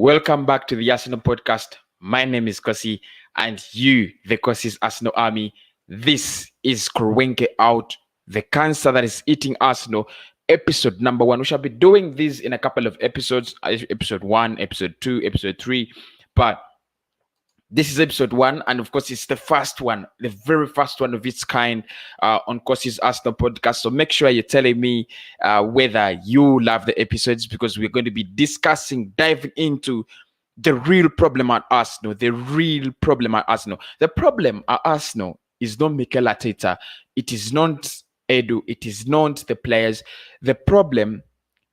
Welcome back to the Arsenal podcast. My name is Kosi, and you, the Kosi's Arsenal Army. This is KROENKE Out, the cancer that is eating Arsenal, episode number 1. We shall be doing this in a couple of episodes, episode 1, episode 2, episode 3, but this is episode 1, and of course, it's the first one, the very first one of its kind on Kosi's Arsenal podcast. So make sure you're telling me whether you love the episodes, because we're going to be diving into the real problem at Arsenal. The real problem at Arsenal. The problem at Arsenal is not Mikel Arteta. It is not Edu. It is not the players. The problem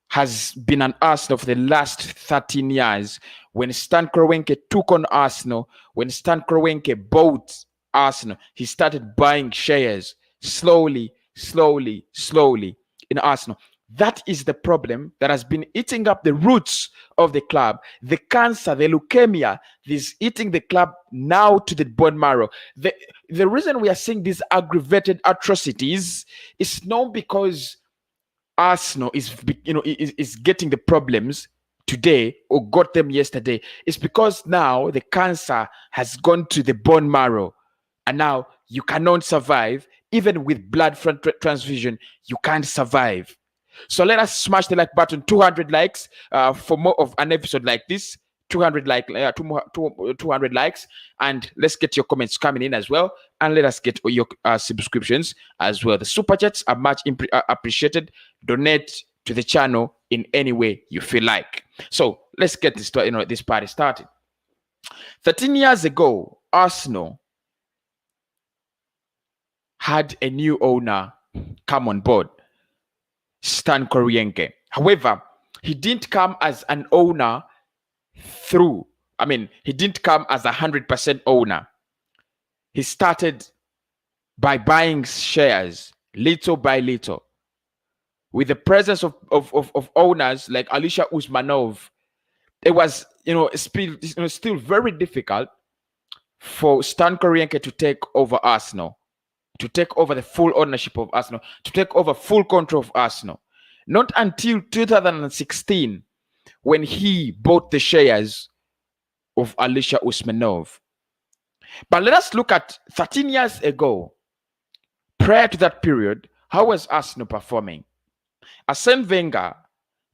has been an Arsenal for the last 13 years. When Stan Kroenke took on Arsenal, when Stan Kroenke bought Arsenal, he started buying shares slowly in Arsenal. That is the problem that has been eating up the roots of the club. The cancer, the leukemia, is eating the club now to the bone marrow. The reason we are seeing these aggravated atrocities is not because Arsenal is getting the problems today or got them yesterday. It's because now the cancer has gone to the bone marrow, and now you cannot survive. Even with blood transfusion, you can't survive. So let us smash the like button. 200 likes for more of an episode like this. 200 likes, and let's get your comments coming in as well, and let us get your subscriptions as well. The super chats are much appreciated. Donate to the channel in any way you feel like. So let's get this party started. 13 years ago, Arsenal had a new owner come on board, Stan Kroenke. However, he didn't come as an owner he didn't come as 100% owner. He started by buying shares little by little. With the presence of owners like Alisher Usmanov, it was still very difficult for Stan Kroenke to take over Arsenal, to take over the full ownership of Arsenal, to take over full control of Arsenal. Not until 2016, when he bought the shares of Alisher Usmanov. But let us look at 13 years ago. Prior to that period, how was Arsenal performing? Arsene Wenger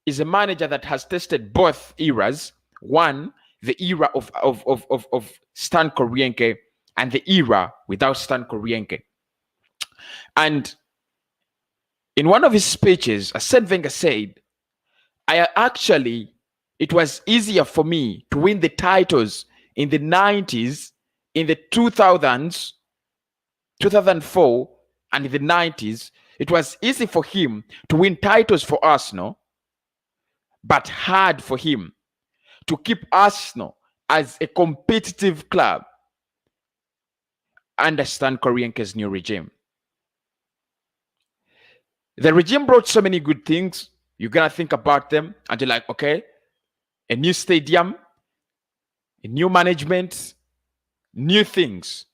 is a manager that has tested both eras. One, the era of Stan Kroenke, and the era without Stan Kroenke. And in one of his speeches, Arsene Wenger said, it was easier for me to win the titles in the 90s, in the 2000s, 2004, and in the 90s. It was easy for him to win titles for Arsenal, but hard for him to keep Arsenal as a competitive club under Stan Kroenke's new regime. The regime brought so many good things. You're going to think about them and you're like, okay, a new stadium, a new management, new things.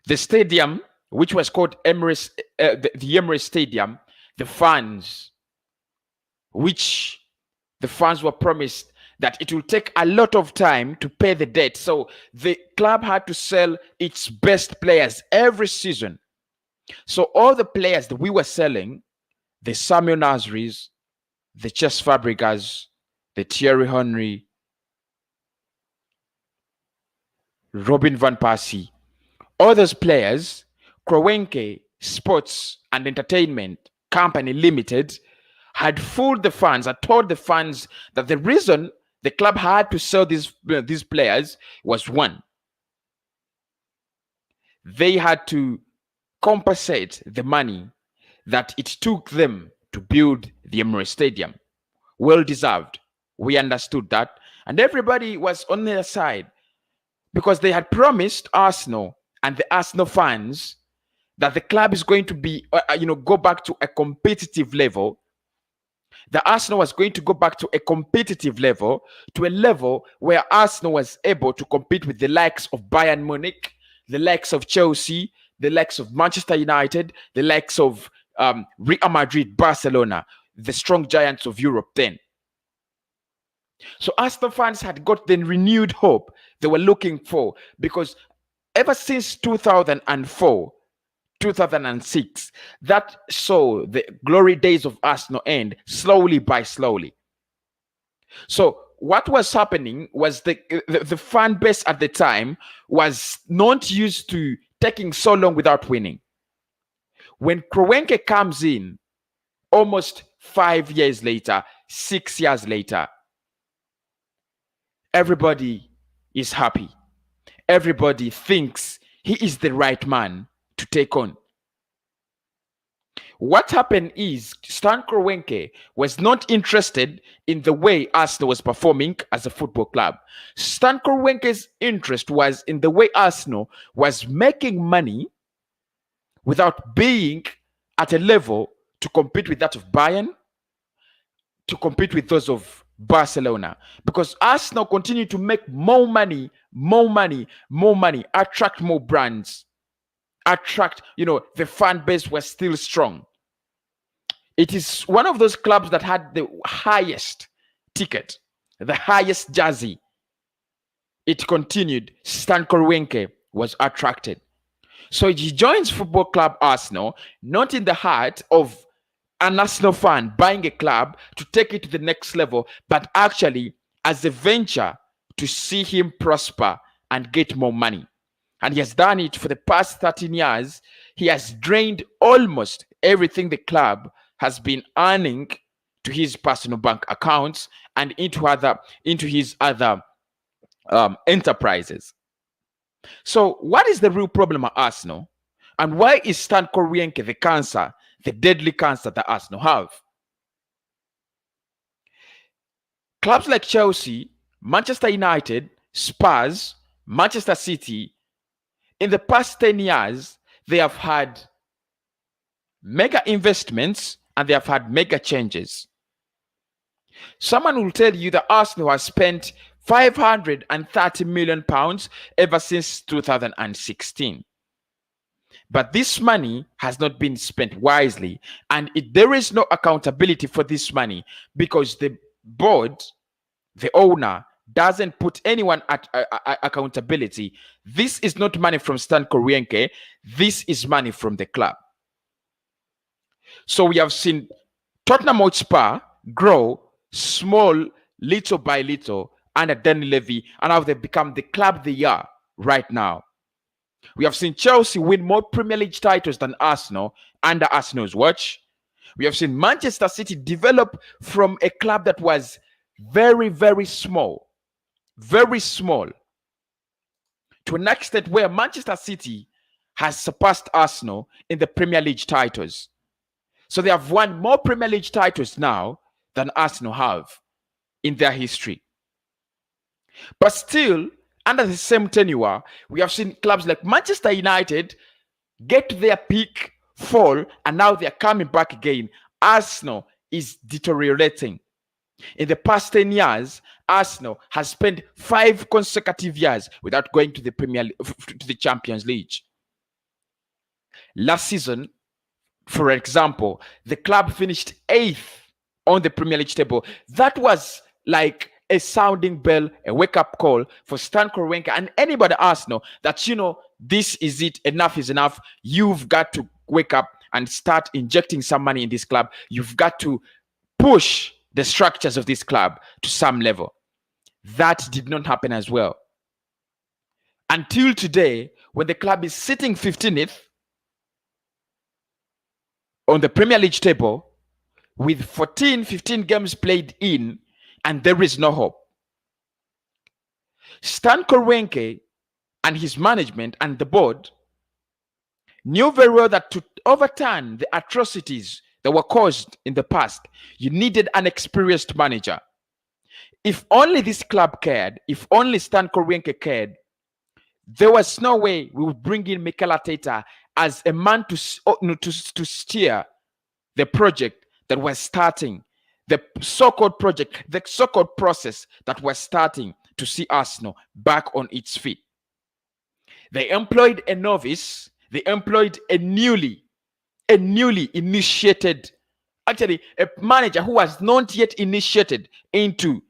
The stadium, which was called Emirates, the Emirates Stadium, the fans were promised that it will take a lot of time to pay the debt. So the club had to sell its best players every season. So all the players that we were selling, the Samuel Nasris, the Cesc Fabregas, the Thierry Henry, Robin van Persie, all those players, Kroenke Sports and Entertainment Company Limited had fooled the fans. I told the fans that the reason the club had to sell these players was one, they had to compensate the money that it took them to build the Emirates Stadium. Well deserved. We understood that. And everybody was on their side because they had promised Arsenal and the Arsenal fans that the club is going to be, go back to a competitive level. The Arsenal was going to go back to a competitive level, to a level where Arsenal was able to compete with the likes of Bayern Munich, the likes of Chelsea, the likes of Manchester United, the likes of Real Madrid, Barcelona, the strong giants of Europe then. So Arsenal fans had got the renewed hope they were looking for, because ever since 2004, 2006, that saw the glory days of Arsenal end slowly by slowly. So what was happening was the fan base at the time was not used to taking so long without winning. When KROENKE comes in, almost 5 years later, 6 years later, everybody is happy. Everybody thinks he is the right man to take on. What happened is Stan Kroenke was not interested in the way Arsenal was performing as a football club. Stan Kroenke's interest was in the way Arsenal was making money without being at a level to compete with that of Bayern, to compete with those of Barcelona, because Arsenal continue to make more money, attract more brands, attract, the fan base was still strong. It is one of those clubs that had the highest ticket, the highest jersey. It continued. Stan Kroenke was attracted. So he joins Football Club Arsenal, not in the heart of an Arsenal fan buying a club to take it to the next level, but actually as a venture to see him prosper and get more money. And he has done it for the past 13 years. He has drained almost everything the club has been earning to his personal bank accounts and into his other enterprises. So what is the real problem at Arsenal? And why is Stan Kroenke the cancer, the deadly cancer that Arsenal have? Clubs like Chelsea, Manchester United, Spurs, Manchester City, in the past 10 years, they have had mega investments and they have had mega changes. Someone will tell you that Arsenal has spent £530 million ever since 2016. But this money has not been spent wisely, and there is no accountability for this money because the board, the owner, doesn't put anyone at accountability. This is not money from Stan Kroenke. This is money from the club. So we have seen Tottenham Hotspur grow small, little by little, under Danny Levy, and how they become the club they are right now. We have seen Chelsea win more Premier League titles than Arsenal under Arsenal's watch. We have seen Manchester City develop from a club that was very, very small, to an extent where Manchester City has surpassed Arsenal in the Premier League titles. So they have won more Premier League titles now than Arsenal have in their history. But still, under the same tenure, we have seen clubs like Manchester United get to their peak, fall, and now they're coming back again. Arsenal is deteriorating. In the past 10 years, Arsenal has spent 5 consecutive years without going to the to the Champions League. Last season, for example, the club finished 8th on the Premier League table. That was like a sounding bell, a wake-up call for Stan Kroenke and anybody at Arsenal that, this is it, enough is enough. You've got to wake up and start injecting some money in this club. You've got to push the structures of this club to some level. That did not happen as well. Until today, when the club is sitting 15th on the Premier League table with 15 games played in, and there is no hope. Stan Kroenke and his management and the board knew very well that to overturn the atrocities that were caused in the past, you needed an experienced manager. If only this club cared, if only Stan Kroenke cared, there was no way we would bring in Mikel Arteta as a man to steer the project that was starting, the so-called project, the so-called process that was starting to see Arsenal back on its feet. They employed a novice. They employed a newly initiated, actually a manager who was not yet initiated into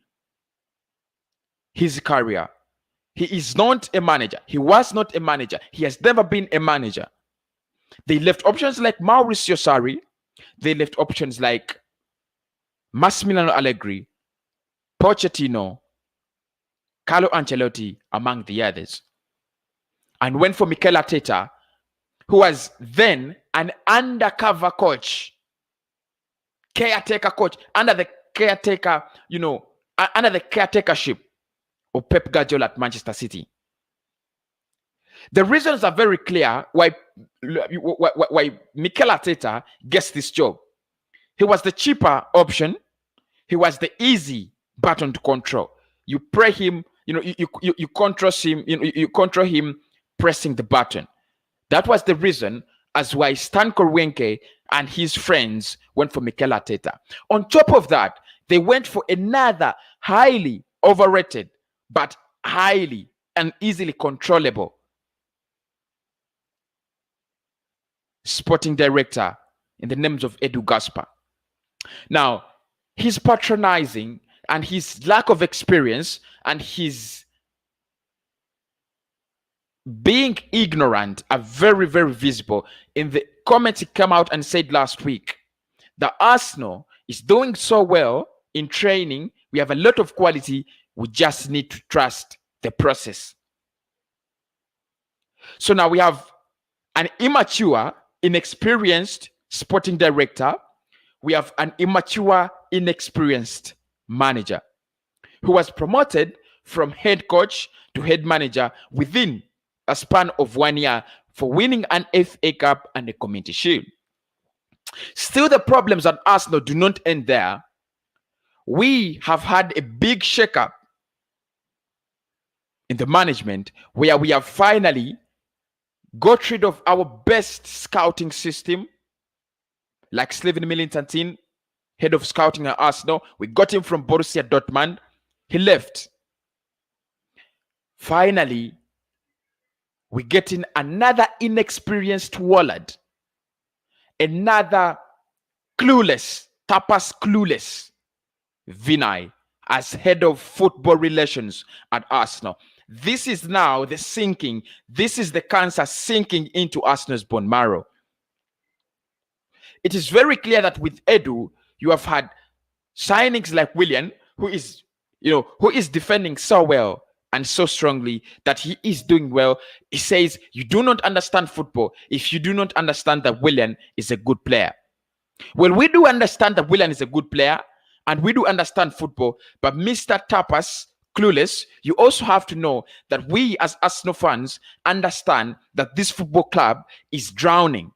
his career. He is not a manager. He was not a manager. He has never been a manager. They left options like Mauricio Sarri. They left options like Massimiliano Allegri, Pochettino, Carlo Ancelotti, among the others, and went for Mikel Arteta, who was then an undercover coach, caretaker coach, under the caretaker, under the caretakership of Pep Guardiola at Manchester City. The reasons are very clear why Mikel Arteta gets this job. He was the cheaper option. He was the easy button to control. You pray him, you control him, you control him pressing the button. That was the reason as why Stan Kroenke and his friends went for Mikel Arteta. On top of that, they went for another highly overrated but highly and easily controllable sporting director in the names of Edu Gaspar. Now, his patronizing and his lack of experience and his being ignorant are very, very visible in the comments he came out and said last week that Arsenal is doing so well in training. We have a lot of quality. We just need to trust the process. So now we have an immature, inexperienced sporting director. We have an immature, inexperienced manager who was promoted from head coach to head manager within a span of 1 year for winning an FA Cup and a Community Shield. Still, the problems at Arsenal do not end there. We have had a big shakeup in the management where we have finally got rid of our best scouting system, like Steven Milintantin, head of scouting at Arsenal. We got him from Borussia Dortmund. He left. Finally, we're getting another inexperienced warlord, another clueless, tapas clueless Vinay as head of football relations at Arsenal. This is now the sinking. This is the cancer sinking into Arsenal's bone marrow. It is very clear that with Edu, you have had signings like Willian, who is defending so well and so strongly that he is doing well. He says, you do not understand football if you do not understand that Willian is a good player. Well, we do understand that Willian is a good player and we do understand football, but Mr. Tapas, clueless, you also have to know that we as Arsenal fans understand that this football club is drowning.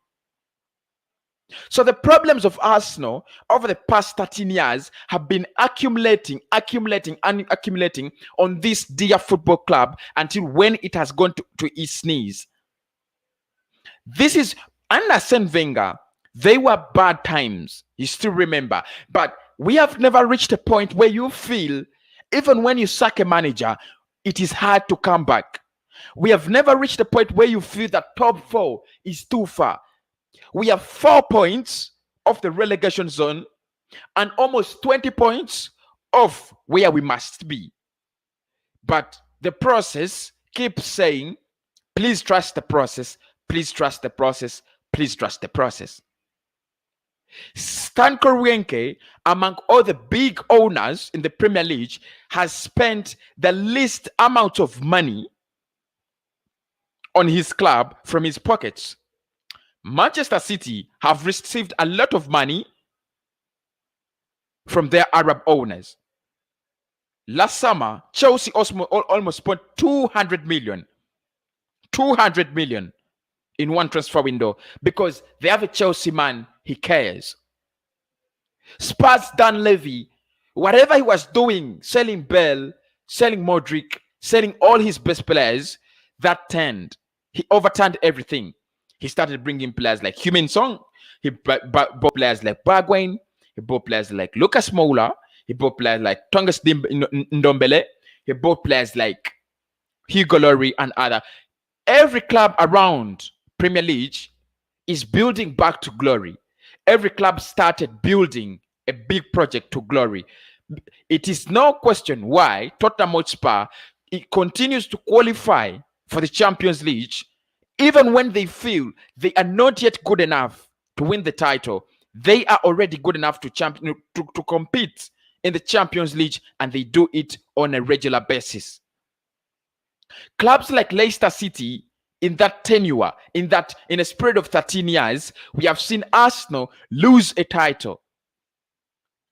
So the problems of Arsenal over the past 13 years have been accumulating on this dear football club until when it has gone to its knees. This is under Arsene Wenger. They were bad times. You still remember. But we have never reached a point where you feel, even when you sack a manager, it is hard to come back. We have never reached a point where you feel that top 4 is too far. We have 4 points of the relegation zone and almost 20 points of where we must be. But the process keeps saying, please trust the process, please trust the process, please trust the process. Stan Kroenke, among all the big owners in the Premier League, has spent the least amount of money on his club from his pockets. Manchester City have received a lot of money from their Arab owners. Last summer, Chelsea almost spent 200 million in one transfer window because they have a Chelsea man, he cares. Spurs Dan Levy, whatever he was doing, selling Bell, selling Modric, selling all his best players, that turned. He overturned everything. He started bringing players like Heung-min Son. He bought players like Bergwijn. He bought players like Lucas Moura. He bought players like Tongas Ndombele. He bought players like Hugo Lloris and other. Every club around Premier League is building back to glory. Every club started building a big project to glory. It is no question why Tottenham Hotspur it continues to qualify for the Champions League, even when they feel they are not yet good enough to win the title. They are already good enough to compete in the Champions League, and they do it on a regular basis. Clubs like Leicester City, in that tenure, in a spread of 13 years, we have seen Arsenal lose a title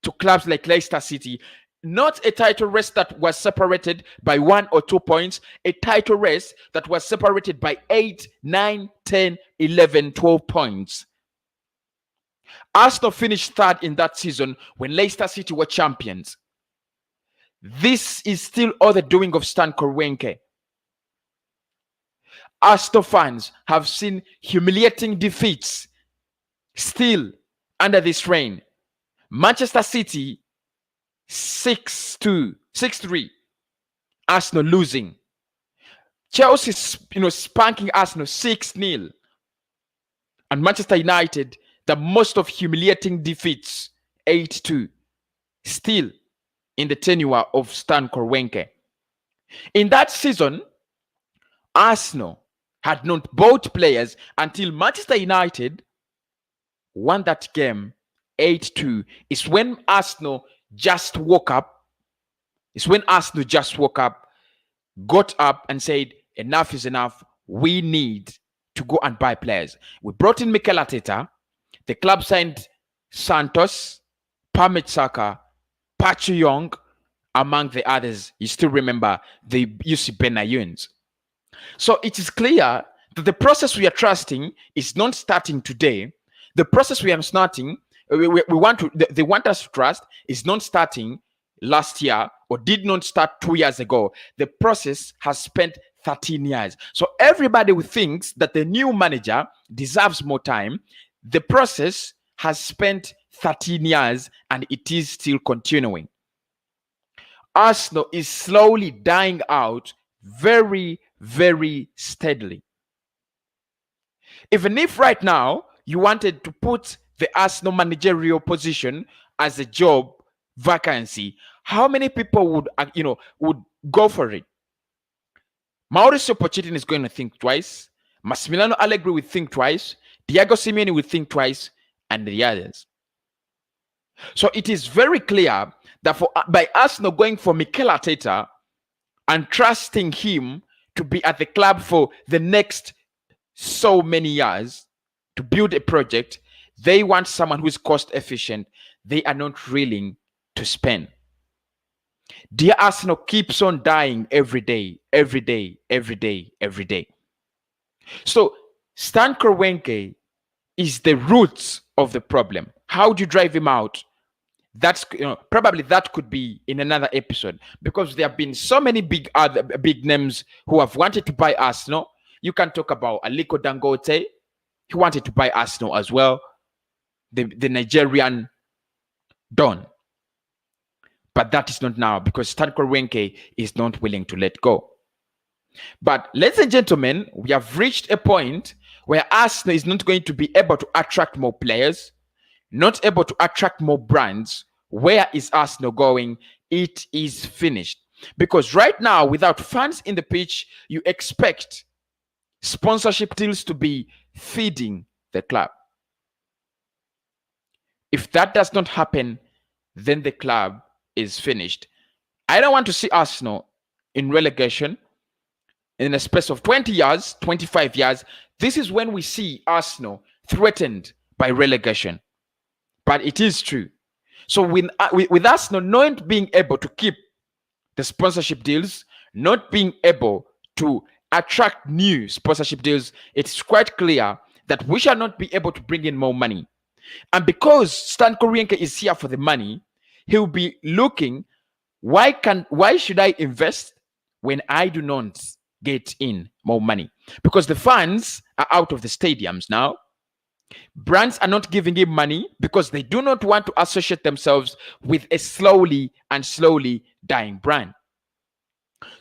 to clubs like Leicester City. Not a title race that was separated by 1 or 2 points, a title race that was separated by 8, 9, 10, 11, 12 points. Arsenal finished third in that season when Leicester City were champions. This is still all the doing of Stan Kroenke. Arsenal fans have seen humiliating defeats still under this reign. Manchester City 6-2, 6-3. Arsenal losing. Chelsea, spanking Arsenal 6-0. And Manchester United, the most of humiliating defeats, 8-2. Still in the tenure of Stan Kroenke. In that season, Arsenal had not bought players until Manchester United won that game 8-2. It's when Arsenal just woke up. Got up and said, enough is enough. We need to go and buy players. We brought in Mikel Arteta. The club signed Santos, Pamitsaka, Pachu Young, among the others. You still remember the UC Benayoun's. So it is clear that the process we are trusting is not starting today. The process we are starting, they want us to trust is not starting last year or did not start 2 years ago. The process has spent 13 years. So everybody who thinks that the new manager deserves more time, the process has spent 13 years and it is still continuing. Arsenal is slowly dying out very, very steadily. Even if right now you wanted to put the Arsenal managerial position as a job vacancy, how many people would go for it? Mauricio Pochettino is going to think twice. Massimiliano Allegri will think twice. Diego Simeone will think twice, and the others. So it is very clear that by Arsenal going for Mikel Arteta and trusting him to be at the club for the next so many years to build a project, they want someone who is cost efficient. They are not willing to spend. Dear Arsenal keeps on dying every day. So Stan Kroenke is the roots of the problem. How do you drive him out? That's probably that could be in another episode, because there have been so many big names who have wanted to buy Arsenal. You can talk about Aliko Dangote. He wanted to buy Arsenal as well. The Nigerian Don. But that is not now, because Stan Kroenke is not willing to let go. But ladies and gentlemen, we have reached a point where Arsenal is not going to be able to attract more players, not able to attract more brands. Where is Arsenal going? It is finished. Because right now, without fans in the pitch, you expect sponsorship deals to be feeding the club. If that does not happen, then the club is finished. I don't want to see Arsenal in relegation in a space of 20 years, 25 years. This is when we see Arsenal threatened by relegation. But it is true. So with Arsenal not being able to keep the sponsorship deals, not being able to attract new sponsorship deals, it's quite clear that we shall not be able to bring in more money. And because Stan Kroenke is here for the money, he'll be looking, why should I invest when I do not get in more money? Because the fans are out of the stadiums now. Brands are not giving him money because they do not want to associate themselves with a slowly dying brand.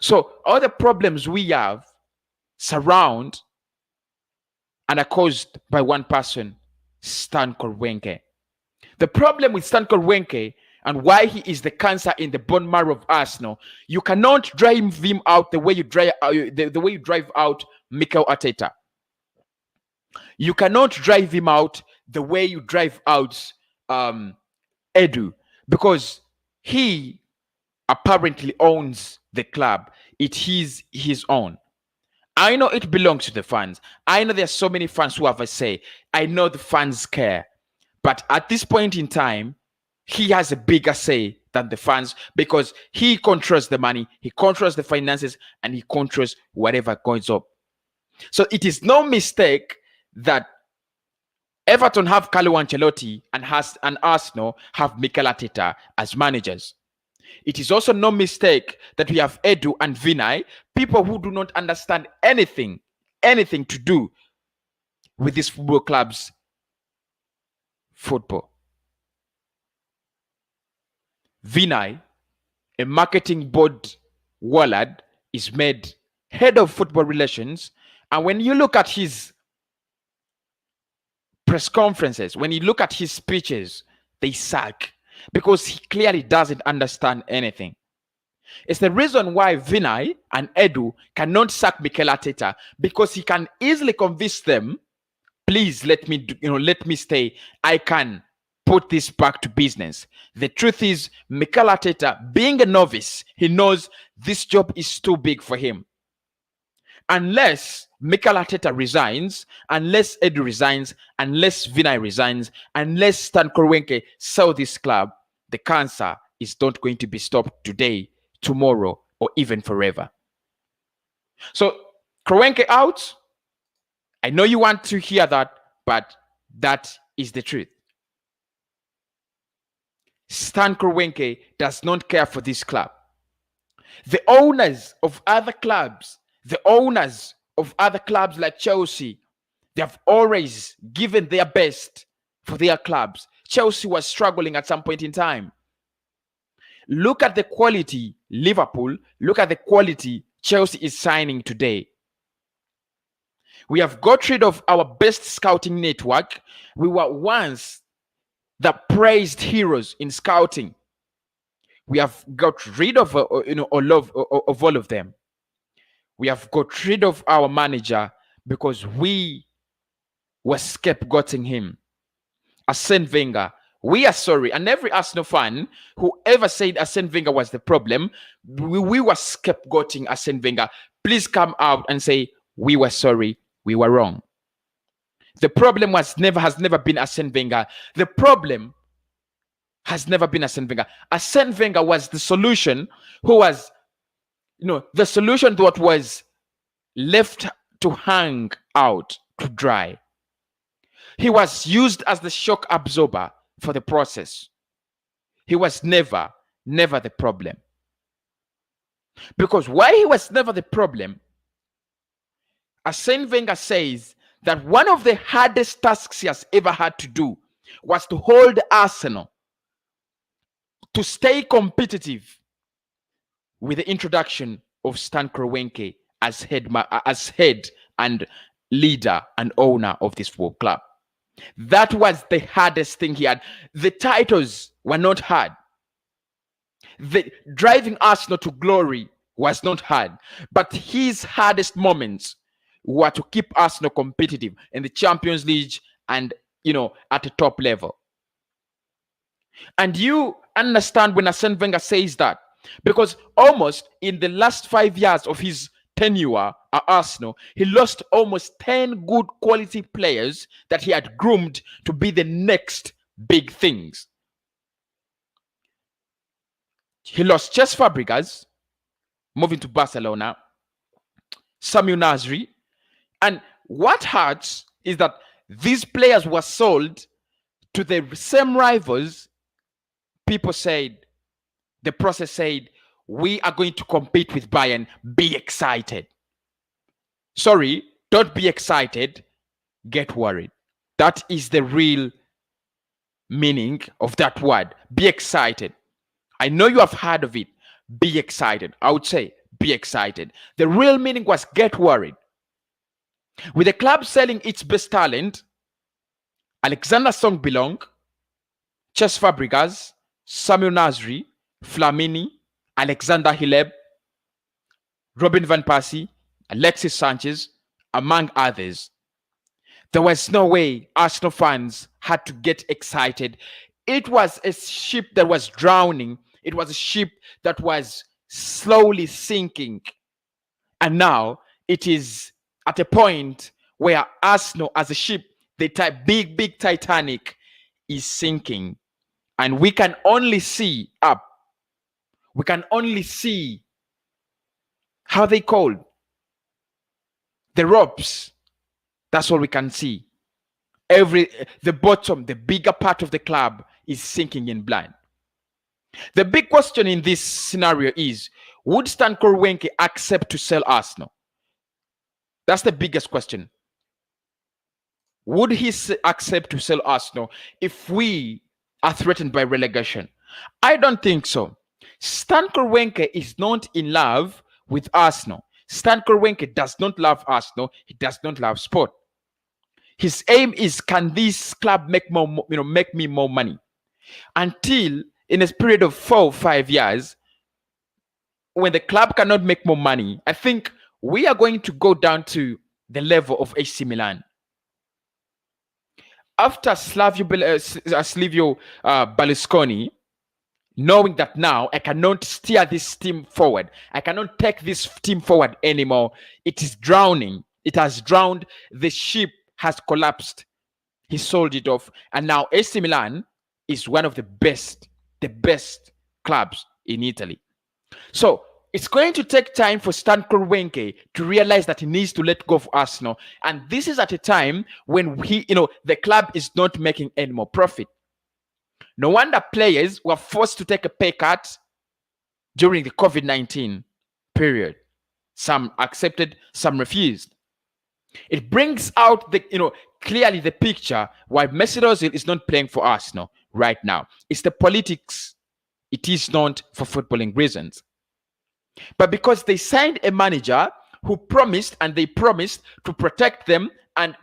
So all the problems we have surround and are caused by one person, Stan Kroenke. The problem with Stan Kroenke and why he is the cancer in the bone marrow of Arsenal. You cannot drive him out the way you drive the way you drive out Mikel Arteta. You cannot drive him out the way you drive out Edu, because he apparently owns the club. It is his own. I know it belongs to the fans. I know there's so many fans who have a say. I know the fans care. But at this point in time, he has a bigger say than the fans, because he controls the money, he controls the finances, and he controls whatever goes up. So it is no mistake that Everton have Carlo Ancelotti and Arsenal have Mikel Arteta as managers. It is also no mistake that we have Edu and Vinay, people who do not understand anything to do with this football club's football. Vinay, a marketing board warlord, is made head of football relations. And when you look at his press conferences, when you look at his speeches, they suck, because he clearly doesn't understand anything. It's the reason why Vinay and Edu cannot sack Mikel Arteta, because he can easily convince them, please let me stay. I can put this back to business. The truth is, Mikel Arteta, being a novice, he knows this job is too big for him. Unless Mikel Arteta resigns, unless Edu resigns, unless Vinay resigns, unless Stan Kroenke sell this club, the cancer is not going to be stopped today, tomorrow, or even forever. So, Kroenke out. I know you want to hear that, but that is the truth. Stan Kroenke does not care for this club. The owners of other clubs like Chelsea, they have always given their best for their clubs. Chelsea was struggling at some point in time. Look at the quality Liverpool, look at the quality Chelsea is signing today. We have got rid of our best scouting network. We were once the praised heroes in scouting. We have got rid of all of them. We have got rid of our manager because we were scapegoating him. Arsene Wenger, we are sorry. And every Arsenal fan who ever said Arsene Wenger was the problem, we were scapegoating Arsene Wenger. Please come out and say, we were sorry, we were wrong. The problem has never been Arsene Wenger. The problem has never been Arsene Wenger. Arsene Wenger was the solution, who was, the solution that was left to hang out to dry. He was used as the shock absorber for the process. He was never the problem. Because why he was never the problem, Arsene Wenger says that one of the hardest tasks he has ever had to do was to hold Arsenal to stay competitive with the introduction of Stan Kroenke as head and leader and owner of this football club. That was the hardest thing he had. The titles were not hard. The driving Arsenal to glory was not hard. But his hardest moments were to keep Arsenal competitive in the Champions League and, at the top level. And you understand when Arsene Wenger says that, because almost in the last 5 years of his tenure at Arsenal, he lost almost 10 good quality players that he had groomed to be the next big things. He lost Cesc Fabregas, moving to Barcelona, Samuel Nasri, and what hurts is that these players were sold to the same rivals. People said, the process said, we are going to compete with Bayern. Be excited. Sorry, don't be excited. Get worried. That is the real meaning of that word. Be excited. I know you have heard of it. Be excited. I would say, be excited. The real meaning was get worried. With the club selling its best talent, Alexander Song-Bilong, Cesc Fabregas, Samuel Nasri, Flamini, Alexander Hileb, Robin Van Persie, Alexis Sanchez, among others. There was no way Arsenal fans had to get excited. It was a ship that was drowning. It was a ship that was slowly sinking. And now it is at a point where Arsenal, as a ship, the big Titanic, is sinking. And we can only see up. We can only see how they call the ropes. That's all we can see. The bottom, the bigger part of the club is sinking in blind. The big question in this scenario is, would Stan KROENKE accept to sell Arsenal? That's the biggest question. Would he accept to sell Arsenal if we are threatened by relegation? I don't think so. Stan KROENKE is not in love with Arsenal. Stan KROENKE does not love Arsenal. He does not love sport. His aim is, can this club make me more money? Until in a period of 4 or 5 years, when the club cannot make more money, I think we are going to go down to the level of AC Milan. After Slavio Berlusconi, knowing that now I cannot steer this team forward, I cannot take this team forward anymore, it is drowning. It has drowned. The ship has collapsed. He sold it off. And now AC Milan is one of the best clubs in Italy. So it's going to take time for Stan KROENKE to realize that he needs to let go of Arsenal. And this is at a time when the club is not making any more profit. No wonder players were forced to take a pay cut during the COVID-19 period. Some accepted, some refused. It brings out clearly the picture why Mesut Ozil is not playing for Arsenal right now. It's the politics. It is not for footballing reasons. But because they signed a manager who promised to protect them, and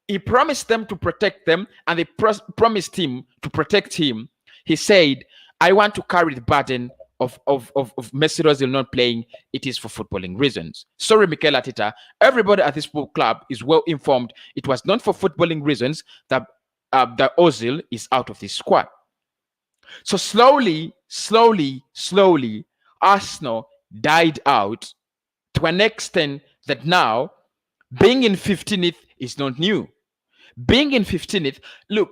he promised them to protect them, and they promised him to protect him. He said, I want to carry the burden of Mesut Ozil not playing. It is for footballing reasons. Sorry, Mikel Arteta. Everybody at this football club is well informed. It was not for footballing reasons that Ozil is out of this squad. So slowly, Arsenal died out to an extent that now being in 15th is not new. Being in 15th, look,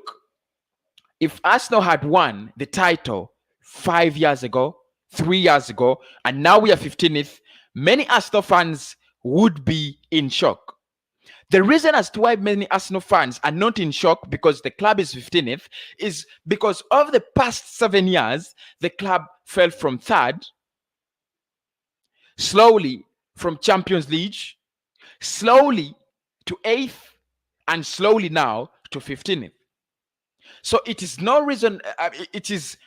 if Arsenal had won the title 5 years ago, 3 years ago, and now we are 15th, many Arsenal fans would be in shock. The reason as to why many Arsenal fans are not in shock because the club is 15th is because of the past 7 years, the club fell from 3rd, slowly from Champions League, slowly to 8th, and slowly now to 15th. So it is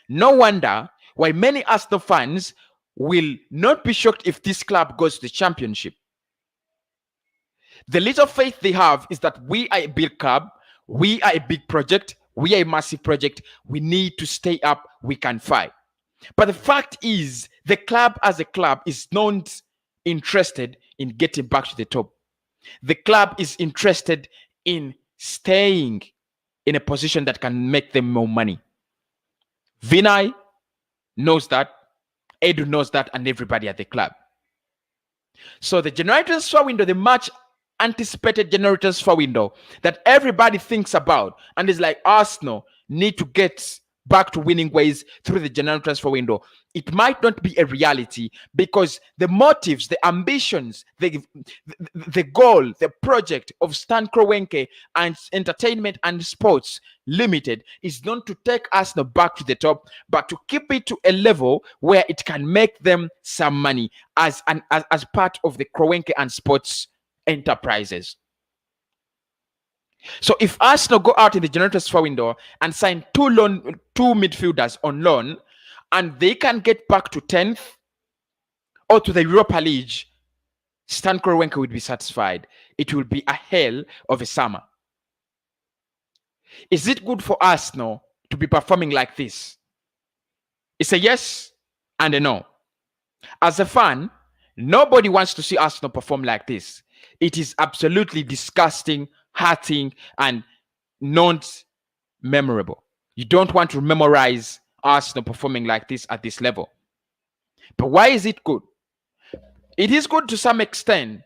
no wonder why many Arsenal fans will not be shocked if this club goes to the championship. The little faith they have is that we are a big club, we are a big project, we are a massive project, we need to stay up, we can fight. But the fact is, the club as a club is not interested in getting back to the top. The club is interested in staying in a position that can make them more money. Vinay knows that, Edu knows that, and everybody at the club. So the January transfer window, the much anticipated January transfer window that everybody thinks about and is like, Arsenal need to get back to winning ways through the January transfer window. It might not be a reality because the motives, the ambitions, the goal, the project of Stan KROENKE and Entertainment and Sports Limited is not to take Arsenal back to the top, but to keep it to a level where it can make them some money as part of the KROENKE and Sports enterprises. So if Arsenal go out in the January transfer window and sign two midfielders on loan, and they can get back to 10th or to the Europa League, Stan KROENKE would be satisfied. It will be a hell of a summer. Is it good for Arsenal to be performing like this? It's a yes and a no. As a fan, nobody wants to see Arsenal perform like this. It is absolutely disgusting, hurting, and not memorable. You don't want to memorize Arsenal performing like this at this level. But why is it good? It is good to some extent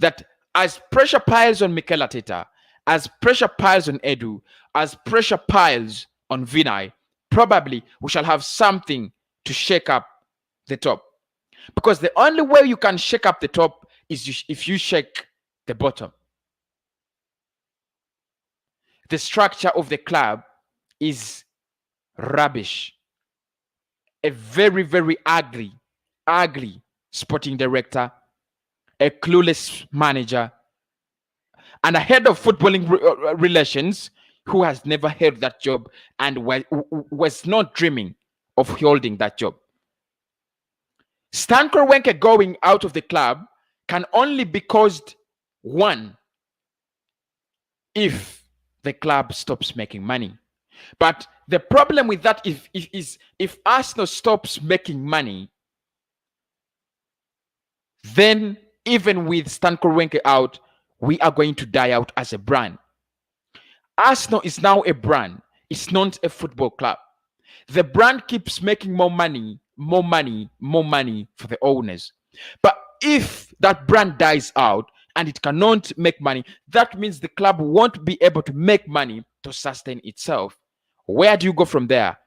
that as pressure piles on Mikel Arteta, as pressure piles on Edu, as pressure piles on Vinay, probably we shall have something to shake up the top. Because the only way you can shake up the top is if you shake the bottom. The structure of the club is rubbish. A very, very ugly sporting director, a clueless manager, and a head of footballing relations who has never held that job and was not dreaming of holding that job. Stan Kroenke going out of the club can only be caused, one, if the club stops making money. But the problem with that is if Arsenal stops making money, then even with Stan Kroenke out, we are going to die out as a brand. Arsenal is now a brand. It's not a football club. The brand keeps making more money for the owners. But if that brand dies out and it cannot make money, that means the club won't be able to make money to sustain itself. Where do you go from there?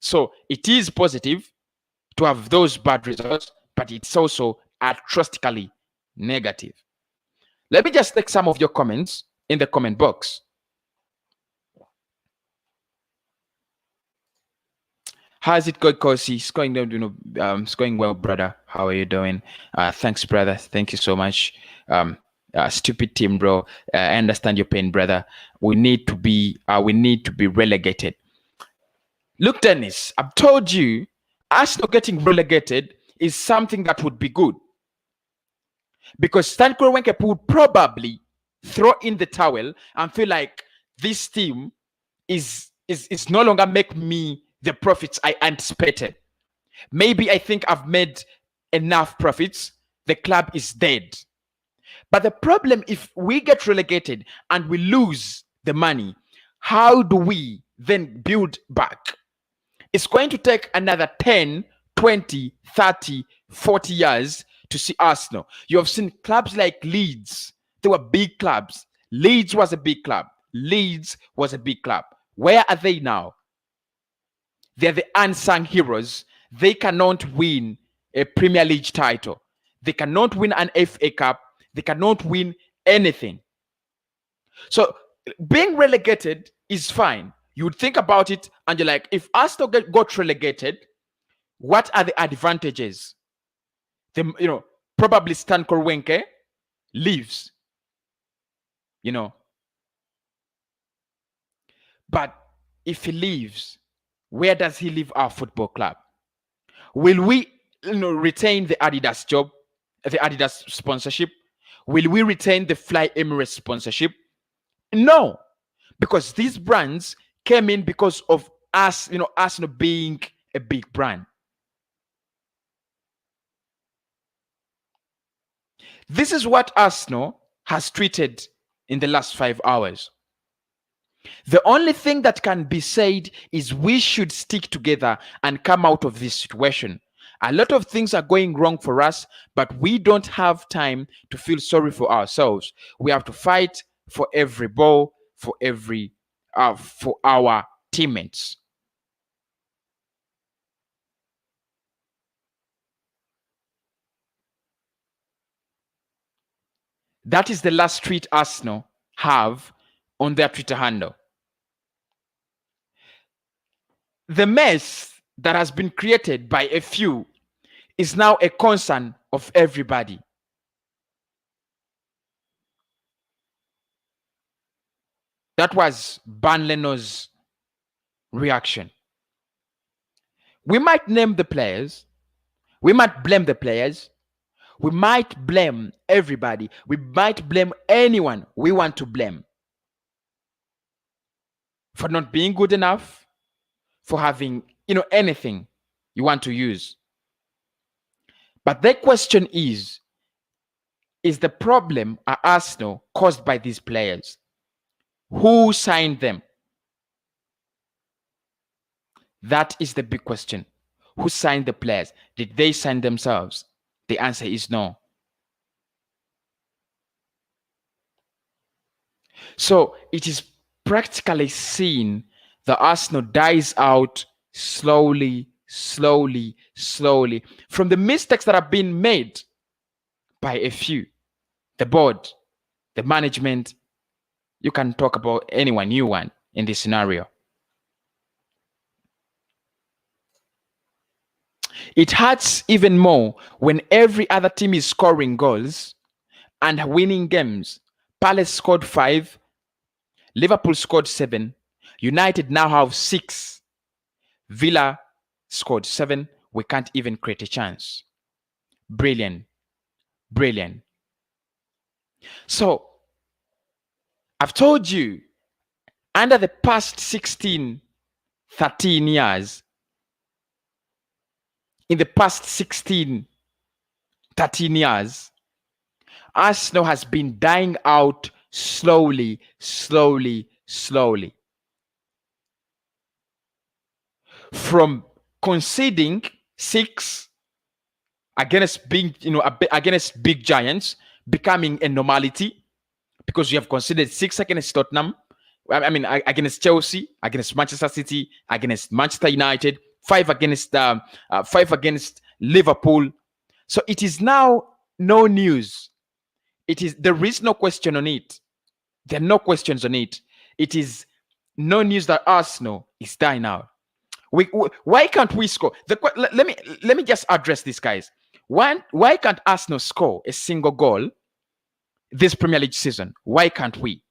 So it is positive to have those bad results, but it's also atrocically negative. Let me just take some of your comments in the comment box. How's it going, Kosi? It's going, it's going well, brother. How are you doing? Thanks, brother. Thank you so much. Stupid team, bro. I understand your pain, brother. We need to be relegated. Look, Dennis, I've told you, Arsenal getting relegated is something that would be good. Because Stan Kroenke would probably throw in the towel and feel like this team is no longer make me the profits I anticipated. Maybe I think I've made enough profits. The club is dead. But the problem, if we get relegated and we lose the money, how do we then build back? It's going to take another 10, 20, 30, 40 years to see Arsenal. You have seen clubs like Leeds. They were big clubs. Leeds was a big club. Where are they now? They're the unsung heroes. They cannot win a Premier League title. They cannot win an FA Cup. They cannot win anything. So being relegated is fine. You would think about it and you're like, if Arsenal got relegated, what are the advantages? Probably Stan Kroenke leaves. But if he leaves, where does he leave our football club? Will we retain the Adidas job, the Adidas sponsorship? Will we retain the Fly Emirates sponsorship? No, because these brands came in because of us, Arsenal being a big brand. This is what Arsenal has tweeted in the last 5 hours. The only thing that can be said is we should stick together and come out of this situation. A lot of things are going wrong for us, but we don't have time to feel sorry for ourselves. We have to fight for every ball, for our teammates. That is the last tweet Arsenal have on their Twitter handle. The mess that has been created by a few is now a concern of everybody. That was Ban Leno's reaction. We might name the players. We might blame the players. We might blame everybody. We might blame anyone we want to blame for not being good enough, for having, anything, you want to use. But the question is the problem at Arsenal caused by these players? Who signed them? That is the big question. Who signed the players? Did they sign themselves? The answer is no. So it is practically seen the Arsenal dies out slowly from the mistakes that have been made by a few. The board, the management, you can talk about anyone, new one in this scenario. It hurts even more when every other team is scoring goals and winning games. Palace scored 5, Liverpool scored 7, United now have 6, Villa scored 7. We can't even create a chance. Brilliant. So I've told you, under the past 13 years, in the past 13 years, Arsenal has been dying out slowly. From conceding 6 against big giants, becoming a normality, because you have conceded 6 against Tottenham, against Chelsea, against Manchester City, against Manchester United, 5 against Liverpool. So it is now no news. There is no question on it. There are no questions on it. It is no news that Arsenal is dying out. Why can't we score? Let me just address this, guys. Why can't Arsenal score a single goal this Premier League season? Why can't we?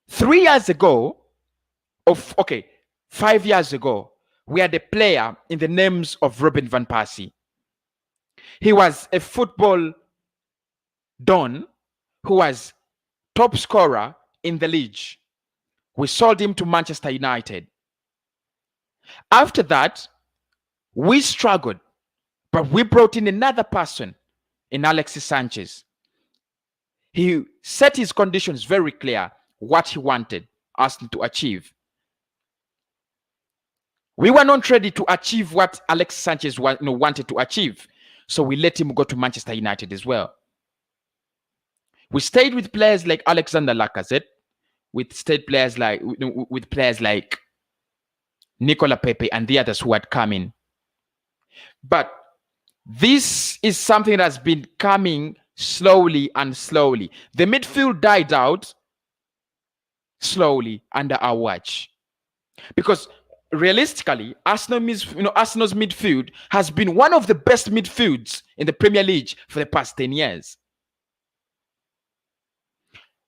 3 years ago, 5 years ago, we had a player in the names of Robin van Persie. He was a football don who was top scorer in the league. We sold him to Manchester United. After that, we struggled, but we brought in another person in Alexis Sanchez. He set his conditions very clear, what he wanted us to achieve. We were not ready to achieve what Alexis Sanchez wanted to achieve, so we let him go to Manchester United as well. We stayed with players like Alexander Lacazette, with players like Nicola Pepe and the others who had come in. But this is something that's been coming slowly. The midfield died out slowly under our watch, because realistically, Arsenal's midfield has been one of the best midfields in the Premier League for the past 10 years.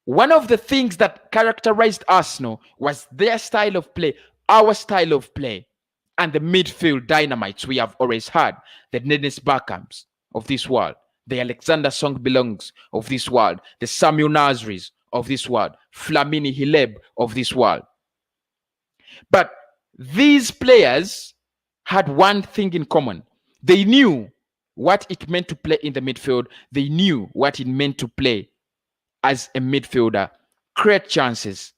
One of the things that characterized Arsenal was their style of play, our style of play, and the midfield dynamites we have always had. The Dennis Bergkamps of this world, the Alexander Song-Belongs of this world, the Samuel Nasris of this world, Flamini Hileb of this world. But these players had one thing in common. They knew what it meant to play in the midfield. They knew what it meant to play as a midfielder, create chances.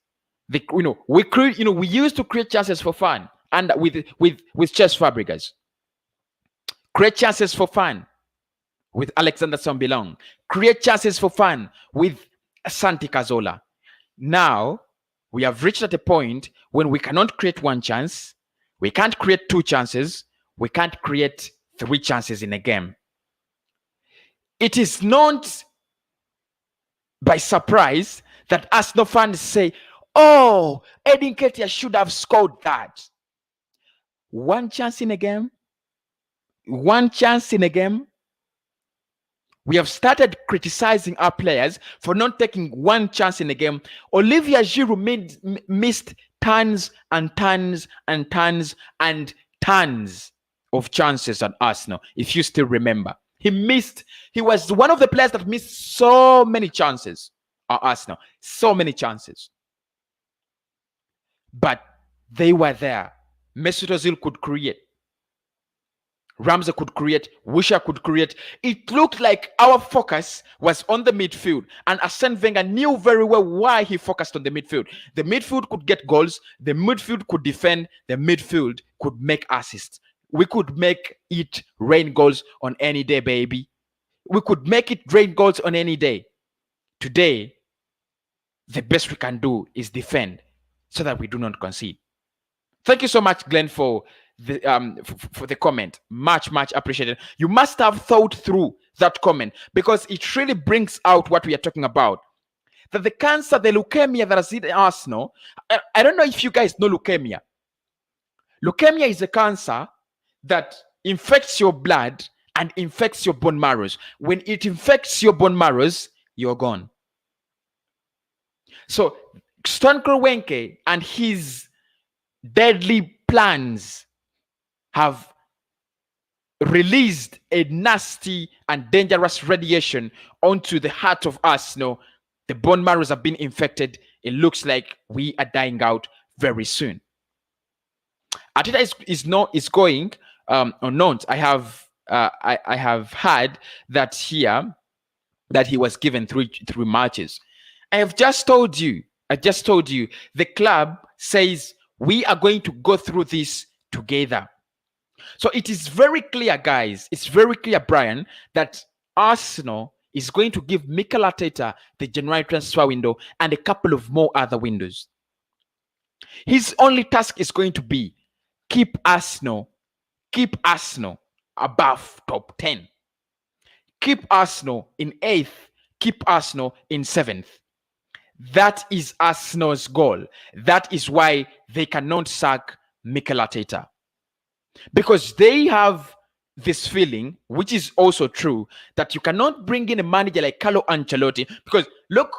We used to create chances for fun, and with Cesc Fabregas, create chances for fun with Alexander Song-Belong, create chances for fun with Santi Cazorla. Now we have reached at a point when we cannot create one chance, we can't create 2 chances, we can't create 3 chances in a game. It is not by surprise that Arsenal fans say, "Oh, Eddie Nketiah should have scored that." 1 chance in a game. 1 chance in a game. We have started criticizing our players for not taking 1 chance in a game. Olivier Giroud missed tons and tons and tons and tons of chances at Arsenal, if you still remember. He was one of the players that missed so many chances at Arsenal. So many chances. But they were there. Mesut Ozil could create. Ramsey could create, Wisha could create. It looked like our focus was on the midfield, and Arsene Wenger knew very well why he focused on the midfield. The midfield could get goals, the midfield could defend, the midfield could make assists. We could make it rain goals on any day, baby. We could make it rain goals on any day. Today, the best we can do is defend so that we do not concede. Thank you so much, Glenn, for the comment. Much appreciated. You must have thought through that comment because it really brings out what we are talking about. That the cancer, the leukemia that has hit Arsenal, I don't know if you guys know leukemia. Leukemia is a cancer that infects your blood and infects your bone marrows. When it infects your bone marrows, you're gone. So Stan Kroenke and his deadly plans have released a nasty and dangerous radiation onto the heart of Arsenal. The bone marrows have been infected. It looks like we are dying out very soon. Arteta is going unknown. I have heard that he was given three matches. I just told you, the club says we are going to go through this together. So it is very clear, guys. It's very clear, Brian, that Arsenal is going to give Mikel Arteta the January transfer window and a couple of more other windows. His only task is going to be keep Arsenal above top 10. Keep Arsenal in 8th. Keep Arsenal in 7th. That is Arsenal's goal. That is why they cannot sack Mikel Arteta. Because they have this feeling, which is also true, that you cannot bring in a manager like Carlo Ancelotti. Because look,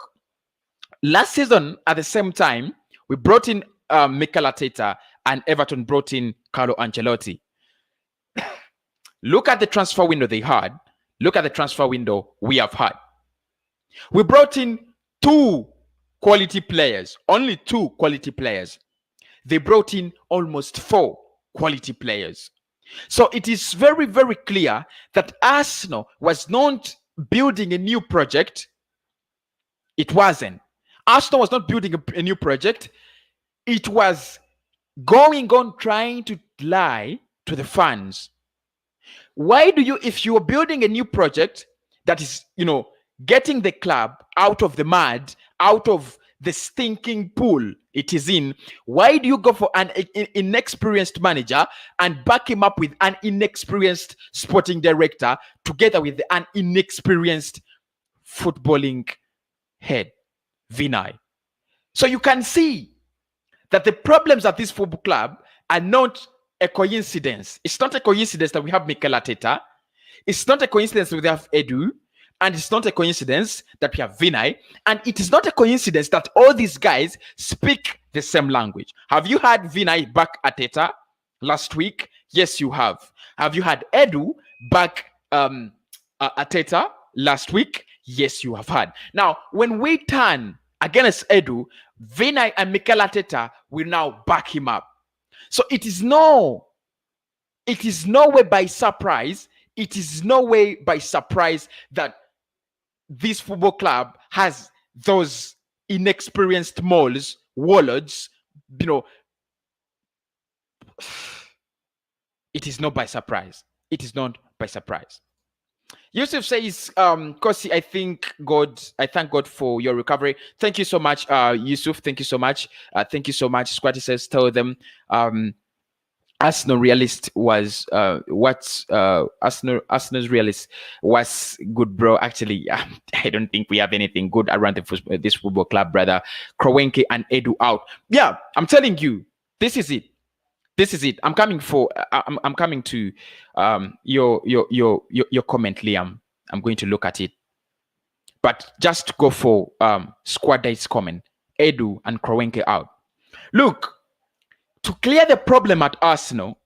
last season at the same time, we brought in Mikel Arteta and Everton brought in Carlo Ancelotti. Look at the transfer window they had. Look at the transfer window we have had. We brought in 2 quality players, only 2 quality players. They brought in almost 4 quality players. So it is very, very clear that Arsenal was not building a new project. It wasn't. Arsenal was not building a new project. It was going on trying to lie to the fans. Why do you, if you are building a new project that is, getting the club out of the mud, out of the stinking pool it is in, why do you go for an inexperienced manager and back him up with an inexperienced sporting director together with an inexperienced footballing head, Vinay? So you can see that the problems at this football club are not a coincidence. It's not a coincidence that we have Mikel Arteta. It's not a coincidence that we have Edu. And it's not a coincidence that we have Vinay. And it is not a coincidence that all these guys speak the same language. Have you had Vinay back Arteta last week? Yes, you have. Have you had Edu back Arteta last week? Yes, you have had. Now, when we turn against Edu, Vinay and Mikel Arteta will now back him up. So it is no way by surprise. It is no way by surprise that this football club has those inexperienced warlords, It is not by surprise. It is not by surprise. Yusuf says, Kosi, I thank God for your recovery. Thank you so much, Yusuf. Thank you so much. Thank you so much. Squatty says, tell them, Arsenal realist was Arsenal's realist was good, bro. Actually, I don't think we have anything good around this football club, brother. KROENKE and Edu out. Yeah, I'm telling you, this is it. This is it. I'm coming to your comment, Liam. I'm going to look at it, but just go for Squad Date's comment. Edu and KROENKE out. Look. To clear the problem at Arsenal,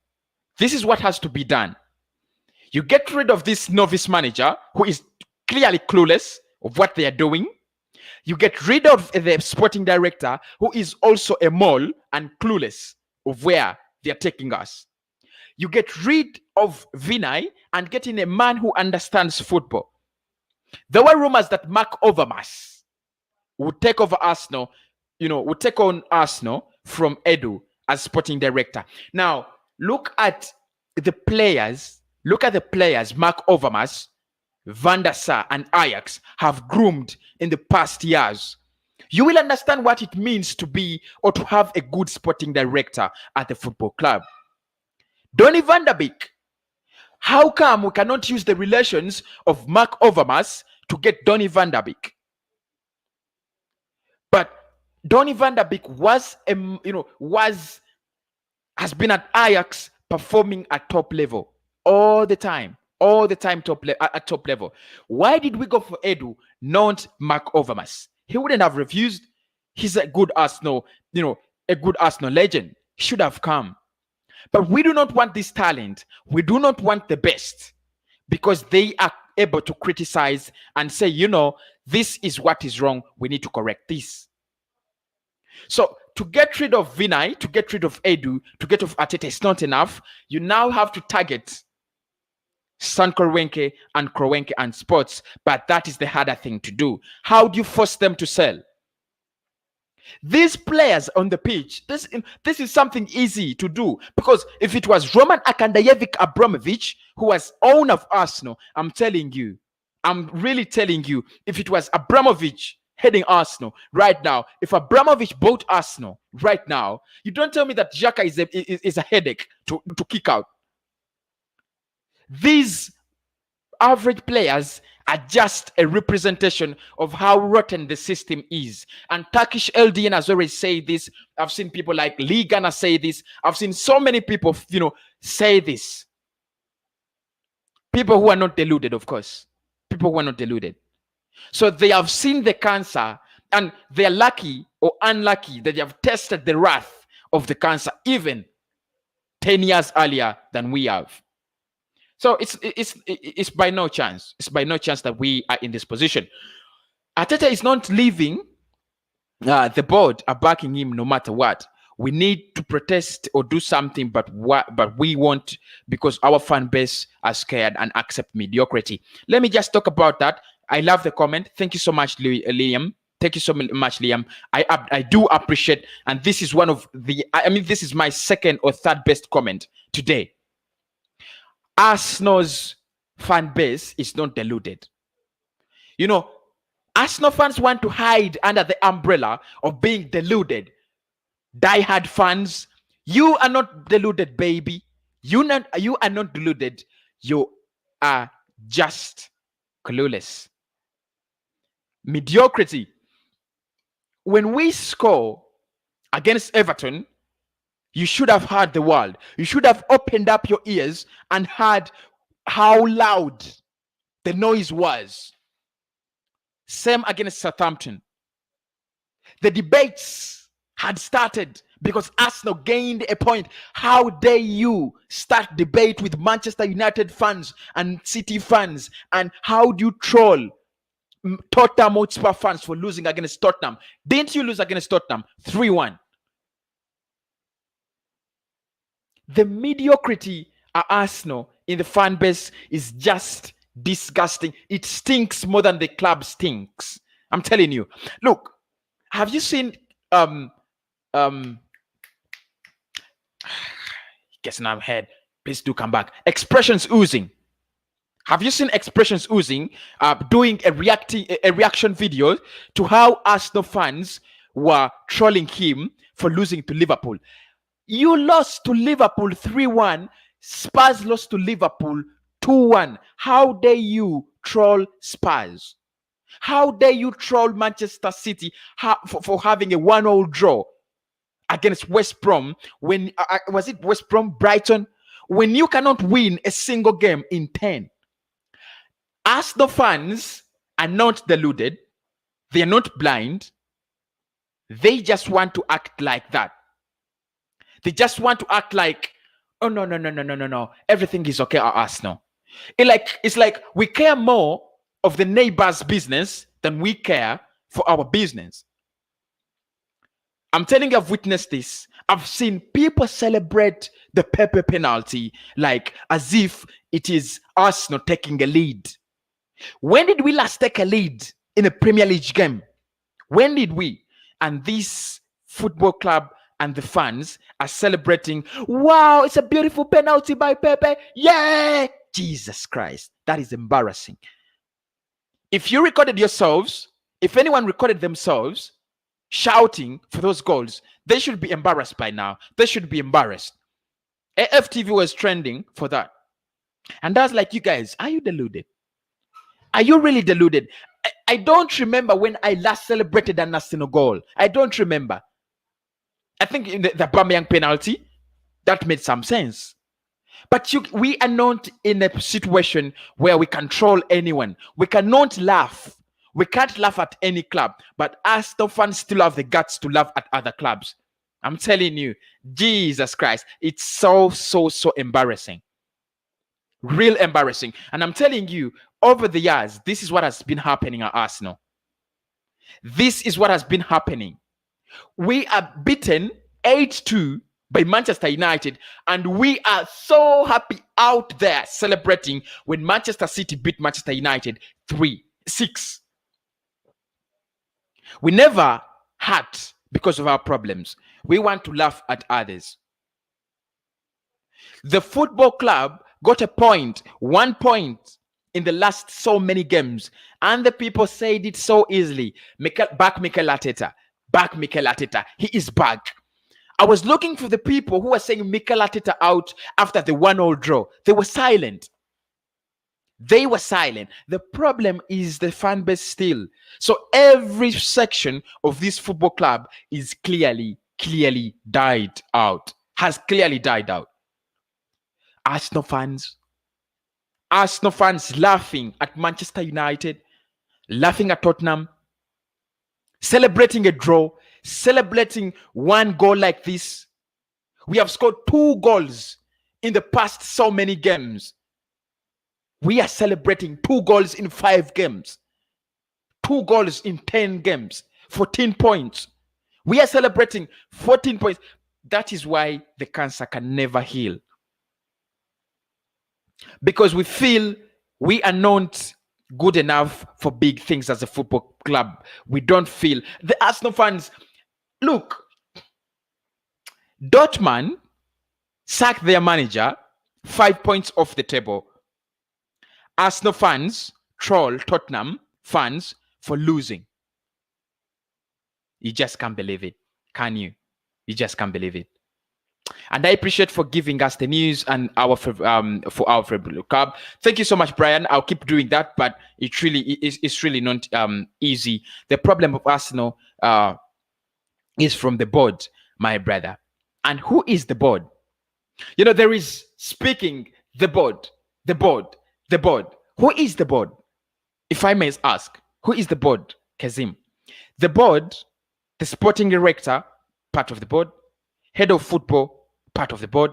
this is what has to be done. You get rid of this novice manager who is clearly clueless of what they are doing. You get rid of the sporting director who is also a mole and clueless of where they are taking us. you get rid of Vinay and get in a man who understands football. There were rumors that Mark Overmars would take over Arsenal, would take on Arsenal from Edu as sporting director. Now, look at the players. Look at the players Mark Overmars, Van der Sar, and Ajax have groomed in the past years. You will understand what it means to be or to have a good sporting director at the football club. Donny van der Beek. How come we cannot use the relations of Mark Overmars to get Donny van der Beek? But Donny van der Beek has been at Ajax performing at top level all the time at top level. Why did we go for Edu, not Mark Overmars? He wouldn't have refused. He's a good Arsenal, a good Arsenal legend. He should have come. But we do not want this talent. We do not want the best, because they are able to criticize and say, this is what is wrong. We need to correct this. So to get rid of Vinay, to get rid of Edu, to get rid of Arteta is not enough. You now have to target Stan Kroenke and KROENKE and Sports, but that is the harder thing to do. How do you force them to sell? These players on the pitch, this is something easy to do, because if it was Roman Akandayevic Abramovich who was owner of Arsenal, I'm really telling you, if it was Abramovich heading Arsenal right now, if Abramovich bought Arsenal right now, you don't tell me that Xhaka is a headache to kick out. These average players are just a representation of how rotten the system is. And Turkish LDN has already said this. I've seen people like Lee Gunnar say this. I've seen so many people, say this. People who are not deluded, of course. People who are not deluded. So they have seen the cancer, and they're lucky or unlucky that they have tested the wrath of the cancer even 10 years earlier than we have. So it's by no chance. It's by no chance that we are in this position. Arteta is not leaving. The board are backing him no matter what. We need to protest or do something, but we won't, because our fan base are scared and accept mediocrity. Let me just talk about that. I love the comment. Thank you so much, Liam. Thank you so much, Liam. I do appreciate, and this is one of the. This is my second or third best comment today. Arsenal's fan base is not deluded. Arsenal fans want to hide under the umbrella of being deluded. Die-hard fans, you are not deluded, baby. You are not deluded. You are just clueless. Mediocrity. When we score against Everton, you should have heard the world. You should have opened up your ears and heard how loud the noise was. Same against Southampton. The debates had started because Arsenal gained a point. How dare you start debate with Manchester United fans and City fans? And how do you troll Tottenham Hotspur fans for losing against Tottenham? Didn't you lose against Tottenham 3-1? The mediocrity at Arsenal in the fan base is just disgusting. It stinks more than the club stinks. I'm telling you. Look, have you seen guess now I'm head. Please do come back. Expressions oozing. Have you seen Expressions oozing doing a reaction video to how Arsenal fans were trolling him for losing to Liverpool? You lost to Liverpool 3-1. Spurs lost to Liverpool 2-1. How dare you troll Spurs? How dare you troll Manchester City for having a 1-1 draw against West Brom? When was it West Brom, Brighton? When you cannot win a single game in 10. Arsenal fans are not deluded. They are not blind. They just want to act like that. They just want to act like, oh, no. Everything is okay at Arsenal. It's like we care more of the neighbor's business than we care for our business. I'm telling you, I've witnessed this. I've seen people celebrate the Pepe penalty like as if it is us not taking a lead. When did we last take a lead in a Premier League game? When did we? And this football club and the fans are celebrating. Wow, it's a beautiful penalty by Pepe. Yeah! Jesus Christ. That is embarrassing. If you recorded yourselves, if anyone recorded themselves shouting for those goals, they should be embarrassed by now. They should be embarrassed. AFTV was trending for that. And I was like, you guys, are you deluded? Are you really deluded? I don't remember when I last celebrated an Arsenal goal. I don't remember. I think in the Aubameyang penalty, that made some sense. But we are not in a situation where we control anyone. We cannot laugh. We can't laugh at any club. But Arsenal fans still have the guts to laugh at other clubs. I'm telling you, Jesus Christ, it's so embarrassing. Real embarrassing. And I'm telling you, over the years, this is what has been happening at Arsenal. This is what has been happening. We are beaten 8-2 by Manchester United, and we are so happy out there celebrating when Manchester City beat Manchester United 3-6. We never hurt because of our problems. We want to laugh at others. The football club got a point, 1 point in the last so many games, and the people said it so easily. Back Mikel Arteta. Back Mikel Arteta. He is back. I was looking for the people who were saying Mikel Arteta out after the 1-1 draw. They were silent. They were silent. The problem is the fan base still. So every section of this football club is clearly died out. Has clearly died out. Arsenal fans laughing at Manchester United, laughing at Tottenham, celebrating a draw, celebrating 1 goal like this. We have scored 2 goals in the past so many games. We are celebrating 2 goals in 5 games, 2 goals in 10 games, 14 points. We are celebrating 14 points. That is why the cancer can never heal. Because we feel we are not good enough for big things as a football club. We don't feel. The Arsenal fans, look, Dortmund sacked their manager, 5 points off the table. Arsenal fans troll Tottenham fans for losing. You just can't believe it, can you? You just can't believe it. And I appreciate for giving us the news and for our favorite club. Thank you so much, Brian. I'll keep doing that, but it's really not easy. The problem of Arsenal is from the board, my brother. And who is the board? You know, there is speaking the board. Who is the board? If I may ask, who is the board, Kazim? The board, the sporting director, part of the board. Head of football, part of the board.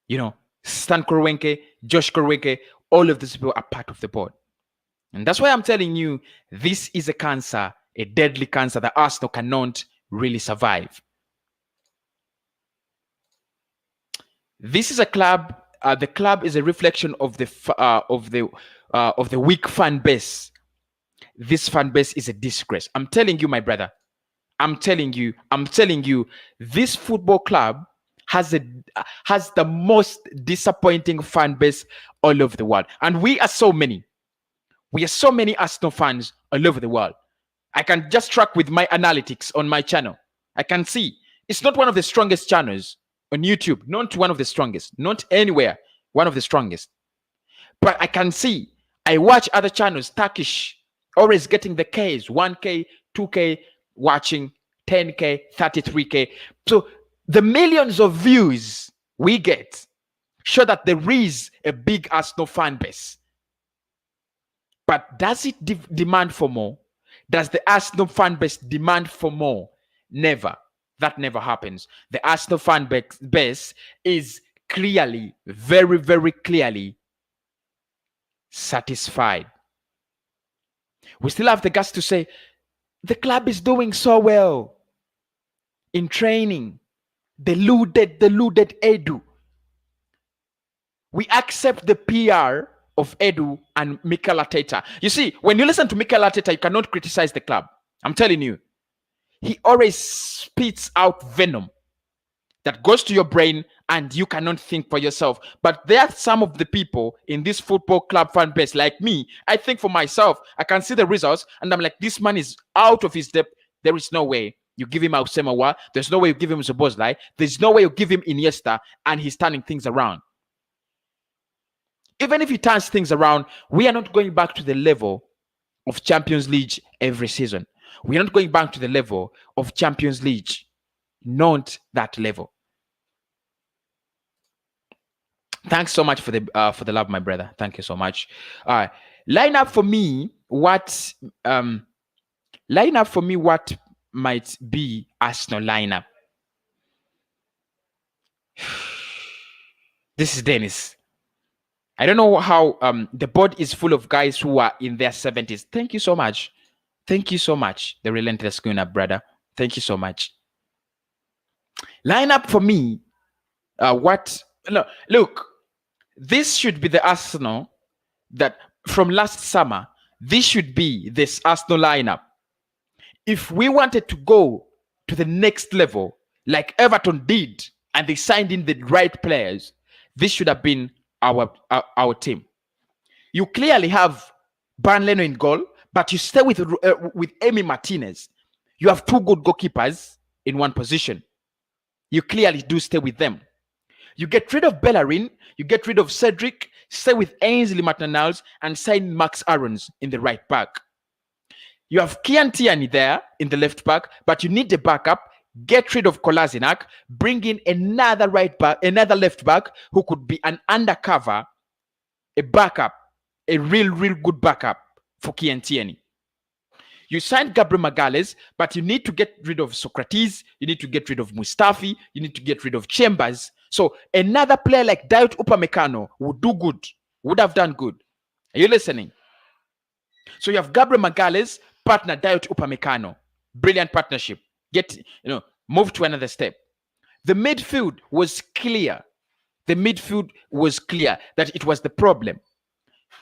You know, Stan KROENKE, Josh KROENKE, all of these people are part of the board. And that's why I'm telling you, this is a cancer, a deadly cancer that Arsenal cannot really survive. This is a club. The club is a reflection of the weak fan base. This fan base is a disgrace. I'm telling you, my brother. I'm telling you, this football club has the most disappointing fan base all over the world. And we are so many. We are so many Arsenal fans all over the world. I can just track with my analytics on my channel. I can see it's not one of the strongest channels on YouTube. Not one of the strongest. Not anywhere. One of the strongest. But I can see. I watch other channels, Turkish, always getting the Ks, 1K, 2K, watching 10K, 33K. So the millions of views we get show that there is a big Arsenal fan base. But does it demand for more? Does the Arsenal fan base demand for more? Never. That never happens. The Arsenal fan base is clearly, very, very clearly satisfied. We still have the guts to say, the club is doing so well. in training. Deluded Edu. We accept the PR of Edu and Mikel Arteta. You see, when you listen to Mikel Arteta, you cannot criticize the club. I'm telling you. He always spits out venom that goes to your brain and you cannot think for yourself. But there are some of the people in this football club fan base, like me. I think for myself, I can see the results and I'm like, this man is out of his depth. There is no way you give him Ausemawa. There's no way you give him Szoboszlai. There's no way you give him Iniesta and he's turning things around. Even if he turns things around, we are not going back to the level of Champions League every season. We are not going back to the level of Champions League. Not that level. Thanks so much for the love, my brother. Thank you so much. All right. Line up for me what might be Arsenal lineup. This is Dennis. I don't know how the board is full of guys who are in their 70s. Thank you so much. Thank you so much. The relentless Kuna, brother. Thank you so much. Line up for me. Look, this should be the Arsenal that from last summer. This should be this Arsenal lineup. If we wanted to go to the next level, like Everton did, and they signed in the right players, this should have been our team. You clearly have Ban Leno in goal, but you stay with Emi Martinez. You have two good goalkeepers in one position. You clearly do stay with them. You get rid of Bellerin, you get rid of Cedric, stay with Ainsley Maitland-Niles, and sign Max Aarons in the right back. You have Kian Tierney there in the left back, but you need the backup. Get rid of Kolasinac, bring in another left back who could be an undercover, a backup, a real good backup for Kian Tierney. You signed Gabriel Magalhaes, but you need to get rid of Socrates, you need to get rid of Mustafi, you need to get rid of Chambers. So another player like Dayot Upamecano would have done good. Are you listening? So you have Gabriel Magalhaes, partner Dayot Upamecano. Brilliant partnership. Move to another step. The midfield was clear. The midfield was clear that it was the problem.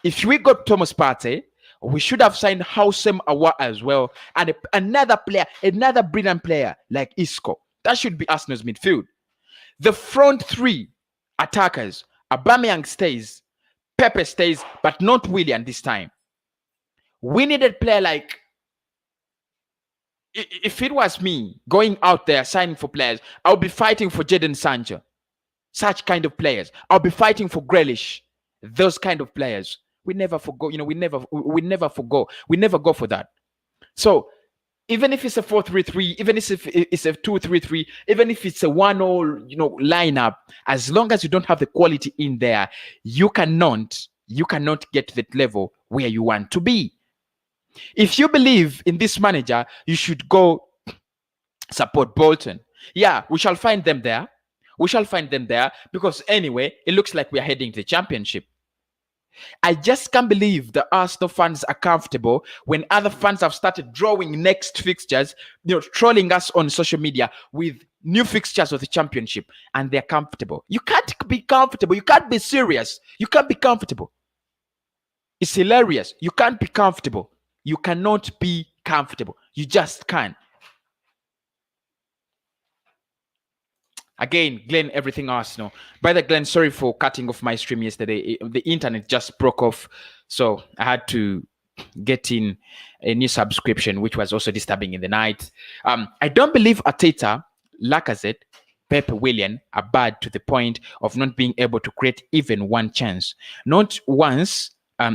If we got Thomas Partey, we should have signed Houssem Aouar as well, and another brilliant player like Isco. That should be Arsenal's midfield. The front three attackers, Aubameyang stays, Pepe stays, but not Willian this time. We needed a player like, if it was me going out there signing for players, I'll be fighting for Jadon Sancho. Such kind of players. I'll be fighting for Grealish. Those kind of players. We never forgo, we never go for that. So even if it's a 4-3-3, even if it's a 2-3-3, even if it's a 1-all, lineup, as long as you don't have the quality in there, you cannot get to that level where you want to be. If you believe in this manager, you should go support Bolton. Yeah, we shall find them there. Because anyway, it looks like we are heading to the championship. I just can't believe the Arsenal fans are comfortable when other fans have started drawing next fixtures, trolling us on social media with new fixtures of the championship, and they're comfortable. You can't be comfortable. You can't be serious. You can't be comfortable. It's hilarious. You can't be comfortable. You cannot be comfortable. You just can't. Again, Glenn, everything Arsenal. By the Glenn, sorry for cutting off my stream yesterday. The internet just broke off, so I had to get in a new subscription, which was also disturbing in the night. I don't believe Arteta, Lacazette, Pepe, Willian are bad to the point of not being able to create even one chance. Not once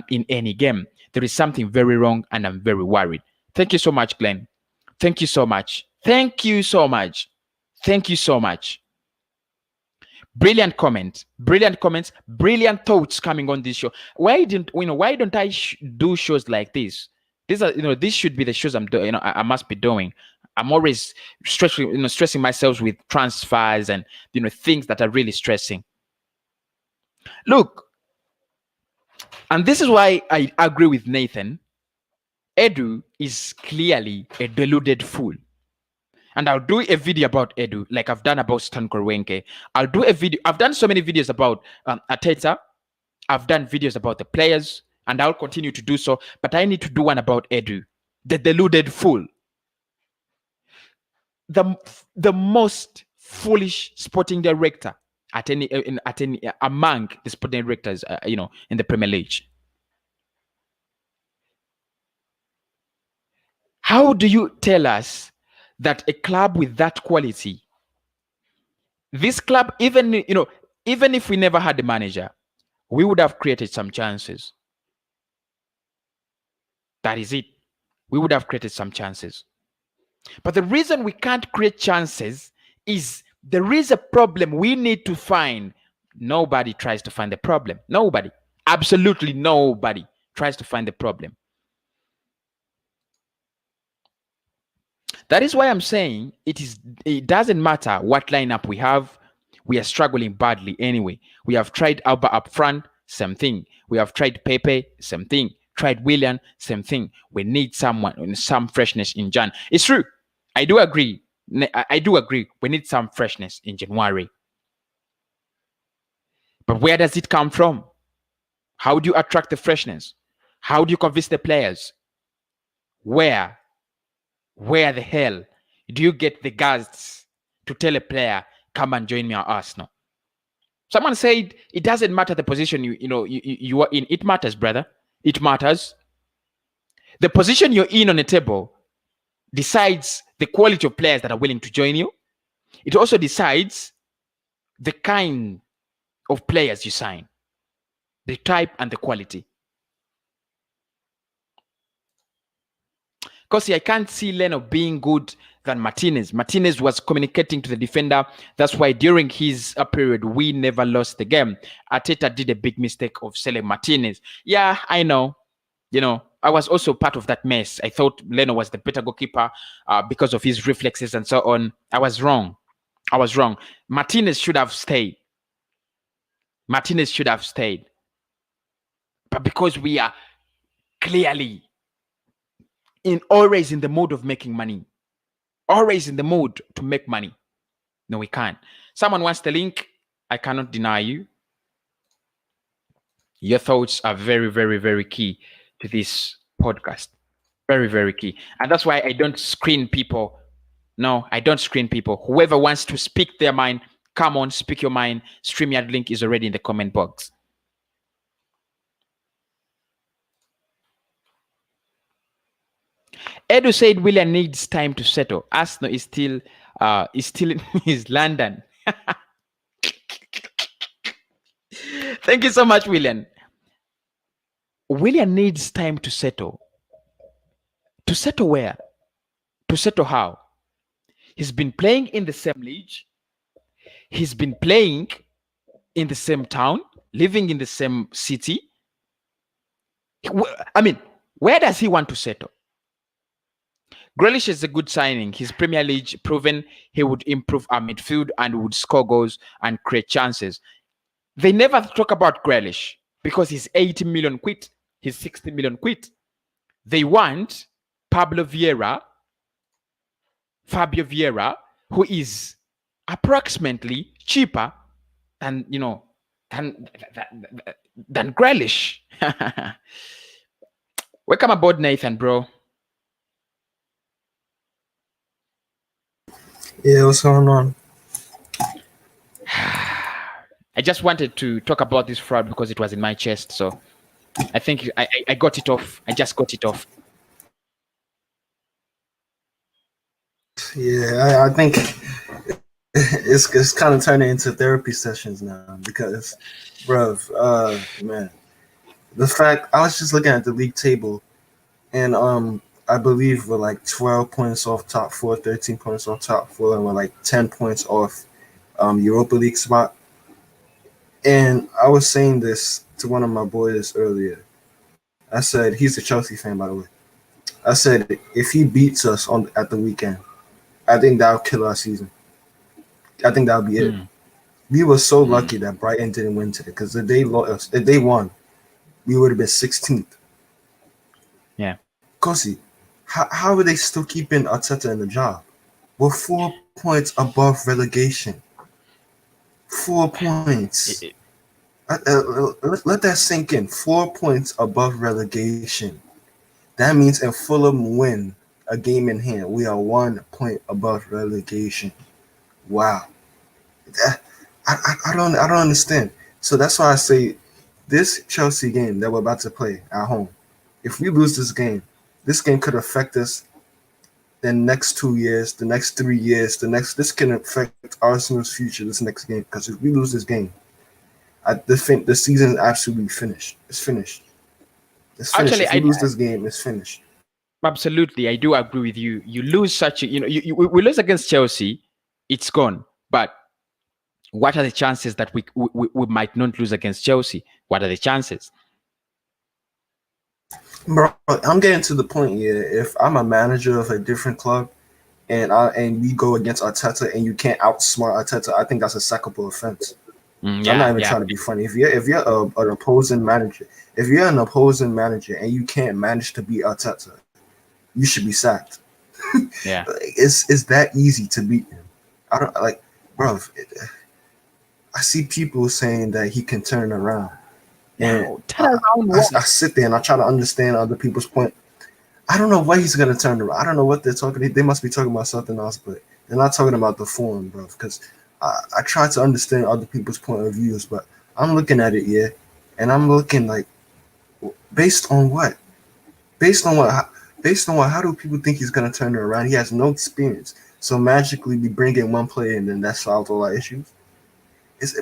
in any game. There is something very wrong, and I'm very worried. Thank you so much, Glenn. Thank you so much. Thank you so much. Thank you so much. Brilliant comments, brilliant thoughts coming on this show. Why don't I do shows like this? This should be the shows I'm doing. I must be doing. I'm always stressing myself with transfers and things that are really stressing. Look, and this is why I agree with Nathan. Edu is clearly a deluded fool. And I'll do a video about Edu, like I've done about Stan KROENKE. I'll do a video. I've done so many videos about Arteta. I've done videos about the players, and I'll continue to do so. But I need to do one about Edu, the deluded fool, the most foolish sporting director among the sporting directors, in the Premier League. How do you tell us that a club with that quality, this club, even if we never had a manager, we would have created some chances? That is it. We would have created some chances. But the reason we can't create chances is there is a problem we need to find. Nobody tries to find the problem. Nobody. Absolutely nobody tries to find the problem. That is why I'm saying it doesn't matter what lineup we have. We are struggling badly anyway. We have tried Alba up front, same thing. We have tried Pepe, same thing. Tried Willian, same thing. We need someone, some freshness in Jan. It's true. I do agree. We need some freshness in January. But where does it come from? How do you attract the freshness? How do you convince the players? Where the hell do you get the guts to tell a player, come and join me at Arsenal? Someone said it doesn't matter the position you are in. It matters, brother. It matters. The position you're in on a table decides the quality of players that are willing to join you. It also decides the kind of players you sign, the type and the quality. Because I can't see Leno being good than Martinez. Martinez was communicating to the defender. That's why during his period, we never lost the game. Arteta did a big mistake of selling Martinez. Yeah, I know. I was also part of that mess. I thought Leno was the better goalkeeper because of his reflexes and so on. I was wrong. Martinez should have stayed. But because we are clearly always in the mode of making money. Always in the mood to make money. No, we can't. Someone wants the link. I cannot deny you. Your thoughts are very, very, very key to this podcast. Very, very key. And that's why I don't screen people. No, I don't screen people. Whoever wants to speak their mind, come on, speak your mind. StreamYard link is already in the comment box. Edu said Willian needs time to settle. Arsenal is still in his London. Thank you so much, Willian. Willian needs time to settle. To settle where? To settle how? He's been playing in the same league. He's been playing in the same town, living in the same city. I mean, where does he want to settle? Grealish is a good signing. His Premier League proven he would improve our midfield and would score goals and create chances. They never talk about Grealish because he's 80 million quid. He's 60 million quid. They want Fabio Vieira, who is approximately cheaper than Grealish. Welcome aboard, Nathan, bro. Yeah, what's going on? I just wanted to talk about this fraud because it was in my chest. So I think I got it off. I just got it off. Yeah, I think it's kind of turning into therapy sessions now because, man, the fact I was just looking at the league table, and I believe we're like 12 points off top 4, 13 points off top 4, and we're like 10 points off Europa League spot. And I was saying this to one of my boys earlier. I said, he's a Chelsea fan, by the way. I said, if he beats us at the weekend, I think that'll kill our season. I think that'll be it. We were so lucky that Brighton didn't win today because if they won, we would have been 16th. Yeah. Kosi, how are they still keeping Arteta in the job? We're 4 points above relegation. 4 points. It- Let that sink in. 4 points above relegation. That means if Fulham win a game in hand, we are 1 point above relegation. Wow. I don't understand. So that's why I say this Chelsea game that we're about to play at home. If we lose this game could affect us the next 2 years, the next 3 years, this can affect Arsenal's future this next game. Because if we lose this game, the season is absolutely finished. It's finished. It's finished. Actually, If we lose this game, it's finished. absolutely, I do agree with you. You lose such a, we lose against Chelsea, it's gone. But what are the chances that we might not lose against Chelsea? What are the chances? Bro, I'm getting to the point here. If I'm a manager of a different club and we go against Arteta and you can't outsmart Arteta, I think that's a sackable offense. I'm not even trying to be funny. If you're an opposing manager, and you can't manage to beat Arteta, you should be sacked. Yeah. It's that easy to beat him. I don't like, bro. I see people saying that he can turn around, and I sit there and I try to understand other people's point. I don't know what he's gonna turn around. I don't know what they're talking. They must be talking about something else, but they're not talking about the form, bro. Because I try to understand other people's point of views, but I'm looking at it, and I'm looking like, based on what? Based on what? Based on what? How do people think he's gonna turn it around? He has no experience. So magically, we bring in one player and then that solves all our issues.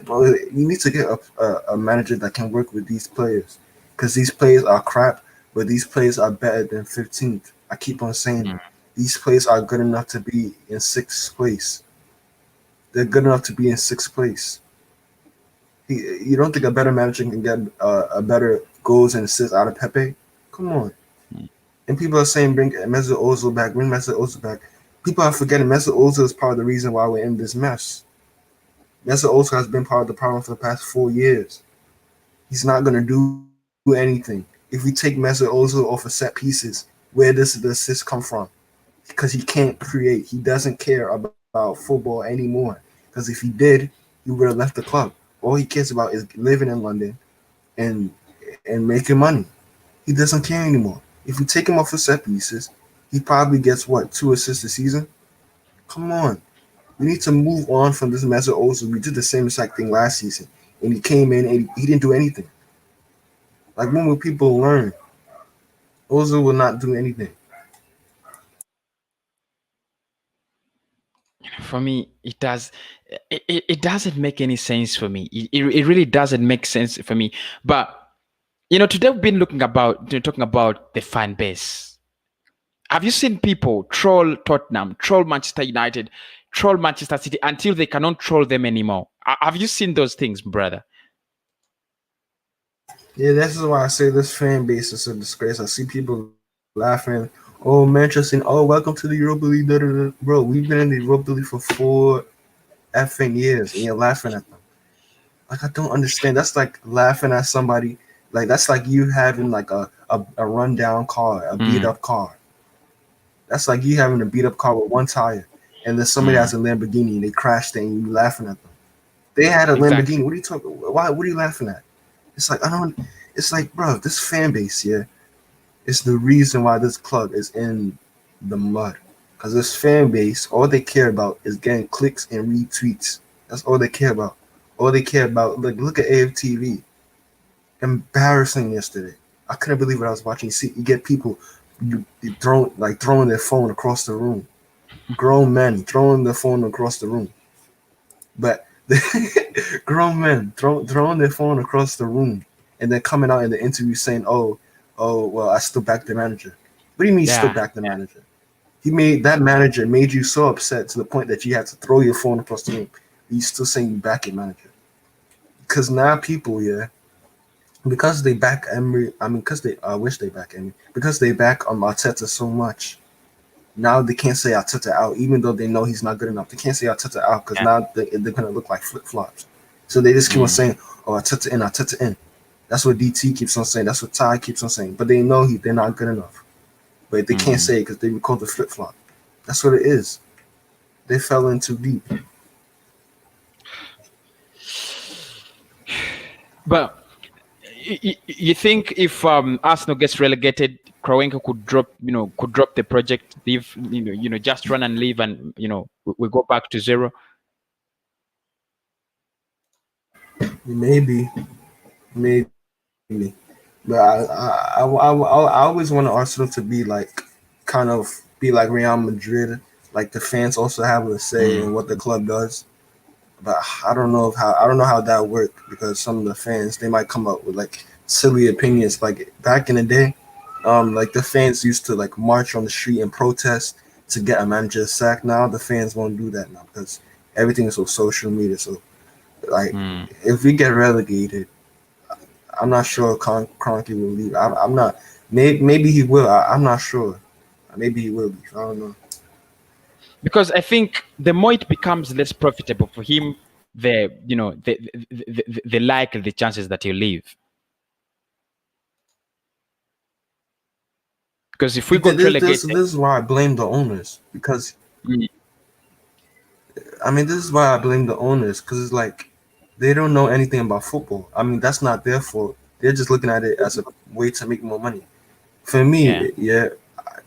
Bro, you need to get a manager that can work with these players, because these players are crap, but these players are better than 15th. I keep on saying these players are good enough to be in 6th place. They're good enough to be in 6th place. You don't think a better manager can get a better goals and assists out of Pepe? Come on. And people are saying bring Mesut Ozil back, bring Mesut Ozil back. People are forgetting Mesut Ozil is part of the reason why we're in this mess. Mesut Ozil has been part of the problem for the past 4 years. He's not going to do anything. If we take Mesut Ozil off of set pieces, where does the assist come from? Because he can't create. He doesn't care about football anymore. Because if he did, he would have left the club. All he cares about is living in London and making money. He doesn't care anymore. If we take him off of set pieces, he probably gets, 2 assists a season? Come on. We need to move on from this Mesut Ozil. We did the same exact thing last season, and he came in and he didn't do anything. Like, when will people learn? Ozil will not do anything. For me, it does. It doesn't make any sense for me. It really doesn't make sense for me. But today we've been talking about the fan base. Have you seen people troll Tottenham, troll Manchester United, troll Manchester City until they cannot troll them anymore? Have you seen those things, brother? Yeah, this is why I say this fan base is a disgrace. I see people laughing. Oh, Manchester, welcome to the Europa League. Da, da, da. Bro, we've been in the Europa League for 4 effing years, and you're laughing at them. Like, I don't understand. That's like laughing at somebody. Like, that's like you having like a rundown car, a beat up car. That's like you having a beat up car with one tire, and then somebody has a Lamborghini and they crashed it and you laughing at them. They had a Lamborghini. What are you talking? Why? What are you laughing at? It's like, I don't. It's like, bro, this fan base, it's the reason why this club is in the mud. Because this fan base, all they care about is getting clicks and retweets. That's all they care about. All they care about, like, look at AFTV. Embarrassing yesterday. I couldn't believe what I was watching. You get people throwing their phone across the room. Grown men throwing their phone across the room. But grown men throwing their phone across the room and then coming out in the interview saying, oh, well, I still back the manager. What do you mean still back the manager? That manager made you so upset to the point that you had to throw your phone across the room. You still saying you back your manager. Because now people, because they back Emery, I wish they back Emery, because they back Arteta so much. Now they can't say Arteta out, even though they know he's not good enough. They can't say Arteta out because now they're going to look like flip-flops. So they just keep on saying, oh, Arteta in, Arteta in. That's what DT keeps on saying. That's what Ty keeps on saying. But they know they're not good enough. But they can't say it because they would call the flip-flop. That's what it is. they fell in too deep. But you think if Arsenal gets relegated, Kroenke could drop the project, leave, just run and leave, and we go back to zero. Maybe, but I always wanted Arsenal to be like, kind of be like Real Madrid. Like the fans also have a say in what the club does. But I don't know how that worked, because some of the fans, they might come up with like silly opinions. Like back in the day, like the fans used to like march on the street and protest to get a manager sacked. Now the fans won't do that now because everything is on social media. So like if we get relegated, I'm not sure Kroenke will leave. I'm not. Maybe he will. I'm not sure. Maybe he will leave. I don't know. Because I think the more it becomes less profitable for him, the likely the chances that he'll leave. Because if we got relegated, this is why I blame the owners. Because I mean, this is why I blame the owners, because it's like they don't know anything about football. I mean, that's not their fault. They're just looking at it as a way to make more money. For me,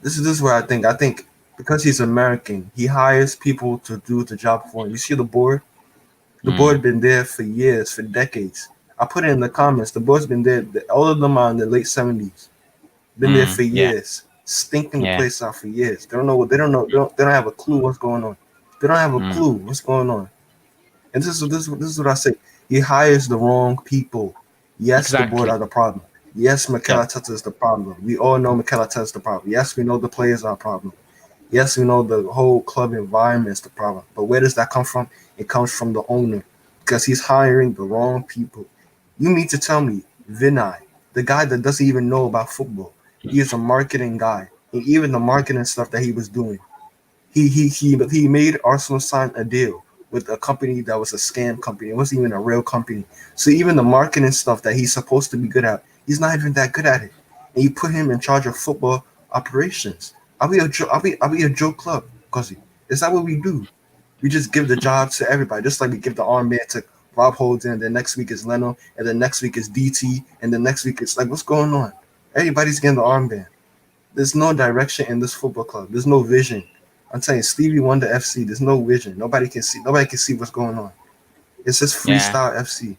this is what I think. I think because he's American, he hires people to do the job for him. You see the board? The board been there for years, for decades. I put it in the comments. The board's been there. All of them are in the late 70s. Been there for years, stinking the place out for years. They don't know what they don't know. They don't have a clue what's going on. They don't have a clue what's going on. And this is what I say. He hires the wrong people. Yes, the board are the problem. Yes, Mikel Arteta is the problem. We all know Mikel Arteta is the problem. Yes, we know the players are a problem. Yes, we know the whole club environment is the problem. But where does that come from? It comes from the owner, because he's hiring the wrong people. You need to tell me, Vinay, the guy that doesn't even know about football, he is a marketing guy. And even the marketing stuff that he was doing, he made Arsenal sign a deal with a company that was a scam company. It wasn't even a real company. So even the marketing stuff that he's supposed to be good at, he's not even that good at it. And you put him in charge of football operations. Are we a joke club, Cosy? Is that what we do? We just give the job to everybody, just like we give the armband to Rob Holden, and then next week is Leno, and then next week is DT, and then next week it's like, what's going on? Everybody's getting the armband. There's no direction in this football club. There's no vision. I'm telling you, Stevie Wonder FC, there's no vision. Nobody can see what's going on. It's just freestyle FC.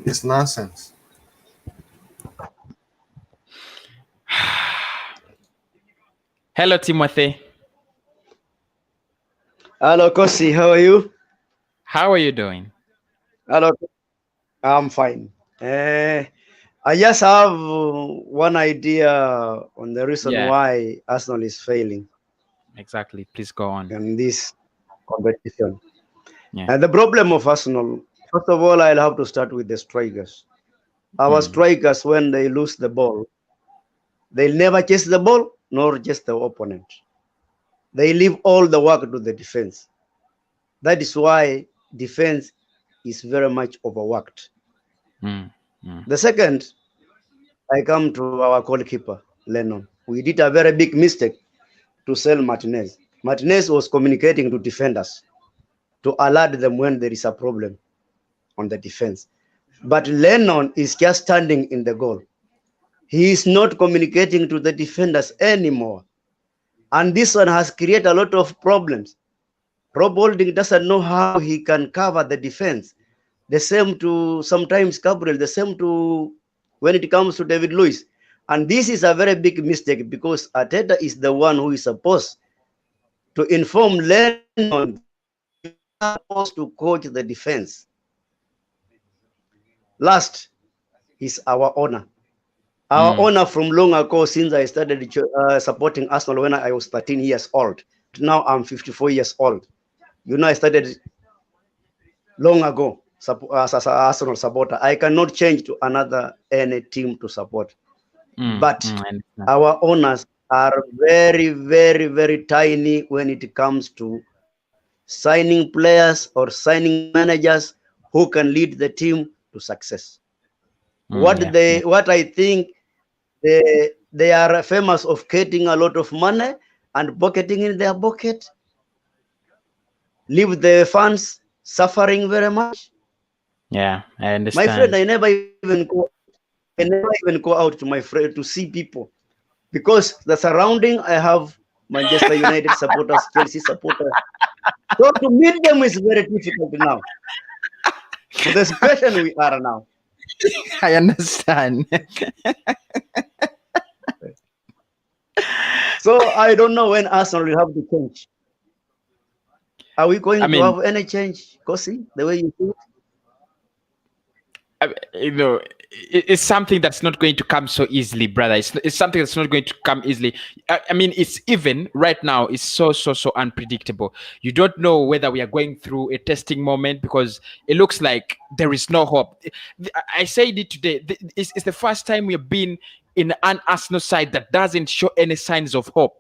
It's nonsense. Hello, Timothy. Hello, Kosi. How are you? How are you doing? Hello. I'm fine. I just have one idea on the reason why Arsenal is failing. Exactly. Please go on. In this competition. And the problem of Arsenal, first of all, I'll have to start with the strikers. Our strikers, when they lose the ball, they'll never chase the ball nor chase the opponent. They leave all the work to the defense. That is why defense is very much overworked. The second, I come to our goalkeeper, Lennon. We did a very big mistake to sell Martinez. Martinez was communicating to defenders to alert them when there is a problem on the defense. But Lennon is just standing in the goal. He is not communicating to the defenders anymore. And this one has created a lot of problems. Rob Holding doesn't know how he can cover the defense. The same to sometimes Gabriel, the same to when it comes to David Luiz. And this is a very big mistake, because Arteta is the one who is supposed to inform Lennon that he is supposed to coach the defense. Last is our owner. Our owner from long ago, since I started supporting Arsenal when I was 13 years old. Now I'm 54 years old. You know, I started long ago as an Arsenal supporter. I cannot change to any team to support. But our owners are very, very, very tiny when it comes to signing players or signing managers who can lead the team to success. What I think, they are famous of getting a lot of money and pocketing in their pocket. leave the fans suffering very much. Yeah, I understand. My friend, I never even go out to my friend to see people because the surrounding I have Manchester United supporters, Chelsea supporters. So to meet them is very difficult now. For the situation we are now. I understand. So I don't know when Arsenal will have the change. Are we going to have any change, Kosi, the way you see it? You know, it's something that's not going to come so easily, brother. It's something that's not going to come easily. I mean, it's even right now, it's so unpredictable. You don't know whether we are going through a testing moment because it looks like there is no hope. I said it today. It's the first time we have been in an Arsenal side that doesn't show any signs of hope.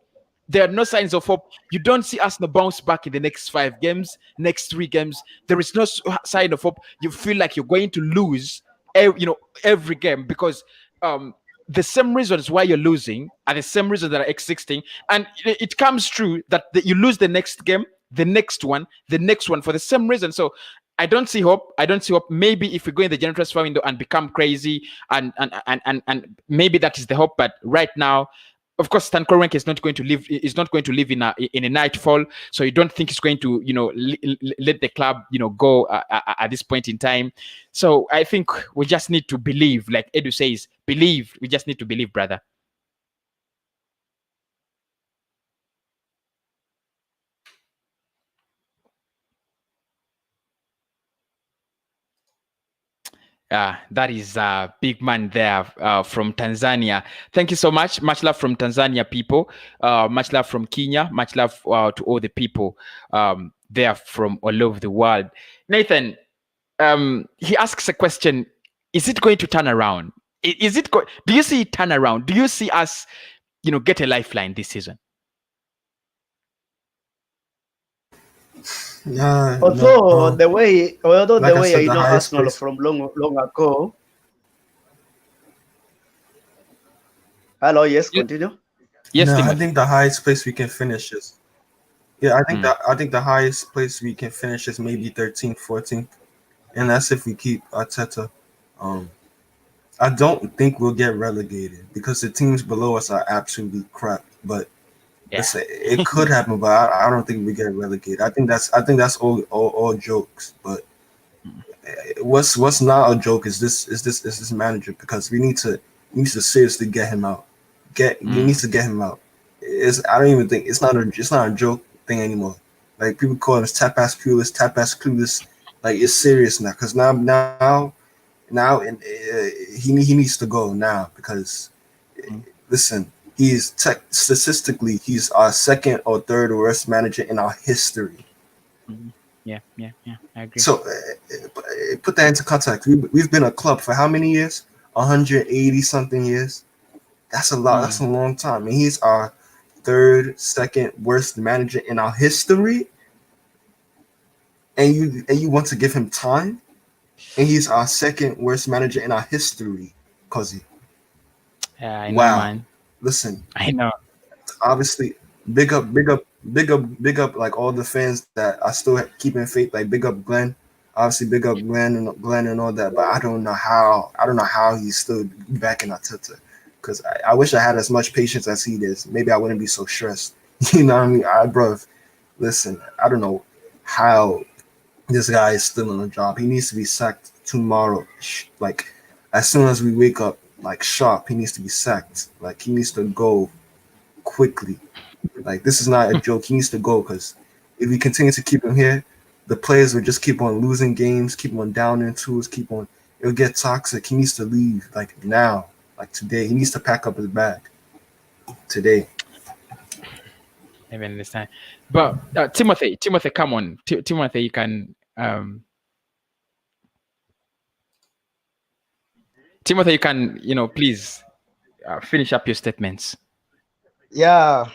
There are no signs of hope. You don't see Arsenal bounce back in the next 5 games, next 3 games. There is no sign of hope. You feel like you're going to lose every game because the same reasons why you're losing are the same reasons that are existing, and it comes true that you lose the next game, the next one for the same reason. So I don't see hope. Maybe if we go in the general transfer window and become crazy, and maybe that is the hope. But right now, of course, Stan KROENKE is not going to live. Is not going to live in a nightfall. So you don't think he's going to, let the club, go at this point in time. So I think we just need to believe, like Edu says, believe. We just need to believe, brother. That is a big man there from Tanzania. Thank you so much. Much love from Tanzania, people. Much love from Kenya. Much love to all the people there from all over the world. Nathan, he asks a question. Is it going to turn around? Do you see it turn around? Do you see us, get a lifeline this season? Although the way I know Arsenal from long ago. Hello, yes, continue. Yes, no, I think the highest place we can finish is. Yeah, I think the highest place we can finish is maybe 13th, 14th, and that's if we keep Arteta. I don't think we'll get relegated because the teams below us are absolutely crap. But it could happen, but I don't think we get relegated. I think that's all jokes. But what's not a joke is this manager, because we need to seriously get him out. We need to get him out. I don't even think it's not a joke thing anymore. Like, people call him tap ass clueless. Like, it's serious now, because now he needs to go now, because listen, statistically he's our second or third worst manager in our history. Yeah, I agree. So put that into context. We've been a club for how many years? 180 something years. That's a lot. That's a long time. And he's our second worst manager in our history. And you want to give him time? And he's our second worst manager in our history, Cozy. Yeah, I know, man. Listen, I know. Obviously, big up, like all the fans that are still keeping faith. Like, big up Glenn. Obviously, big up Glenn and all that. But I don't know how he's still back in Arteta. Because I wish I had as much patience as he does. Maybe I wouldn't be so stressed. You know what I mean? Bro, listen, I don't know how this guy is still on the job. He needs to be sacked tomorrow. Like, as soon as we wake up, like, sharp, he needs to be sacked. Like, he needs to go quickly. Like, this is not a joke. He needs to go, because if we continue to keep him here, the players will just keep on losing games, keep on down in tools, it'll get toxic. He needs to leave, like, now, like today. He needs to pack up his bag today. I understand. But Timothy, come on. Timothy, you can please finish up your statements. Yeah,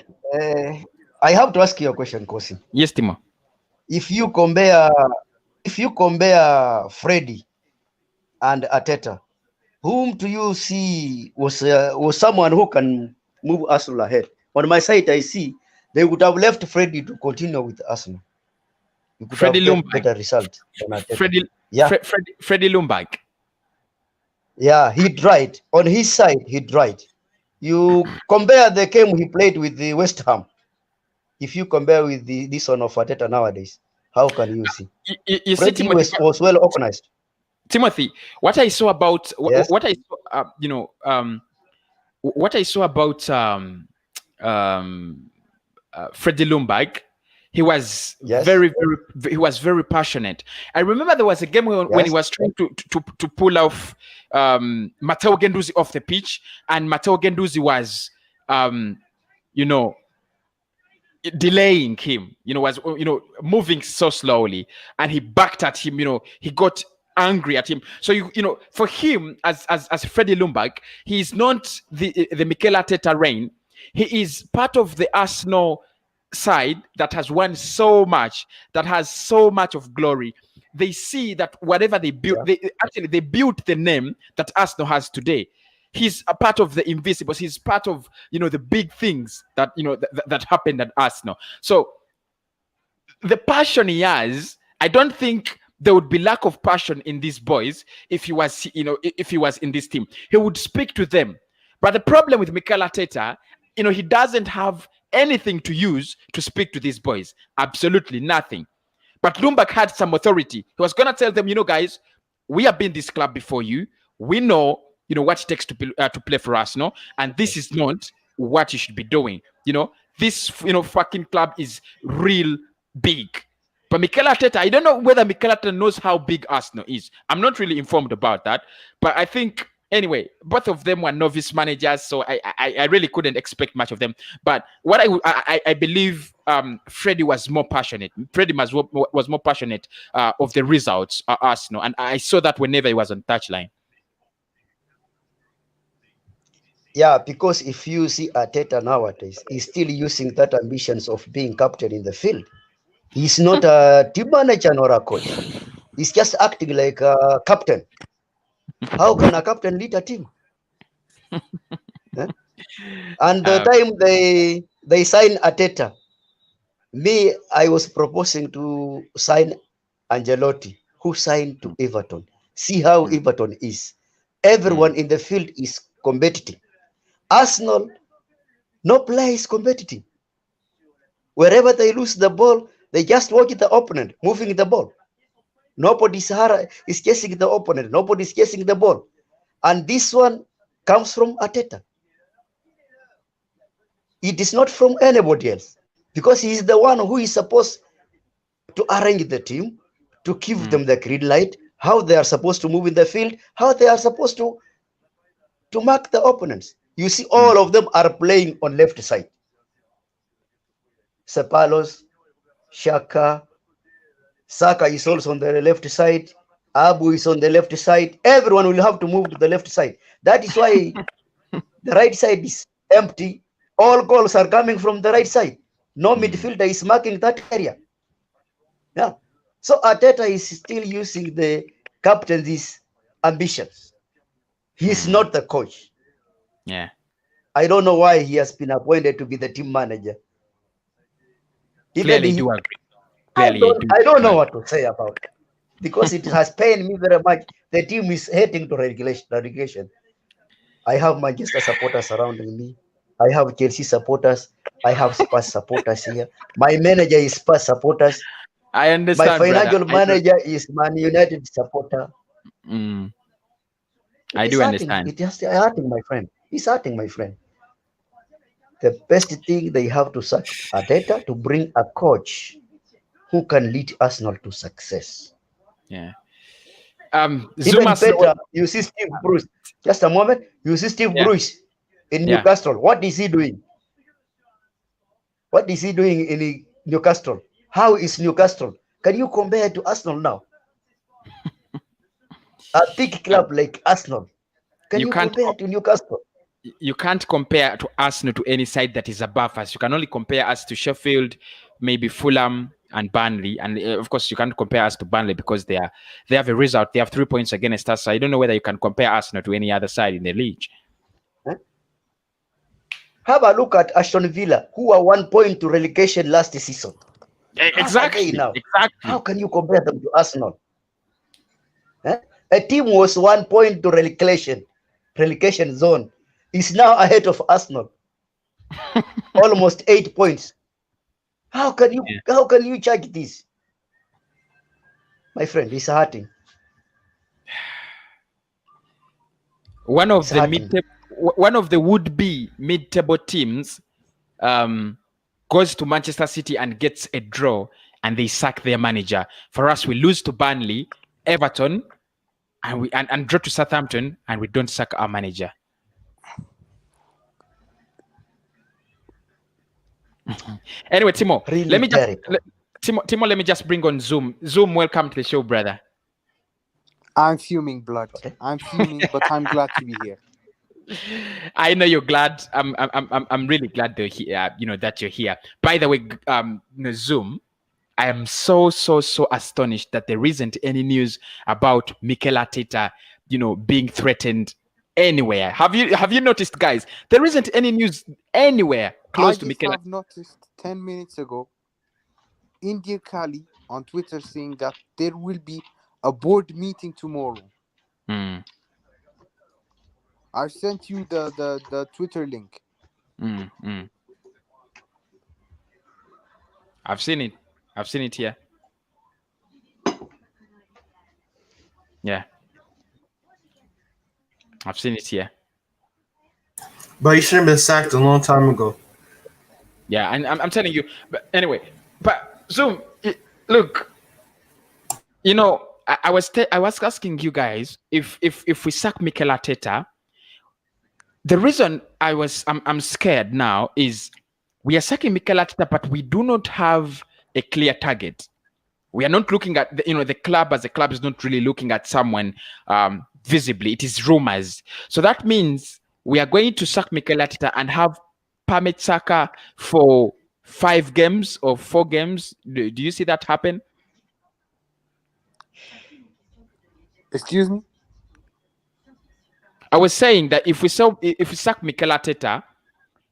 I have to ask you a question, Kosi. Yes, Timo. If you compare Freddy and Arteta, whom do you see was someone who can move Arsenal ahead? On my side, I see they would have left Freddy to continue with Arsenal. You could Freddie have Ljungberg. better result than Arteta. Freddie Ljungberg. Yeah, he tried. On his side, he tried. You compare the game he played with the West Ham. If you compare with this one of Arteta nowadays, how can you see? You see, Timothy, was well organized. Timothy, what I saw about Yes. what I saw, what I saw about Freddie Ljungberg, he was very passionate. I remember there was a game when he was trying to pull off Matteo Guendouzi off the pitch, and Matteo Guendouzi was delaying him, was moving so slowly, and he backed at him. He got angry at him. So for him, as Freddie Ljungberg, he is not the Mikel Arteta reign. He is part of the Arsenal side that has won so much, that has so much of glory. They see that whatever they built, they built the name that Arsenal has today. He's a part of the invisibles. He's part of the big things that that happened at Arsenal. So the passion he has, I don't think there would be lack of passion in these boys if he was in this team. He would speak to them. But the problem with Mikel Arteta, he doesn't have anything to use to speak to these boys. Absolutely nothing. But Ljungberg had some authority. He was going to tell them, guys, we have been this club before you. We know, what it takes to play for Arsenal, and this is not what you should be doing. This, fucking club is real big. But Mikel Arteta, I don't know whether Mikel Arteta knows how big Arsenal is. I'm not really informed about that. But I think, anyway, both of them were novice managers, so I really couldn't expect much of them. But what I believe Freddie was more passionate. Freddie was more passionate of the results at Arsenal. And I saw that whenever he was on touchline. Yeah, because if you see Arteta nowadays, he's still using that ambitions of being captain in the field. He's not a team manager nor a coach. He's just acting like a captain. How can a captain lead a team? And the time they signed Arteta, I was proposing to sign Ancelotti, who signed to Everton. See how Everton is. Everyone in the field is competitive. Arsenal, no player is competitive. Wherever they lose the ball, they just watch the opponent moving the ball. Nobody is chasing the opponent. Nobody is chasing the ball. And this one comes from Arteta. It is not from anybody else, because he is the one who is supposed to arrange the team, to give them the green light, how they are supposed to move in the field, how they are supposed to mark the opponents. You see, all of them are playing on left side. Ceballos, Xhaka, Saka is also on the left side. Abu is on the left side. Everyone will have to move to the left side. That is why the right side is empty. All goals are coming from the right side. No midfielder is marking that area. Yeah. So Arteta is still using the captain's ambitions. He is not the coach. Yeah. I don't know why he has been appointed to be the team manager. Clearly, do agree. I don't know what to say about it, because it has pained me very much. The team is heading to relegation. I have Manchester supporters surrounding me. I have Chelsea supporters. I have Spurs supporters here. My manager is Spurs supporters. I understand. My financial manager is Man United supporter. I do understand. It is hurting my friend. It's hurting my friend. The best thing, they have to sack Arteta to bring a coach who can lead Arsenal to success. Yeah. Even better, you see Steve Bruce. Just a moment. You see Steve Bruce in Newcastle. What is he doing? What is he doing in Newcastle? How is Newcastle? Can you compare to Arsenal now? A big club like Arsenal. Can you compare to Newcastle? You can't compare to Arsenal to any side that is above us. You can only compare us to Sheffield, maybe Fulham and Burnley. And of course, you can't compare us to Burnley because they have a result. They have 3 points against us. So I don't know whether you can compare Arsenal to any other side in the league. Have a look at Aston Villa, who are 1 point to relegation last season. Exactly. Now? Exactly. How can you compare them to Arsenal? A team was 1 point to relegation zone, is now ahead of Arsenal, almost 8 points. How can you judge this? My friend, it's hurting. One of the would-be mid-table teams goes to Manchester City and gets a draw, and they sack their manager. For us, we lose to Burnley, Everton, and draw to Southampton, and we don't sack our manager. Anyway, Timo, Really let me just terrible. Timo, let me just bring on Zoom. Zoom, welcome to the show, brother. I'm fuming, blood. I'm fuming, but I'm glad to be here. I know you're glad. I'm really glad that that you're here. By the way, Zoom, I am so astonished that there isn't any news about Mikel Arteta, being threatened anywhere. Have you noticed, guys? There isn't any news anywhere close to Mikel. I have noticed 10 minutes ago, India Kali on Twitter saying that there will be a board meeting tomorrow. I sent you the Twitter link. I've seen it. I've seen it here. Yeah. I've seen it here. But he shouldn't have been sacked a long time ago. Yeah, and I'm telling you. But anyway, Zoom, look, I was asking you guys if we sack Mikel Arteta. The reason I'm scared now is we are sacking Mikel Arteta, but we do not have a clear target. We are not looking at the club as a club is not really looking at someone visibly. It is rumors. So that means we are going to sack Mikel Arteta and have Pamet Saka for 5 games or 4 games. Do you see that happen? Excuse me? I was saying that if we sack Mikel Arteta,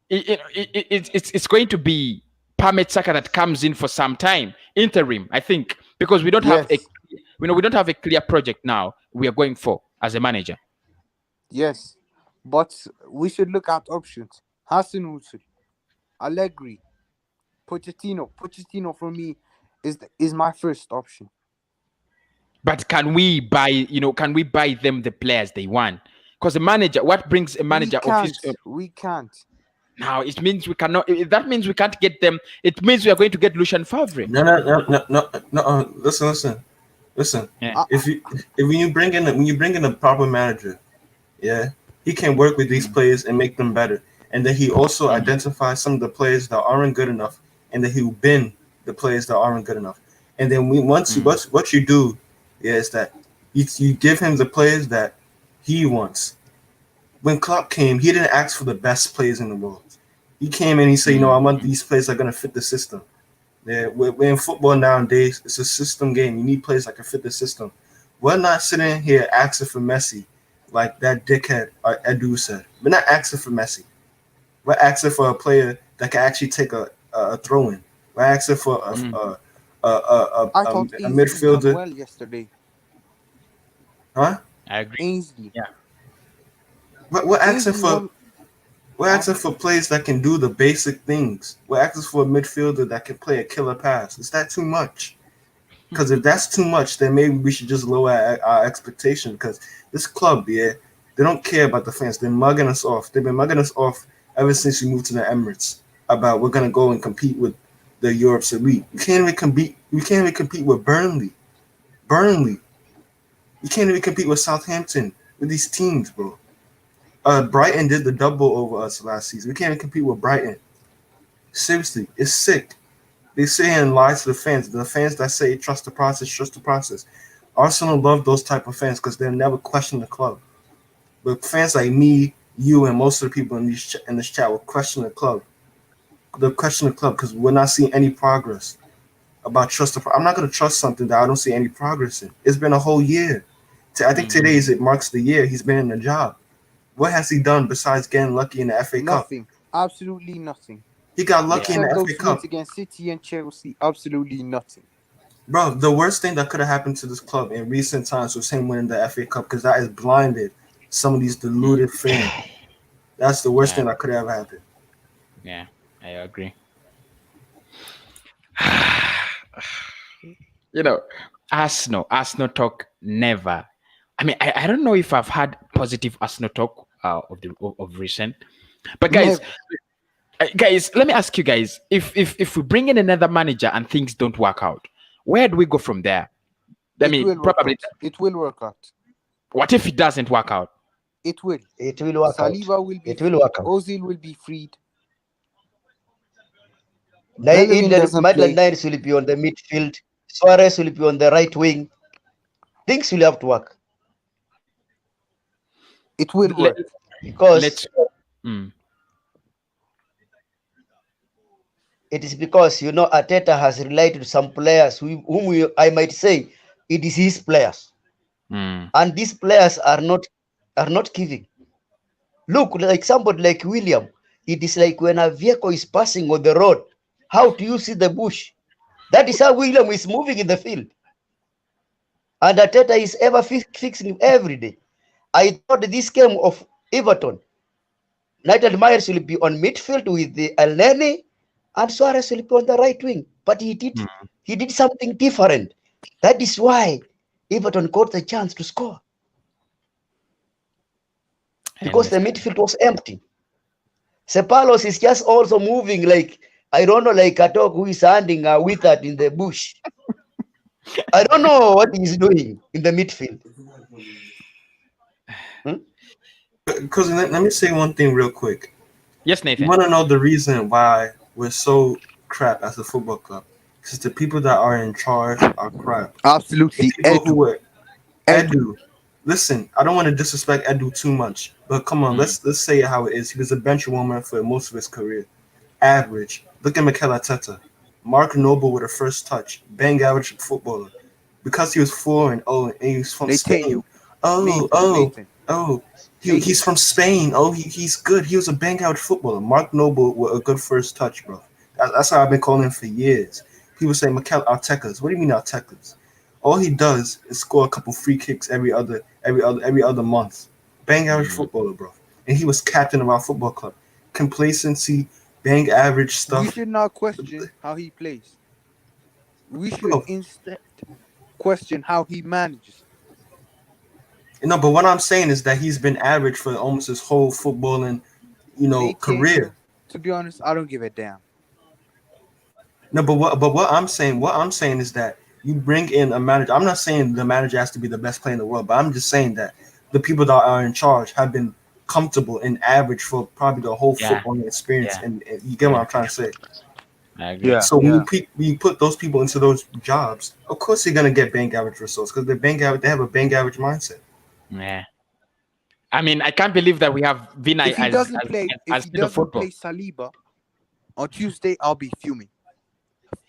it's going to be Pamet Saka that comes in for some time, interim, I think, because we don't have we don't have a clear project now we are going for as a manager. Yes, but we should look at options. Hassan Hussel, Allegri, Pochettino. Pochettino for me is my first option. But can we buy them the players they want? Because the manager, what brings a manager? We can't. Now it means we cannot. That means we can't get them. It means we are going to get Lucien Favre. No. Listen. Yeah. When you bring in a proper manager, yeah, he can work with these players and make them better. And then he also identifies some of the players that aren't good enough, and then he will bin the players that aren't good enough. And then what you do, is that you give him the players that he wants. When Klopp came, he didn't ask for the best players in the world. He came in, he said, I want these players that are going to fit the system. Yeah, we're in football nowadays. It's a system game. You need players that can fit the system. We're not sitting here asking for Messi like that dickhead Edu said. We're not asking for Messi. We're asking for a player that can actually take a throw-in. We're asking for a midfielder. Did well yesterday. Huh? I agree. Ainsley. Yeah. We're asking for players that can do the basic things. We're asking for a midfielder that can play a killer pass. Is that too much? Because if that's too much, then maybe we should just lower our expectation. Because this club, they don't care about the fans. They're mugging us off. They've been mugging us off ever since we moved to the Emirates. About we're gonna go and compete with the Europe's elite. We can't even compete. We can't even compete with Burnley. You can't even compete with Southampton, with these teams, bro. Brighton did the double over us last season. We can't even compete with Brighton. Seriously, it's sick. They say and lie to the fans. The fans that say trust the process. Arsenal love those type of fans because they'll never question the club. But fans like me, you, and most of the people in this chat will question the club. They'll question the club because we're not seeing any progress about trust. I'm not going to trust something that I don't see any progress in. It's been a whole year. I think today it marks the year he's been in the job. What has he done besides getting lucky in the FA Cup? Nothing. Absolutely nothing. He got lucky in the Except FA those Cup. wins against City and Chelsea, absolutely nothing. Bro, the worst thing that could have happened to this club in recent times was him winning the FA Cup because that has blinded some of these deluded fans. That's the worst thing that could have happened. Yeah, I agree. Arsenal talk never. I mean, I don't know if I've had positive Arsenal talk of recent, but guys, let me ask you guys: if we bring in another manager and things don't work out, where do we go from there? I mean, probably it will work out. What if it doesn't work out? It will. It will work Saliba out. will be It freed. will work out. Ozil will be freed. Maitland Niles will be on the midfield. Suarez will be on the right wing. Things will have to work. It will work. Because it is because, you know, Arteta has relied on some players whom I might say it is his players. And these players are not giving. Look, like somebody like William, it is like when a vehicle is passing on the road, how do you see the bush? That is how William is moving in the field. And Arteta is ever fixing him every day. I thought this game of Everton, Nathan Myers will be on midfield with the Elneny and Suarez will be on the right wing. But he did something different. That is why Everton got the chance to score. Because the midfield was empty. Ceballos is just also moving like, I don't know, like a dog who is standing with it in the bush. I don't know what he's doing in the midfield. Because let me say one thing real quick. Yes, Nathan. You want to know the reason why we're so crap as a football club? Because the people that are in charge are crap. Absolutely. Edu. Listen, I don't want to disrespect Edu too much, but come on, let's say it how it is. He was a bench warmer for most of his career. Average. Look at Mikel Arteta. Mark Noble with a first touch. Bang average footballer. Because he was 4-0 and he was from Spain. He's from Spain. He's good. He was a bang average footballer. Mark Noble with a good first touch, bro. That's how I've been calling him for years. People say Mikel Artetas. What do you mean Artetas? All he does is score a couple free kicks every other month. Bang average footballer, bro. And he was captain of our football club. Complacency, bang average stuff. We should not question how he plays. We should instead question how he manages. No, but what I'm saying is that he's been average for almost his whole footballing, career. To be honest, I don't give a damn. No, but what I'm saying is that you bring in a manager. I'm not saying the manager has to be the best player in the world, but I'm just saying that the people that are in charge have been comfortable and average for probably the whole footballing experience. And you get what I'm trying to say. I agree. So when you put those people into those jobs, of course they're gonna get bang average results because they have a bang average mindset. Yeah. I mean, I can't believe that we have Vinay if he doesn't play Saliba on Tuesday, I'll be fuming.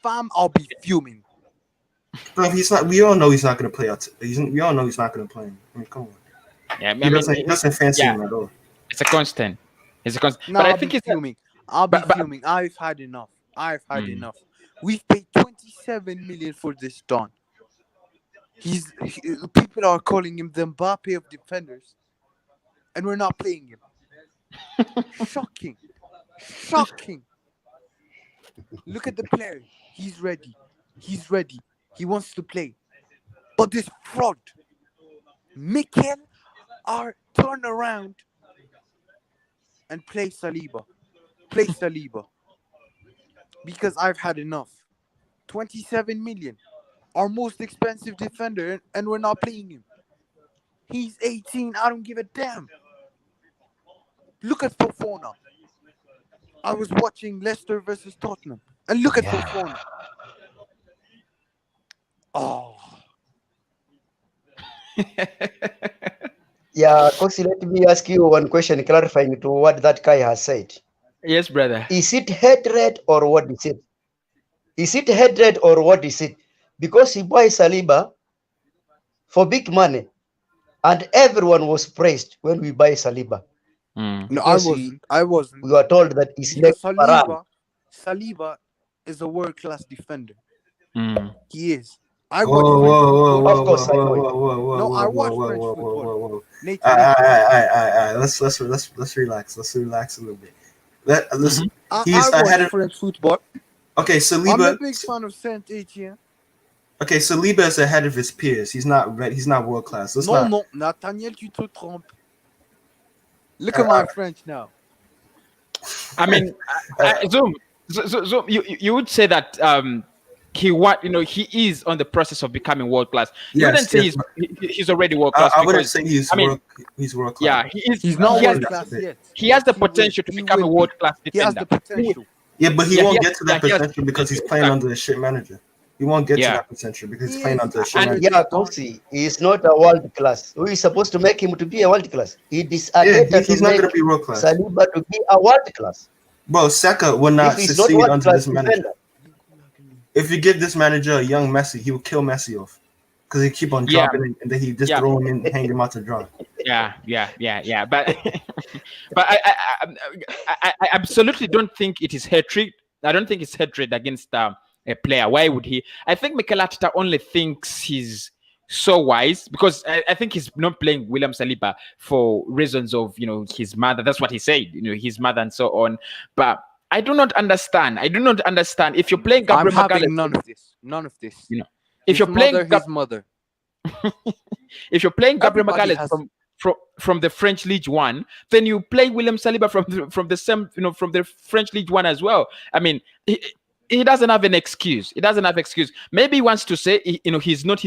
I'll be fuming. Bro, he's not. We all know he's not going to play. We all know he's not going to play. I mean, come on. Yeah, he doesn't fancy him at all. It's a constant. No, but I think it's fuming. I'll be fuming. I've had enough. We've paid 27 million for this Don. People are calling him the Mbappe of defenders, and we're not playing him. Shocking. Look at the player. He's ready. He wants to play. But this fraud, Mikel, turn around and play Saliba. Because I've had enough. 27 million. Our most expensive defender, and we're not playing him. He's 18. I don't give a damn. Look at Fofana. I was watching Leicester versus Tottenham. And look at Fofana. Oh. Yeah, Kosi, let me ask you one question clarifying to what that guy has said. Yes, brother. Is it hatred or what is it? Because he buys Saliba for big money, and everyone was praised when we buy Saliba. No, I wasn't. We were told that he's next Saliba Saliba is a world-class defender. Mm. He is. I Whoa, watch whoa, French whoa, football. whoa, Of course, I know it. whoa, No, I whoa, watch whoa, French whoa, football. whoa. Nathan, Nathan. Let's relax. Let's relax a little bit. Let's. Mhm. He's I ahead watch of. French football. Okay, I'm a Saliba. big fan of Saint Etienne. Okay, Saliba is ahead of his peers. He's not ready. He's not world class. Let's Non, not. non, Nathaniel, tu te trompes. Look at my French now. I mean, Zoom, Zoom, you would say that he is on the process of becoming world class. You wouldn't say he's already world class. I wouldn't say he's world class. Yeah, he is. He's not he has world the- class yet. He has the He will. potential to He become a will be. world class He has defender. the potential. Yeah, but he Yeah, won't he has- get to that yeah, he has- potential because he's playing under a shit manager. He won't get to Yeah. that potential because he's He playing is under a shit And- manager. Yeah, Kosi, he is not a world class. Who is supposed to make him to be a world class? It is Yeah, Arteta he's to not make going to be world class. Saliba to be a world class. Bro, Saka will If not he's not succeed world under class this manager. defender, If you give this manager a young Messi, he will kill Messi off because he keep on Yeah. dropping and then he just Yeah. throw him in, hang him out to dry. Yeah. But but I absolutely don't think it is hatred. I don't think it's hatred against a player. Why would he? I think Mikel Arteta only thinks he's so wise because I think he's not playing William Saliba for reasons of his mother. That's what he said. His mother and so on. But I do not understand. If you're playing I'm Gabriel Magalhaes, having none of this. None of this. if His you're playing mother, his mother. if you're playing Gabriel Everybody Magalhaes has- from the French League One, then you play William Saliba from the same from the French League One as well. I mean, he doesn't have an excuse. Maybe he wants to say he's not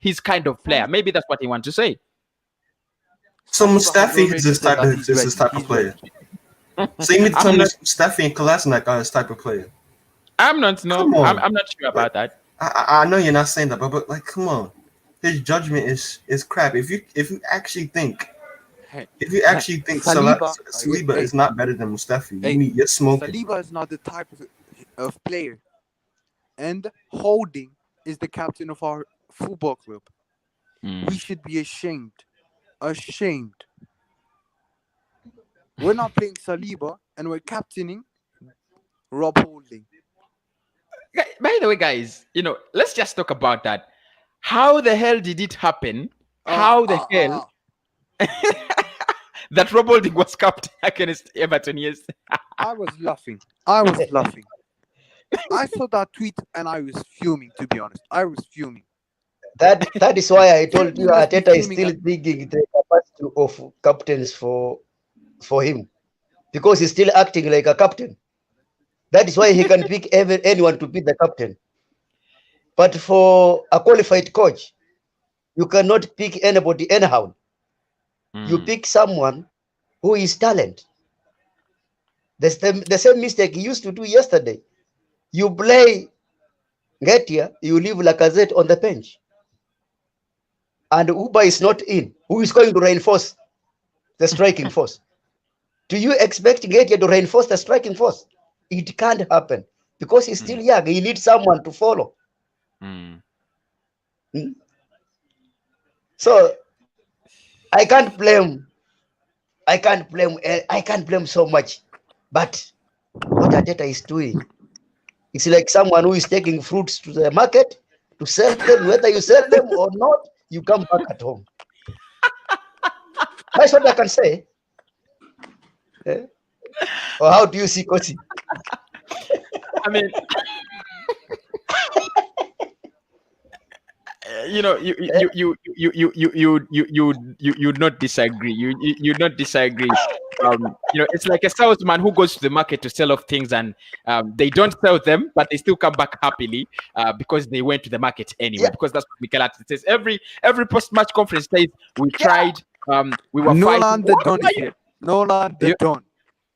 his kind of player. Maybe that's what he wants to say. So Saliba has Mustafi already is this said type that of he's this ready. type of He's player. ready. So you mean to tell I'm me not- Mustafi and Kolasinac are this type of player? I'm not Come on. I'm not sure about that. I know you're not saying that, but like, come on, his judgment is crap. If you actually think Saliba is not better than Mustafi, Hey, you're smoking. Saliba is not the type of player. And Holding is the captain of our football club. We should be ashamed. Ashamed. We're not playing Saliba and we're captaining Rob Holding. By the way, guys, let's just talk about that. How the hell did it happen? How the hell that Rob Holding was captain against Everton? Yes. I was laughing. I saw that tweet and I was fuming, to be honest. I was fuming. that is why I told you You must be Arteta is fuming still at- thinking the capacity of captains for him because he's still acting like a captain. That is why he can pick anyone to be the captain. But for a qualified coach, you cannot pick anybody anyhow. You pick someone who is talent. The same mistake he used to do yesterday. You play Ngetia, you leave Lacazette on the bench. And Uba is not in. Who is going to reinforce the striking force? Do you expect Ngetia to reinforce the striking force? It can't happen because he's still young. He needs someone to follow. So I can't blame so much. But what Arteta is doing, it's like someone who is taking fruits to the market to sell them. Whether you sell them or not, you come back at home. That's what I can say. Or how do you see Kosi? I mean, you not disagree. You not disagree. It's like a salesman who goes to the market to sell off things and they don't sell them, but they still come back happily because they went to the market anyway. Yeah. Because that's what Mikel Arteta says. Every post-match conference says we tried. We were Nolan fighting. the Don is here. Nolan the Don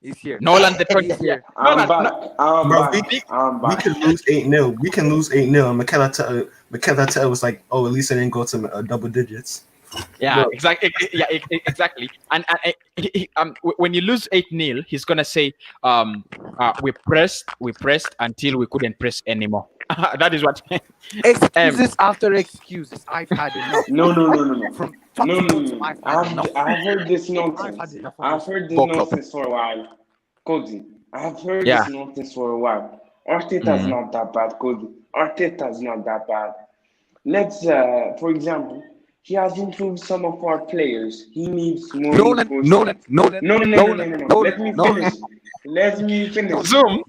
is here. Nolan the Don He's is here. I'm back. I'm Bro, back. I'm We back. can lose 8-0. We can lose 8-0. And Mikel Arteta was like, "Oh, at least I didn't go to double digits." Yeah, No. exactly. Yeah, exactly. And when you lose 8-0, he's gonna say, we pressed until we couldn't press anymore." That is what. Excuses after excuses. I've had enough. No. From top to bottom, I've had enough. I've heard this I've nonsense. had enough. I've heard this Buck up. nonsense for a while. Cody, I've heard Yeah. this notice for a while. Arteta's not that bad, Cody. Arteta's not that bad. Let's, for example, he has improved some of our players. He needs more Nolan. reinforcement. No. Let me finish. Let me finish. Zoom.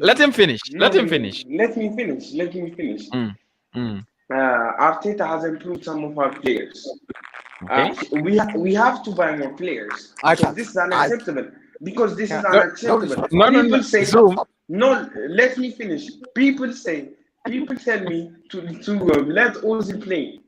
Let him finish. Let him finish. Let me finish. Arteta has improved some of our players. Okay. We have to buy more players because this is unacceptable. No. People say Zoom. no. Let me finish. People tell me to let Ozil play.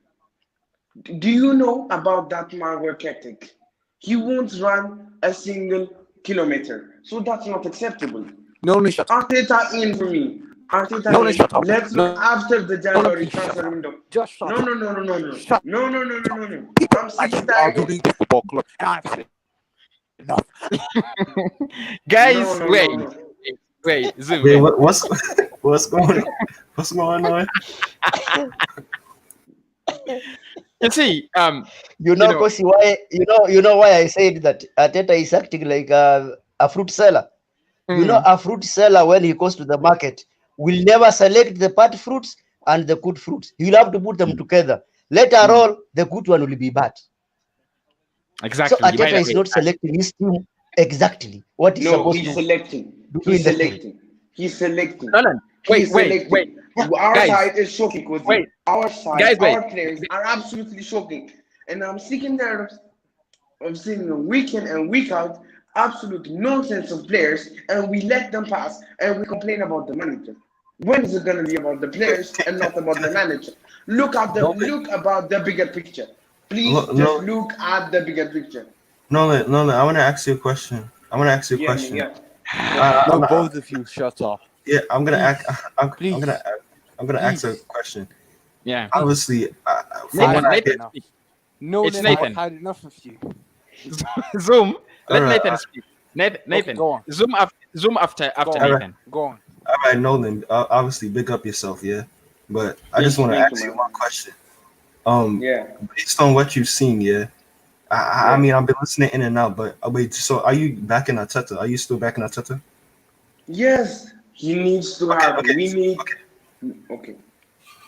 Do you know about that man work ethic? He won't run a single kilometer, so that's not acceptable. Nolan, shut up. Arteta in for me. Arteta Nolan, in. shut up. Let's look after the January transfer window. Just shut up. No. Shut No. I'm sick and are tired of doing the football club, and I've said enough. Guys, No. wait. Zoom. Wait, what's going on? You see, Kosi, why you know why I said that Arteta is acting like a fruit seller. You know, a fruit seller, when he goes to the market, will never select the bad fruits and the good fruits. He'll have to put them together. Later on, the good one will be bad. exactly. So Arteta is not selecting his team exactly what he's supposed he's to selecting. do He's in the field. selecting. Nolan, wait. Our Guys, side is shocking. wait. Our side, Guys, wait. our players are absolutely shocking. And I'm sick and tired of seeing them week in and week out absolute nonsense of players, and we let them pass and we complain about the manager. When is it going to be about the players and not about the manager? Look about the bigger picture. Please look at the bigger picture. Nolan, I want to ask you a question. Yeah. Both of you, shut up. Yeah, I'm gonna ask. I'm Please. gonna ask a question. Yeah. Obviously, Nathan, speak. No, It's I've Nathan. had enough of you. Zoom. Let Alright, Nathan speak. Nathan. Go on. Zoom after Go on. Nathan. Go on. all right, Nolan. Obviously, big up yourself, yeah. But I just want to Thank ask you, you man. one question. Yeah. Based on what you've seen, yeah. I mean, I've been listening in and out, but wait. So, are you back in Arteta? Are you still back in Arteta? Yes, he needs to have. Okay, We need. Okay.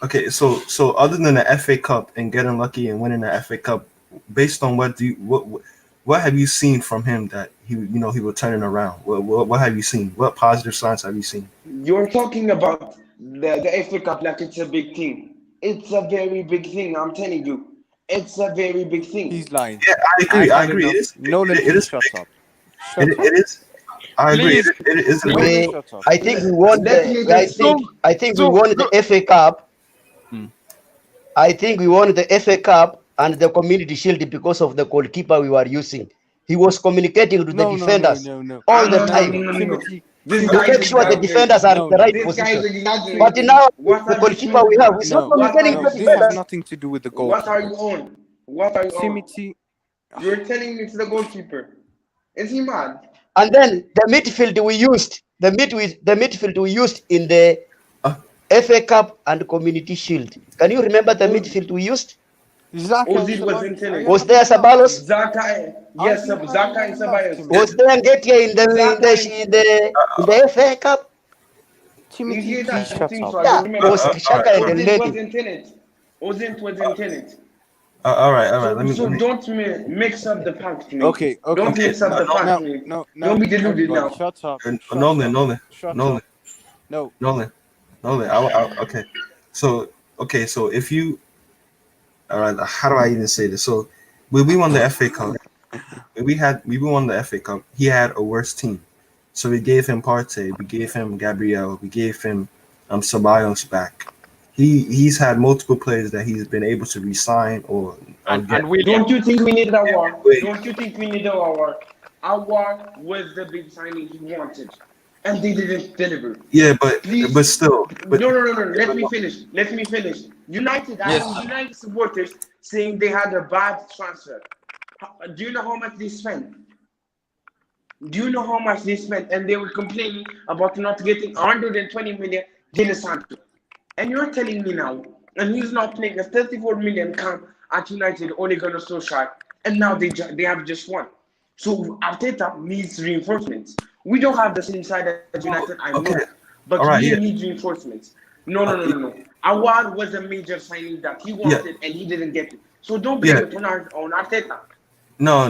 Okay, so other than the FA Cup and getting lucky and winning the FA Cup, based on what have you seen from him that he will turn it around? What have you seen? What positive signs have you seen? You're talking about the FA Cup like it's a big thing. It's a very big thing. I'm telling you, it's a very big thing. He's lying. Yeah, I agree. It is. Nolan, It is. shut up. It is. I agree. Please. It is. Shut up. I think we won Let me the. just I think we won the FA Cup. I think we won the FA Cup and the Community Shield because of the goalkeeper we were using. He was communicating to the defenders all the time. Timothy, This To guy make sure the defenders are in the right This guy is position. exaggerating. But now What the are you goalkeeper we have is not no, communicating What to are the you this has defenders. nothing to do with the What are goalkeeper. you on? What are you on? Timothy, You're telling me it's the goalkeeper. Is he mad? And then the midfield we used, the midfield we used in the FA Cup and Community Shield. Can you remember the midfield we used? Ozil was in Was there Sabalos? Zaka, yes, Zaka and Sabayos. Was there Ngetia in the FA Cup? Timothy, please shut up. Yeah, was Shaka and the lady. Ozil was in it. All right. Let me. Don't mix up the facts, mate. Okay. Don't mix up the facts, mate. No. Don't be deluded now. Shut up. Nolan. No. Okay. So if you, all right, how do I even say this? So when we won the FA Cup, we won the FA Cup. He had a worse team, so we gave him Partey, we gave him Gabriel, we gave him Ceballos back. He's had multiple players that he's been able to resign or get. And we Don't you think we need a war? Wait. Don't you think we need a war? A war was the big signing he wanted, and they didn't deliver. Yeah, Please. but still. No. Let me finish. United supporters saying they had a bad transfer. Do you know how much they spent? And they were complaining about not getting 120 million Gene Sancho. And you're telling me now, and he's not playing a 34 million count at United, only gonna so shy, and now they have just won. So Arteta needs reinforcements. We don't have the same side as United, I know, but we need reinforcements. No. Awad was a major signing that he wanted and he didn't get it. So don't blame it on Arteta. No.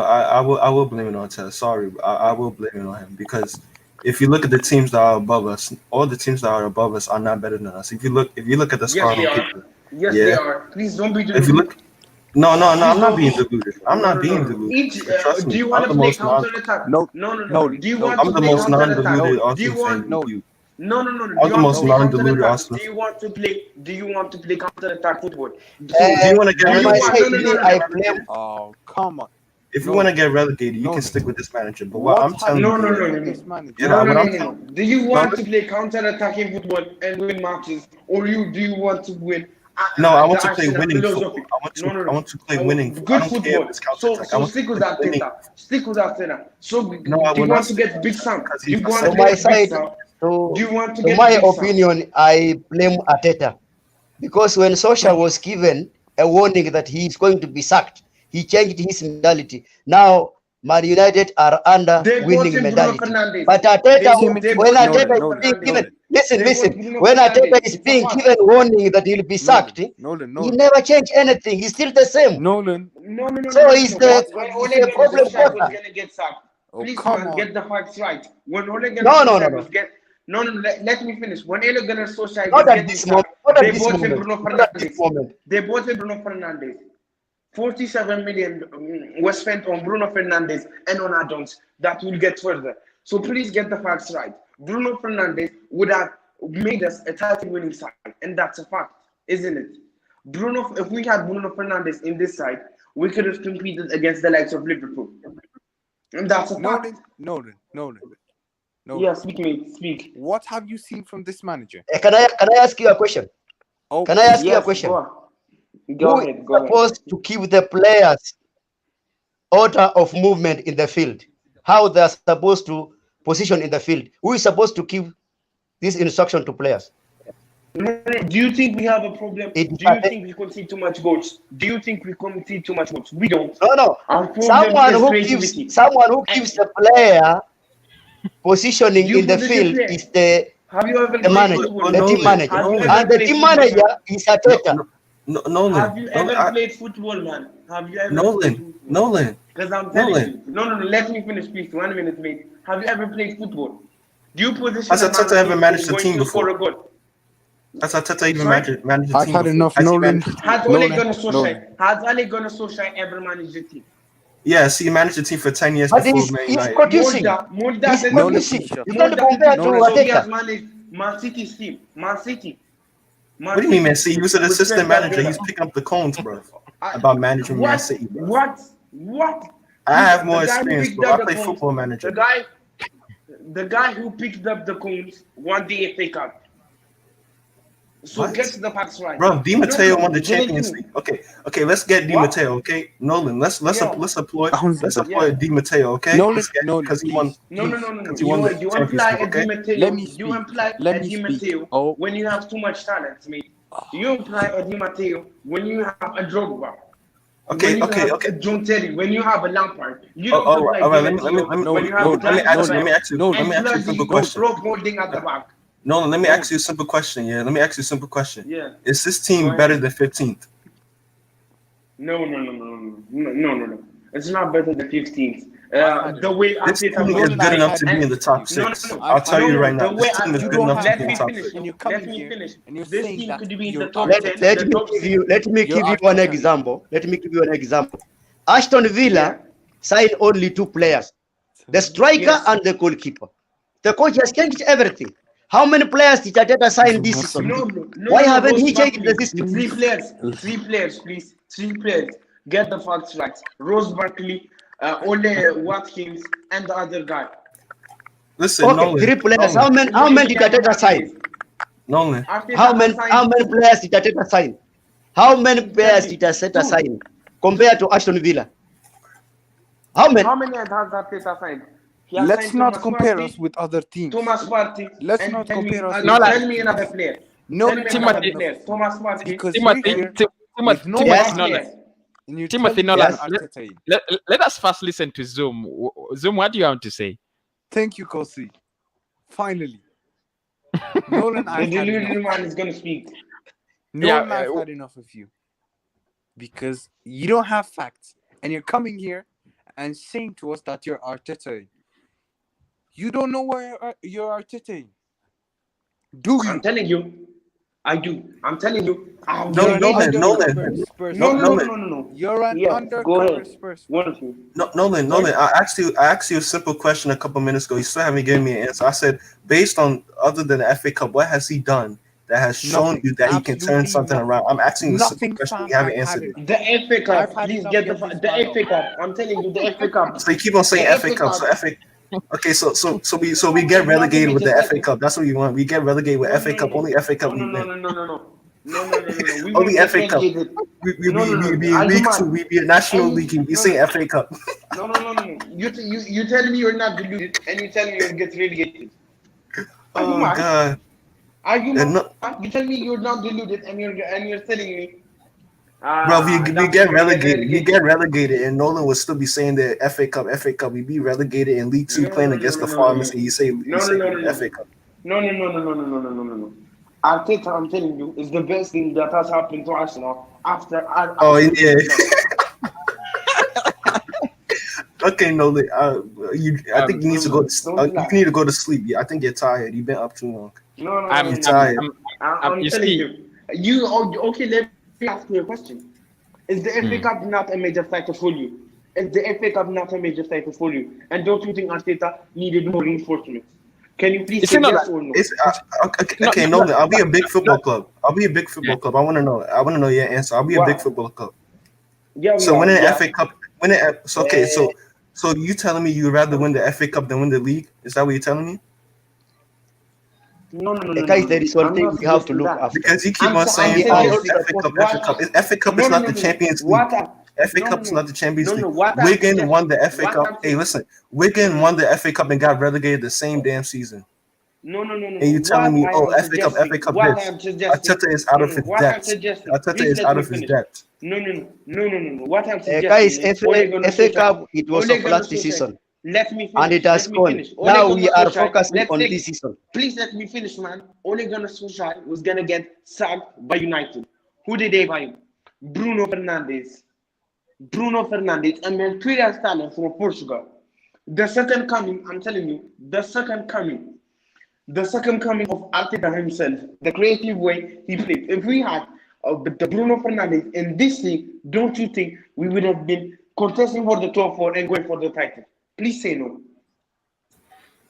I will blame it on Arteta. Sorry, I will blame it on him because if you look at the teams that are above us, all the teams that are above us are not better than us. If you look at the squad on paper, they are. Please don't be deluded. If you look, no, I'm not being deluded. I'm not being deluded. Trust me. Do you want to play counter attack? No. Do you want I'm to the play most non-deluded Arsenal fan. No. I'm the most non-deluded Arsenal. Do you want to play counter attack football? Do you want to get relegated? Oh, come on. If you want to get relegated, you can stick with this manager. But what I'm telling you, no. Do you want to play counter-attacking football and win matches, or do you want to win? No, I want to play winning football. I want to play winning. Good football. So stick with that data. Stick with that data. So do you want to get Big Sam? Do you want to get Big Sam? Do you want to get my opinion, I blame Arteta because when Solskjaer was given a warning that he is going to be sacked, he changed his mentality. Now, Man United are under winning mentality. But Arteta, when Arteta is being given, listen, when Arteta is being given warning that he'll be sacked, he never changed anything. He's still the same. So he's the problem. Going to get sacked. Please, man, get the facts right. When Ole Gunnar No, let me finish. When Ole Gunnar Solskjaer was getting sacked, they bought him Bruno Fernandes. They bought him Bruno Fernandes. 47 million was spent on Bruno Fernandes and on add-ons that will get further. So please get the facts right. Bruno Fernandes would have made us a title-winning side, and that's a fact, isn't it? If we had Bruno Fernandes in this side, we could have competed against the likes of Liverpool, and that's a fact. No. Yeah, speak. What have you seen from this manager? Can I ask you a question? Can I ask you a question? Go ahead. Supposed to keep the players order of movement in the field, how they are supposed to position in the field. Who is supposed to give this instruction to players? Do you think we have a problem? Do you think we concede too much goals? We don't. No. Someone who gives the player positioning in the field is the manager, the team manager, and the team manager is Arteta. Nolan. Have you ever played football, man? Have you ever Nolan. Because I'm telling you. No. Let me finish, please. 1 minute, mate. Have you ever played football? Do you position? Has Arteta ever managed a team before? Has Arteta even managed a team? I've had enough. Nolan. Has Ole Gunnar Solskjaer ever managed a team? Yes, he managed a team for 10 years but before he's Man producing. Mulder He's producing. You can't compare to So he has Arteta. managed Man City's team. Man City. What do you mean, Man City? He was an assistant manager. He's picking up the cones, bro. About managing Man City, bro. What? I have more experience, bro. I play football manager. The guy who picked up the cones won the FA Cup. So get the facts right. Bro, Di Matteo won the Champions League. Okay, let's get Di Matteo, okay? Nolan, let's employ Di Matteo, okay? Because he won. No. You imply a Di Matteo when you have too much talent, mate. You imply a Di Matteo when you have a Drogba. Okay. John Terry, when you have a Lampard, you don't all right. Let me ask you a simple question. Holding at the back. No, let me ask you a simple question. Yeah. Is this team better than 15th? No. It's not better than 15th. The way this team is good enough to be in the top 6. I'll tell you right now. This team is good enough to be in the top 6. Let me finish. This team could be in the top 10. Let me give you one example. Aston Villa signed only 2 players, the striker and the goalkeeper. The coach has changed everything. How many players did Arteta sign this season? Why haven't he changed the system? 3 players, please. 3 players. Get the facts right. Ross Barkley, Ole Watkins, and the other guy. Listen, okay, Nolan, 3 players. How many did Arteta sign? Nolan. How many players did Arteta sign? How many players did Arteta sign compared to Aston Villa? How many has Arteta signed? Let's not compare us with other teams. Thomas Partey. Let's not compare us. Tell me another player. Timothy. Thomas Partey. Because Timothy Nolan. Let us first listen to Zoom. Zoom, what do you want to say? Thank you, Kosi. Finally. Nolan, The I've had deluded enough. man is gonna speak. Nolan, Yeah, I've had enough of you. Because you don't have facts. And you're coming here and saying to us that you're Arteta. You don't know where you're Arteta. Do I'm you? telling you, I do. I'm telling you, I No, You're will an read Nolan, it. undercover Spurs No, No, no, fan. no, Nolan, no, no, no. You're an Yes, go undercover ahead. Spurs One fan. of you. Nolan. Sorry? I asked you a simple question a couple minutes ago. You still haven't given me an answer. I said, based on other than the FA Cup, what has he done that has shown Nothing. you that he can turn Absolutely something nothing. around? I'm asking you a simple Nothing, question. fam. You haven't I've had answered it. enough. The FA I've Cup, had please enough. get Get this the man FA up. Cup. I'm telling you, the FA Cup. So you keep on saying The FA FA Cup. So Cup. FA. Okay, so we get It's not a relegated with major the FA title. Cup. That's what you want. We get relegated with No, FA no, Cup. no, Only FA Cup we no, no, win. no, no, no, no. No, no, no, no, no. We Only won't get FA Cup. relegated. We No, no, no. be Are you League Two. mad? We be a National And League. You no, say FA Cup. no, no, no, no, no. You tell me you're not deluded, and you tell me you'll get relegated. Are you Oh mad? God. Are you And mad? no, You tell me you're not deluded, and you're telling me, bro, we that get we're gonna get relegated. We relegated. get relegated, and Nolan would still be saying the FA Cup, FA Cup. We be relegated in League Two, No, playing no, no, against no, the no, no, Farmers, no. and you say No, no, no, no, FA no. Cup. No, no, no, no, no, no, no, no, no, no, no. Arteta, I'm telling you, is the best thing that has happened to Arsenal after Oh Arsenal yeah. is done. Okay, Nolan. I think you need to go. Don't You lie. need to go to sleep. Yeah, I think you're tired. You've been up too long. No, no, I'm, no, You're no, I'm, tired. no. I'm, I'm you telling see, you. Okay, let me ask you a question. Is the FA Cup not a major title for you? Is the FA Cup not a major title for you? And don't you think Arteta needed more reinforcements? Can you please it's say not yes like or no? It's no, okay, no, Nolan. I'll be a big football no, club. I'll be a big football club. I want to know. I want to know your answer. I'll be a big Wow. football club. Yeah, we So are. winning the Yeah. FA Cup, okay. So you telling me you'd rather win the FA Cup than win the league? Is that what you're telling me? No, no, no, no, Guys, no, there no. is one I'm thing not we have to suggesting look that. after. Because you keep on I'm saying, are "Oh, not suggesting FA Cup, supposed FA to. Cup." FA Cup no, is no, not no, the no, no. Champions League. What I'm FA no, Cup no, is no, not the Champions no, League. no. What I'm Wigan suggesting. won the FA What Cup. I'm Hey, saying. listen, Wigan won the FA Cup and got relegated the same damn season. No, no, no, no, And no. you telling What me, I "Oh, am FA suggesting. Cup What this." I'm suggesting. Arteta is out No, of no. his What I'm depth. suggesting. Arteta Please is let out me of his finish. depth. No, no, no, no, no, no, no. What I'm Guys, suggesting is Ole Gunnar FA Solskjaer. Cup, it was Ole of Gunnar last Solskjaer. season Let me and finish. it has Let me gone. finish. Ole Now we Gunnar are Solskjaer. focusing Let's on take. this season. Please let me finish, man. Ole Gunnar Solskjaer was gonna get sacked by United. Who did they buy? Bruno Fernandes. Bruno Fernandes, a Mercurial talent from Portugal. The second coming, I'm telling you, the second coming of Arteta himself, the creative way he played. If we had the Bruno Fernandes in this league, don't you think we would have been contesting for the top four and going for the title? Please say no.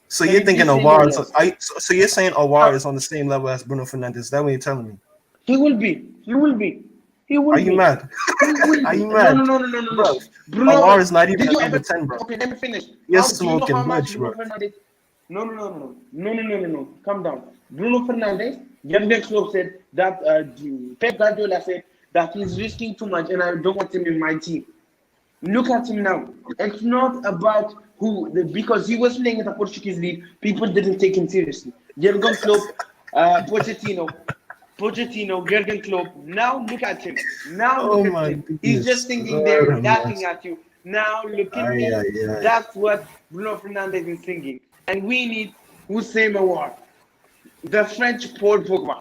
So Can you're you thinking please say no? Awar is? Yes. So you're saying Awar How? is on the same level as Bruno Fernandes? Is that what you're telling me? He will be. He will be. He will Are you be. mad? He will Are be. you No, mad, no, no, no, no, no, bro? no. Awar Bruno, is not even did a you number ever? 10, bro. Okay, let me finish. You're Do you know how smoking much much, Bruno bro. Fernandes? No, no, no, no, no, no, no, no, no. Calm down. Bruno Fernandes, Jurgen Klopp said that. Pep Guardiola said that he's risking too much, and I don't want him in my team. Look at him now. It's not about because he was playing in the Portuguese league. People didn't take him seriously. Jurgen Klopp, Pochettino, Jurgen Klopp. Now look at him. Now Oh look at my him. He's just goodness, singing Lord there, have laughing mercy. at you. Now look at Ay, me. ay, ay. That's what Bruno Fernandes is singing. And we need Hussein Awar, the French Paul Pogba.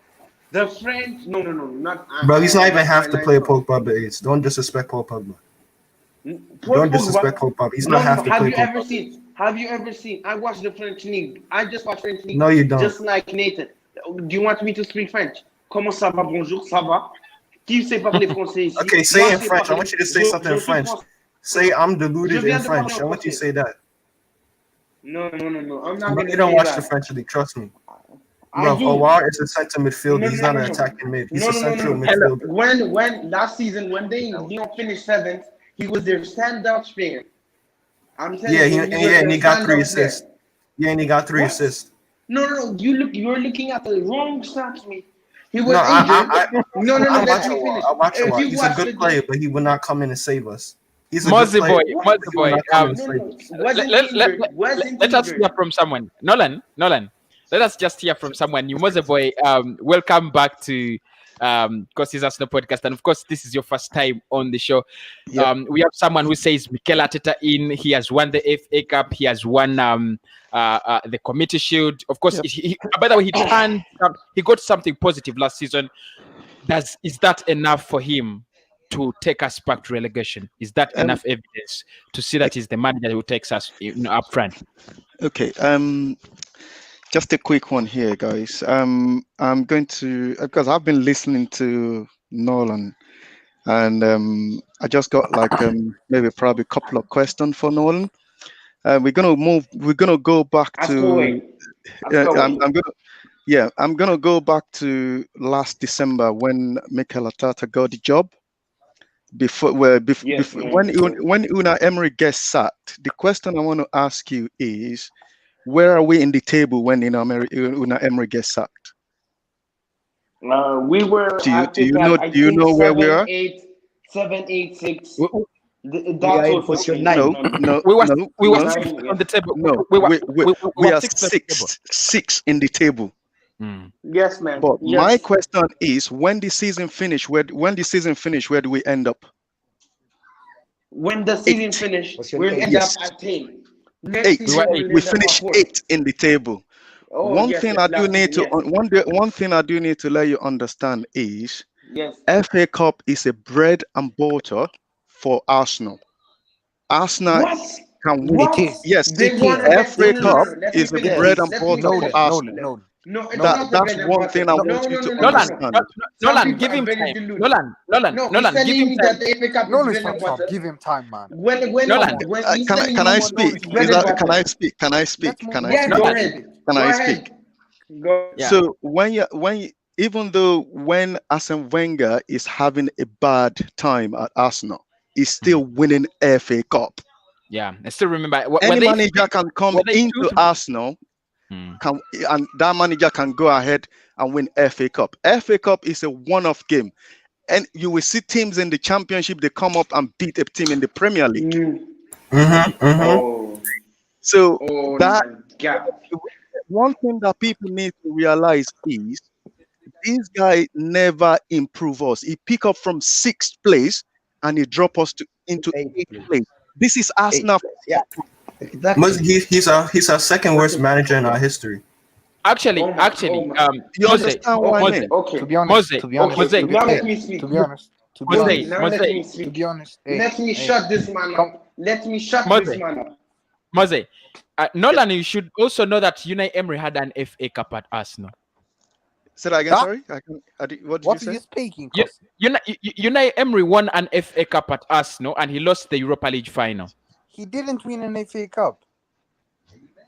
The French, no, not Bro, he's not even that's my half the line player from. Paul Pogba is. Don't disrespect Paul Pogba. Paul Don't disrespect Pogba. Paul Pogba. He's No, not no, no. half the Have player you Paul ever Pogba is. seen? Have you ever seen? I watch the French league. I just watch French league. No, you don't. Just like Nathan. Do you want me to speak French? Comment ça va? Bonjour, ça va? Qui sait parler français ici? Okay, say Moi, in je sais French. I parler. want you to say Je something in suis French. français. Say I'm Je deluded in viens de parler French. en I want you to français. say that. No. I'm not Bro, gonna you don't say watch the that. French league. Trust me. I Bro, do. Awar is a center midfielder. No, He's no, not no, an no. attacking mid. He's No, a no, no, central no. hello. midfielder. When last season when Lyon finished seventh, he was their standout player. I'm telling Yeah, you, he was and their he got 3 standout player. assists. Yeah, and he got 3 What? assists. No. You're looking at the wrong stats, me. He was No, injured. No. I Let watch me Awar. finish. I watch If Awar. you He's a watch good the player, game, but he will not come in and save us. He's a good Mozzie player, boy, what? but Mozzie he will boy. not come in and save No. us. Wasn't Let, injured. let, Wasn't let us hear injured. from someone. Nolan. Let us just hear from someone. You Mozzie boy. Welcome back to because he's Arsenal podcast, and of course, this is your first time on the show. Yep. We have someone who says Mikel Arteta in. He has won the FA Cup. He has won the Committee Shield. Of course, by the way, he got something positive last season. Is that enough for him to take us back to relegation? Is that enough evidence to see that he's the manager who takes us up front? Okay. Just a quick one here, guys. I'm going to, because I've been listening to Nolan, and I just got like maybe probably a couple of questions for Nolan. We're gonna go back to. I'm gonna go back to last December when Mikel Arteta got the job. When Unai Emery gets sacked, the question I want to ask you is, where are we in the table when Unai Emery gets sacked? We were. Do you know where we are? 7, 8, 6. We are in position 9. We were sixth on the table. No, we are sixth in the table. Yes, man. But my question is, when the season finish, where do we end up? When the season finish, we'll end up at 10. Eight. We finish 8 in the table. One thing I do need to let you understand is, FA Cup is a bread and butter for Arsenal. Arsenal can win. Yes, FA Cup is a bread and butter for Arsenal. No, that's one thing I want you to understand. Nolan, give him time. Nolan, give him time. Give him time, man. Can I speak? Can I speak? Can I speak? Can I speak? So even though when Arsene Wenger is having a bad time at Arsenal, he's still winning FA Cup. Yeah, I still remember. Any manager can come into Arsenal. And that manager can go ahead and win FA Cup. FA Cup is a one-off game, and you will see teams in the Championship, they come up and beat a team in the Premier League. So one thing that people need to realize is this guy never improve us. He pick up from 6th place and he drop us into 8th place. This is Arsenal. Exactly. He's our second worst manager in our history. Actually, you understand what I mean? Okay. To be honest, Let me speak. Let me shut this man up. Mose, Nolan, you should also know that Unai Emery had an FA Cup at Arsenal. Say that again, sorry? What did you say? Are you speaking? Unai Emery won an FA Cup at Arsenal and he lost the Europa League final. He didn't win an FA Cup.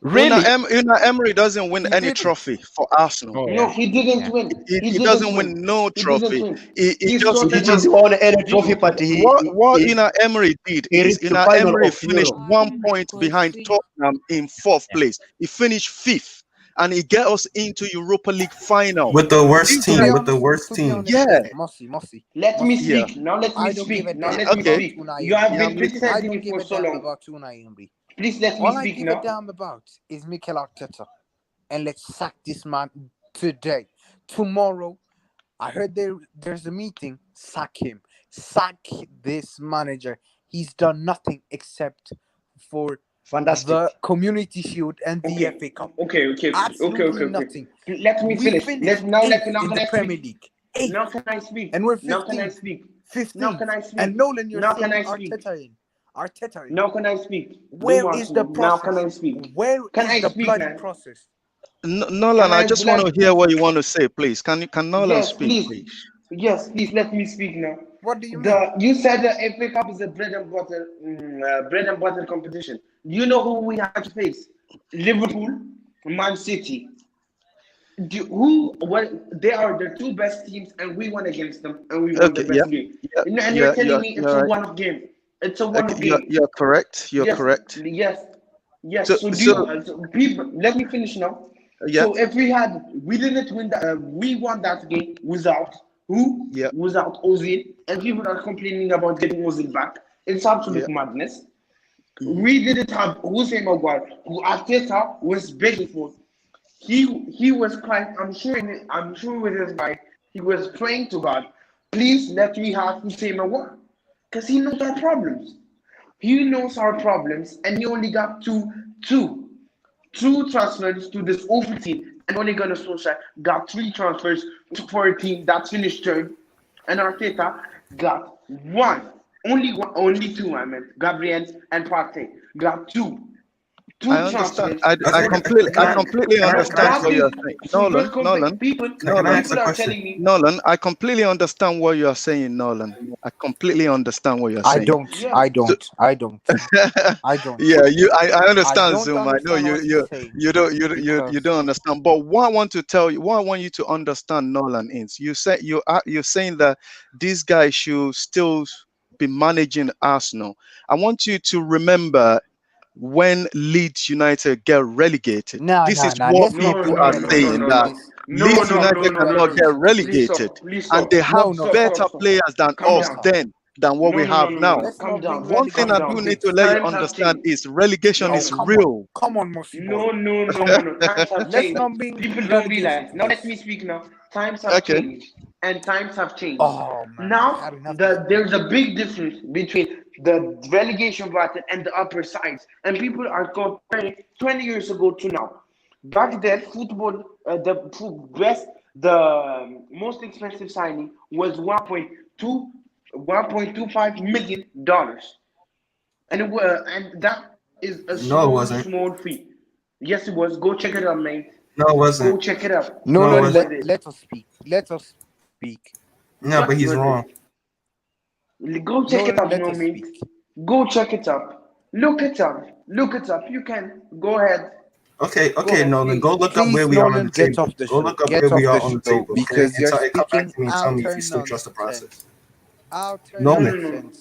Really? Unai Emery doesn't win any trophy for Arsenal. No, he didn't win. He doesn't win no trophy. He just won any trophy, but what Unai Emery did is Unai Emery finished 1 point behind Tottenham in 4th place. He finished 5th. And he get us into Europa League final with the worst team. Yeah, Mossy. Let me speak. Now let me speak. You have been criticizing me for so long. About Unai Emery. Please let me speak now. All I give a damn about is Mikel Arteta, and let's sack this man today. Tomorrow, I heard there's a meeting. Sack him. Sack this manager. He's done nothing except for the Community Shield and the FA Cup. Okay. Nothing. Let me finish. Now let the Premier League. Now can I speak? And we're 15. Now can I speak? 15. Now can I speak? And Nolan, you're now saying can I speak? Arteta in. Now can I speak? Where is the process? Now can I speak? Where can is I the speak, bloody man? process? Nolan, I just want to hear what you want to say, please. Can Nolan speak, please? Yes, please let me speak now. What do you mean? You said the FA Cup is a bread and butter competition. Do you know who we had to face? Liverpool, Man City. They are the 2 best teams, and we won against them, and we won the best game. And you're telling me it's a one-off game. It's a one-off game. You're correct. You're correct. Yes. People, let me finish now. So if we didn't win that, we won that game without who? Without Ozil, and people are complaining about getting Ozil back. It's absolute madness. We didn't have Hussein Maguire, who Arteta was begging for. He was crying. I'm sure with his wife, He was praying to God, please let me have Hussein Awar. Because he knows our problems. He knows our problems, and he only got two transfers to this awful team. And Ole Gunnar Solskjaer got 3 transfers for a team that finished third. And Arteta got only two, I meant. Gabriel and Partey got two. I understand. I completely understand what you're saying. Nolan, people are telling me. Nolan, I completely understand what you are saying, Nolan. I completely understand what you're saying. I don't. Yeah, I understand, Zoom. I know what you don't understand. But what I want to tell you, what I want you to understand, Nolan, is you're saying that this guy should still be managing Arsenal. I want you to remember when Leeds United get relegated. This is what people are saying, that Leeds United cannot get relegated, and they have better players than us than what we have now. One thing I do need to let you understand is relegation is real. Come on, Mosi. No. Times have changed. People don't realize. Now let me speak now. Times have changed. And times have changed. Oh, man. Now there's a big difference between the relegation bracket and the upper sides, and people are comparing 20 years ago to now. Back then, football, the most expensive signing was $1.25 million, and that is a small fee. Yes, it was. Go check it out, mate. No, it wasn't. Go check it out. No, let us speak. No, but he's wrong. Go check it up, mate. Go check it up. Look it up. You can go ahead. Okay, Nolan. Go look up where we are on the table. Go look up where we are on the table. Because you're speaking come back to me and tell me if you still trust the process. Nolan,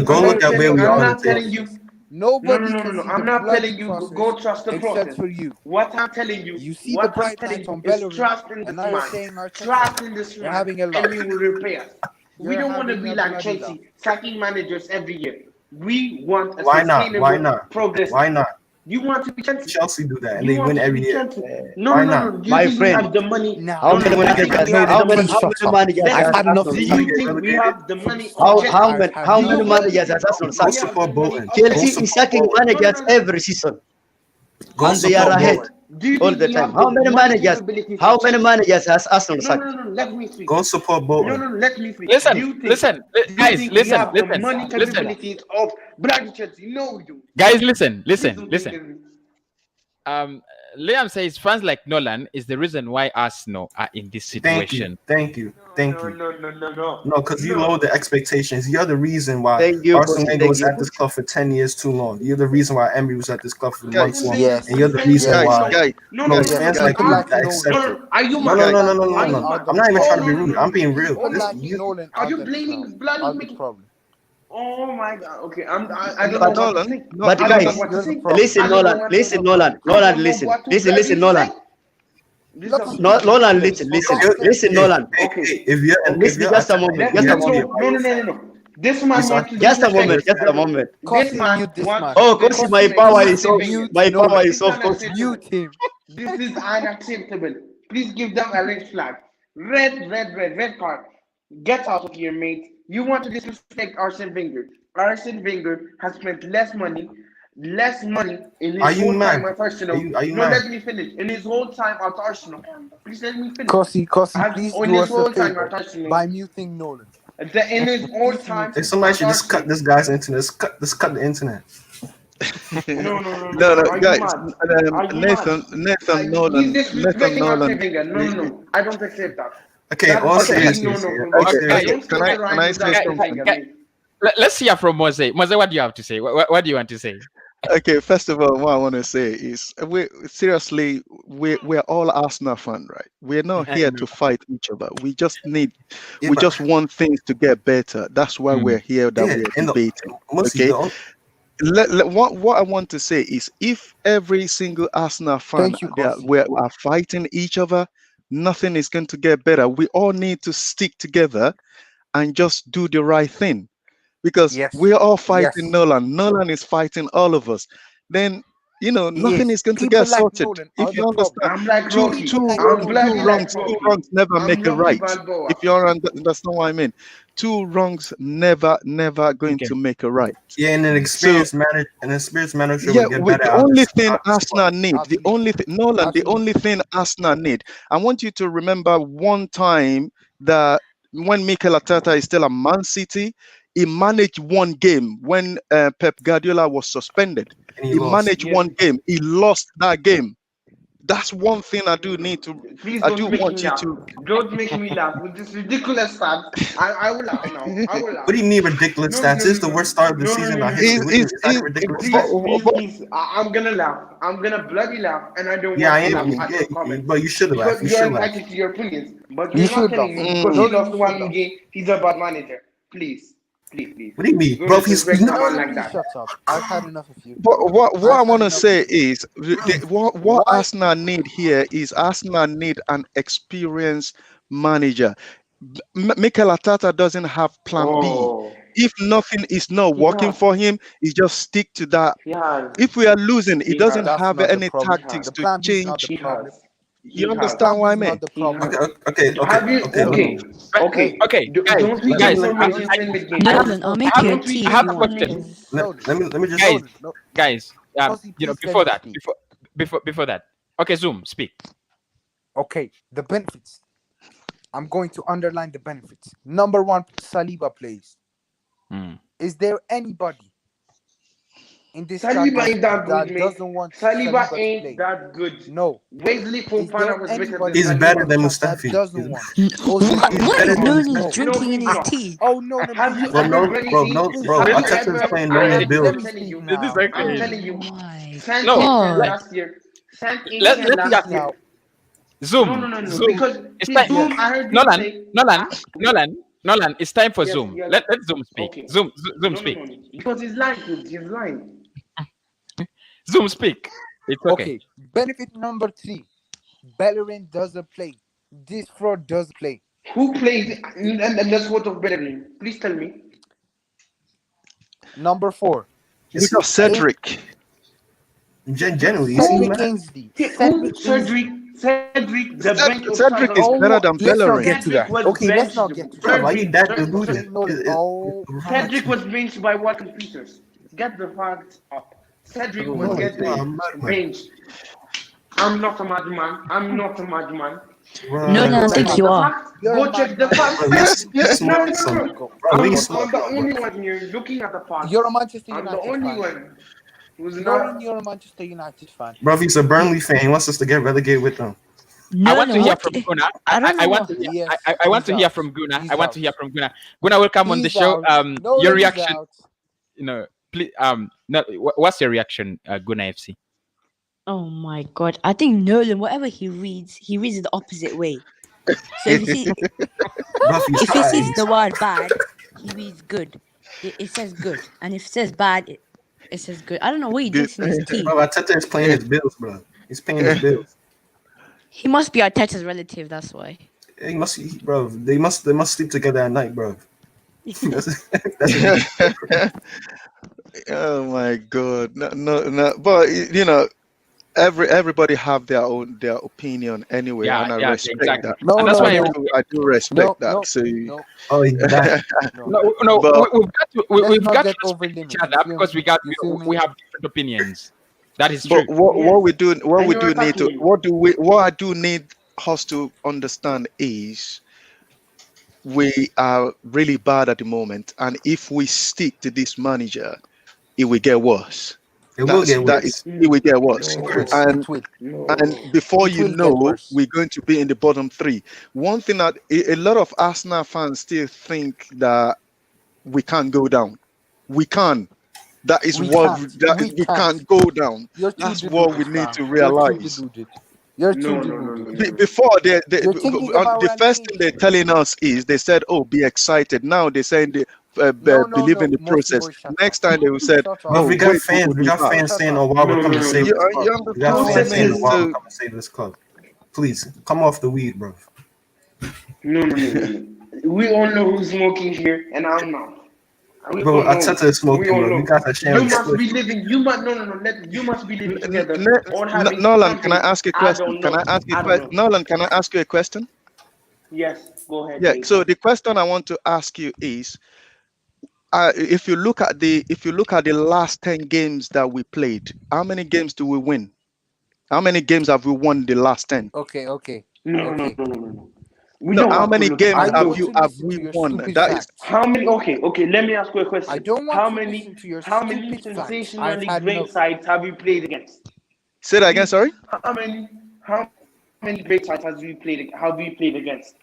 go look at where we are on the table. Nobody No. I'm not telling you go trust the process. Except for you. What I'm telling you, you see the bright lights on Bellerin, trust in this man. Trust in this man, and you will repay us. We don't want to be like Chelsea, sacking managers every year. We want a sustainable progress. Why not? You want to be Chelsea? Chelsea do that, and they win every year. No. My friend, have the money. How many managers? How many managers? I've had enough. Do you think we have the money? How many managers has Arsenal Go sacked? support Bolton. Chelsea is sacking managers every season, and they are ahead all the time. How many managers has Arsenal sacked? No. Let me speak. Go support Bolton. No. Let me speak. Listen, guys, listen. Money capabilities of Bloody Chelsea. No, you. Guys, listen. Liam says fans like Nolan is the reason why Arsenal are in this situation. Thank you. No. No, because you lowered the expectations. You're the reason why Arsene Wenger was at this club for 10 years too long. You're the reason why Emery was at this club for months long. Yes. And you're the reason why. Fans like you that accept it. No. Are you No. I'm not even trying to be rude. I'm being real. Are you blaming bloody problem? Oh my God. Okay, I don't know what to think. But guys, listen, Nolan, listen, Nolan, listen, Nolan. Nolan, listen, Nolan. Okay. Listen, just a moment. No. This man wants to just a moment. This man oh, because my power is off. Mute him. This is unacceptable. Please give them a red flag. Red card. Get out of here, mate. You want to disrespect Arsene Wenger. Arsene Wenger has spent less money in his whole time at Arsenal. Let me finish. In his whole time at Arsenal. Please let me finish. Kosi, please do us a favor by muting Nolan. In his whole time. If somebody should just cut this guy's internet. Just cut the internet. No, guys. Nathan Nolan. No. I don't accept that. Okay, all seriousness. Can I say something? Let's hear from Mose. Mose, what do you have to say? What do you want to say? Okay, first of all, what I want to say is we're all Arsenal fans, right? We're not here to fight each other. We just want things to get better. That's why we're here, we're debating. Okay. What I want to say is, if every single Arsenal fan are fighting each other, nothing is going to get better. We all need to stick together and just do the right thing, because we're all fighting Nolan. Nolan is fighting all of us. Then nothing is going to People get like sorted. Nolan If are you the understand, problem. I'm like two, Rocky. two, I'm two bloody like wrongs, two Rocky. wrongs never I'm make a Rocky right. Balboa. If you understand what I mean, two wrongs never going to make a right. Yeah, and an experienced manager Yeah, would get better the out of only this. thing out of this Arsenal squad. need, the Absolutely. only thing, Nolan, the Absolutely. only thing Arsenal need. I want you to remember one time that when Mikel Arteta is still at Man City, he managed one game when Pep Guardiola was suspended. And he He lost. managed one game. He lost that game. That's one thing I do need to. Please I don't do make want me you laugh. to. Don't make me laugh with this ridiculous fact. I will laugh now. I will laugh. What do you mean ridiculous No, stats? no, This is no, the no. worst start of the No, no, season no, in no, history. no. What do you mean? Is that ridiculous Please, stats? please. I'm gonna laugh. I'm gonna bloody laugh, and I don't Yeah, I want to am. laugh at Yeah, your comments. but you should laugh. Because You you're should laugh. entitled to your opinions, but You you're not should telling laugh. me because he Nolan, lost you should one laugh. game, he's a bad manager. Please. What do you mean, Don't bro? He's disrespect a man Nolan, like please that. shut up. I've had enough of you. What I I've want had to enough say of you. is what Why? Arsenal need here is Arsenal need an experienced manager. Mikel Arteta doesn't have plan B. Oh, If nothing is not he working has. for him, he just stick to that. He has. If we are losing, he He doesn't has. That's have not the any problem. tactics The to plan B is not change. the He problem. has. You He has. understand Plan B what I is mean? not the He problem. has. Okay. Have you? Okay. Okay. Okay. Okay, guys, Don't we guys, get information I, in the game? Nolan, I'll make you a Don't we tea I if get have you a want. question, Nolan, Let me just. guys. Nolan, no. Guys, Cosy, please before let me that, speak. before that. Okay, Zoom, speak. Okay, the benefits. I'm going to underline the benefits. Number one, Saliba plays. Is there anybody in this Saliba chat ain't that good, that mate. doesn't want Saliba Saliba to ain't play? that good. No. Wesley Is there Fofana was better than anybody He's in better Saliba. than this chat that Mustafi. doesn't want? What, He's what better is than Nolan Mustafi. drinking in he's his not. tea? Oh no, no, Have you please, ever no, bloody Bro, seen? no, bro. Have you Arteta is ever? playing I normal am build. let me telling you. speak This is now. I'm okay. telling you. My Sant No, Etienne God. last year. Sant let Etienne me Please ask last you. now. year. Zoom, No. Zoom. Because It's his time. Zoom, Yes. I heard you say. Nolan. It's time for Yes, Zoom. yes. Let Zoom speak. Okay. Zoom No. speak. Because he's lying. He's lying. Zoom speak. It's okay. Okay. Benefit number 3. Bellerin doesn't play. This fraud does play. Who plays and the sport of Bellerin? Please tell me. Number 4. We got Cedric. Generally, you see, Cedric man. Ainsley. Who? Cedric, the bench of Cedric is Sagan. better than Let's not Bellerin. get to Cedric that. was Okay, let's benched. not get to Bro, that. why you that Cedric- deluded? Nolan, oh, Cedric was benched by Watkins Peters. Get the facts up. Cedric was no, getting benched. I'm not a madman. Nolan, I think you are. Go check the facts. No. I'm the only one here looking at the facts. you're a Manchester I'm United the only fan. one who's Nolan, not. you're a Manchester United fan. Bro, he's a Burnley fan. He wants us to get relegated with them. I want to Nolan, hear what? from Guna. I don't I know want what. to hear. Yes, I want he's to hear out. from Guna. He's I want out. to hear from Guna. Guna will come on the He's show. out. Nolan Your is reaction. out. Please. No, what's your reaction, Guna FC? Oh my God. I think Nolan, whatever he reads it the opposite way. So if he sees the word bad, he reads good. It says good. And if it says bad, it says good. I don't know what he drinks in his tea. Bro, Arteta is paying his bills, bro. He's paying his bills. He must be Arteta's relative, that's why. He must, bro. They must sleep together at night, bro. That's Oh my God! No. But everybody have their opinion anyway, and I respect exactly. that. No, And that's that's why I do respect that. No, So no, oh, he's back. No, But- we've not got to get over respect each limits, other you feel because me? You feel me? we have different opinions. That is true. But what we do And you're need to attacking. what I do need us to understand is we are really bad at the moment, and if we stick to this manager, it will get worse. It will get worse. It will get worse. And It will. and before It you will get know, worse. we're going to be in the bottom 3. One thing that a lot of Arsenal fans still think that we can't go down. We can. That is We what can't. We we can't. can't go down. You're too That's what we deluded, need fam. to You're realize. too deluded. You're too No. deluded. Before You're thinking about the first thing they're telling us is they said, "Oh, be excited." Now they're saying they believe in the Mostly process. boys, shut Next up. time they will say, Shut up. Bro, "Oh, we got wait, fans. we'll We be got back." fans saying, No, "Oh, wow, we're no, coming to no, save You, this club." you We got understand what I fans saying, mean? "Oh, wow, So we're coming to save this club." Please come off the weed, bro. No. We all know who's smoking here, and I'm not. Bro, Arteta is smoking, bro. You guys are sharing. You must be living. You must you must be living together. Nolan, can I ask you a question? Nolan, can I ask you a question? Yes, go ahead. Yeah. So the question I want to ask you is, if you look at the last 10 games that we played, how many games do we win? How many games have we won the last 10? Okay. No. How many games have we won? That is how many. Okay. Let me ask you a question. I don't want to listen to your stupid facts. I've had great sides have you played against? Say that again. Sorry. How many great sides have you played against?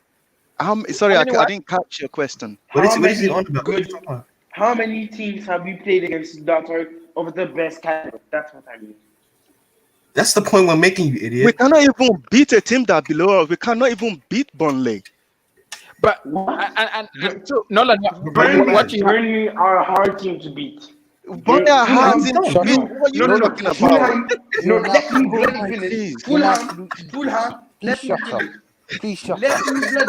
Sorry, I didn't catch your question. How many teams have you played against that are of the best caliber? That's what I mean. That's the point we're making, you idiot. We cannot even beat a team that below us. We cannot even beat Burnley. But so Nolan, Burnley are a hard team to beat. Burnley are hard team to beat. What are you talking about? No, let me finish. Fulham. Let me finish. Please shut up.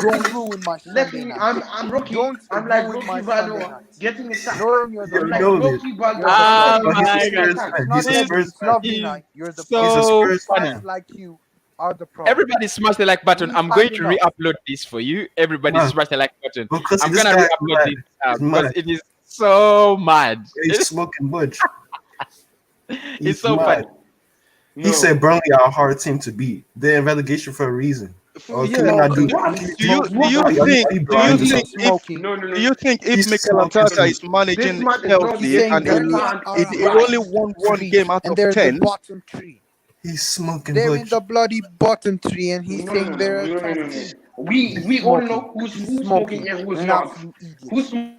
Don't ruin my Sunday night. I'm Rocky. I'm like Rocky Balboa getting a sack. You're like Rocky Balboa. Oh my God. It's lovely night. You're the so funny. Like you are the problem. Everybody smash the like button. I'm going to re-upload this for you. Everybody smash the like button. I'm gonna re-upload this because it is so mad. He's smoking Butch. It's so funny. He said Burnley are a hard team to beat. They're in relegation for a reason. Do you think if Mikel Arteta is managing healthy and he only won one game out of 10, he's smoking. They're in the bloody bottom three, and he's saying they're We all know who's smoking and who's not.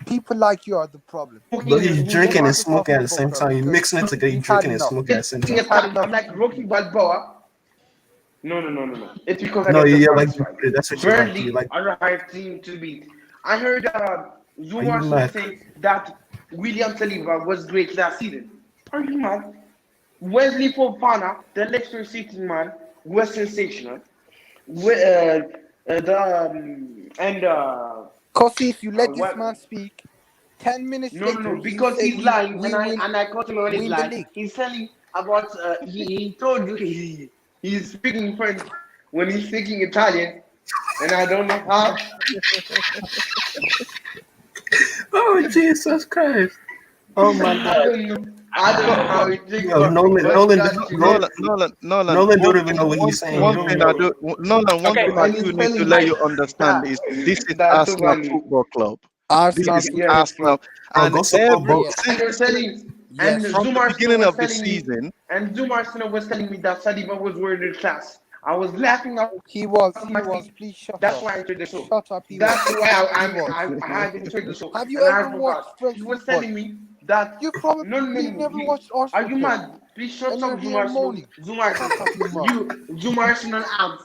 People like you are the problem. But he's drinking and smoking at the same time. You're mixing it together. You're drinking and smoking at the same time. I'm like Rocky Balboa. No. It's because that's what Burnley like. are a hard team to beat. I heard Zuma say that William Saliba was great last season. Are you mad? Wesley Fofana, the Leicester City man, was sensational. Kosi, if you let this man speak, 10 minutes later, no, because he's lying, and I caught him on his lie. He's telling about he told you he's speaking French when he's speaking Italian, and I don't know how. Oh Jesus Christ! Oh my God! I don't know how he thinks. Nolan don't even know what he's saying. One thing I do need to let you understand is this is Arsenal Football Club. This is Arsenal, and from the beginning of the season, and Zumarson was telling me that Saliba was world class. I was laughing up. He was. Please shut up. That's why I entered the show. Shut up. That's why I had entered the show. Have you ever watched French football? He was telling me that you probably never watched Arsenal. Are you mad? Please shut up, Zumarson. Zumarson abs.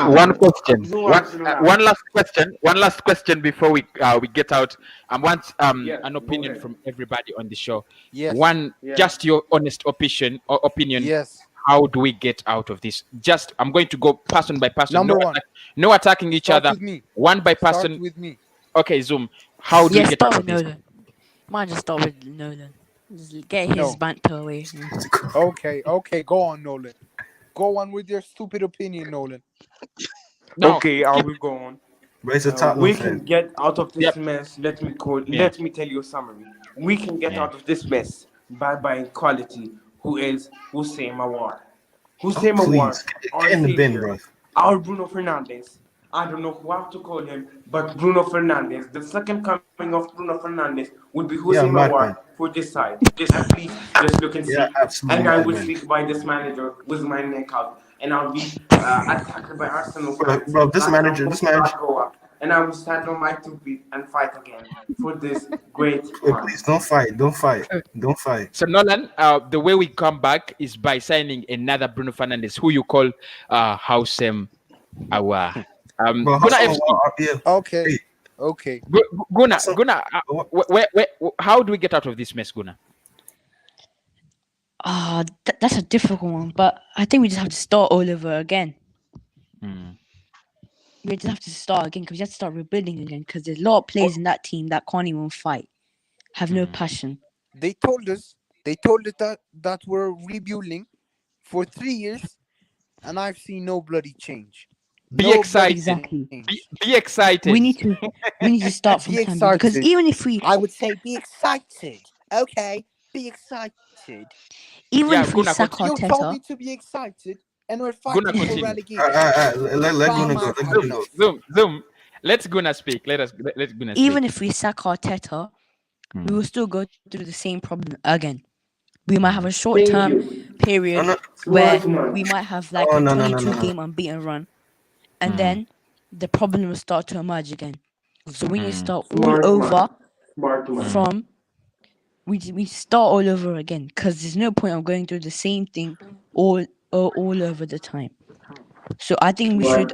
One question. One last question before we get out. I want an opinion from everybody on the show. Yes. Just your honest opinion. Yes. How do we get out of this? I'm going to go person by person. Number one. No attacking each other. With me. One by person. Start with me. Okay, Zoom. How do we get out of this? Nolan. Might just start with Nolan. Just get his banter away. Okay. Go on, Nolan. Go on with your stupid opinion, Nolan. No, okay, I will go on. We can get out of this mess. Let me tell you a summary. We can get out of this mess by buying quality. Who is Hussein Mawar? Hussein Mawar, our Bruno Fernandes. I don't know who I have to call him, but Bruno Fernandes. The second coming of Bruno Fernandes would be Hussein Mawar for this side. Please just look and see. And I will speak by this manager with my neck out. And I'll be attacked by Arsenal. Bro, this manager. And I will stand on my 2 feet and fight again for this great. Please don't fight. So Nolan, the way we come back is by signing another Bruno Fernandes, who you call Hussein Mawar. Okay. Guna, how do we get out of this mess, Guna? That's a difficult one, but I think we just have to start all over again. We just have to start again because we have to start rebuilding again because there's a lot of players in that team that can't even fight. have no passion. They told us that we're rebuilding for 3 years, and I've seen no bloody change. Be excited. Exactly. Be excited. We need to start from Be plan B, because excited. even if we, I would say be excited. Okay, be excited. even if we Guna, sack You told me Arteta, to be excited, and we're Guna, fighting for continue. relegation. Let Guna go. Let Guna go. Zoom. Let's Guna speak. Let's Guna speak. even if we sack Arteta, we will still go through the same problem again. We might have a short-term period where we might have like a 22-game unbeaten run, and then the problem will start to emerge again. So we need to start all over from. We start all over again, because there's no point of going through the same thing all over the time. So I think we should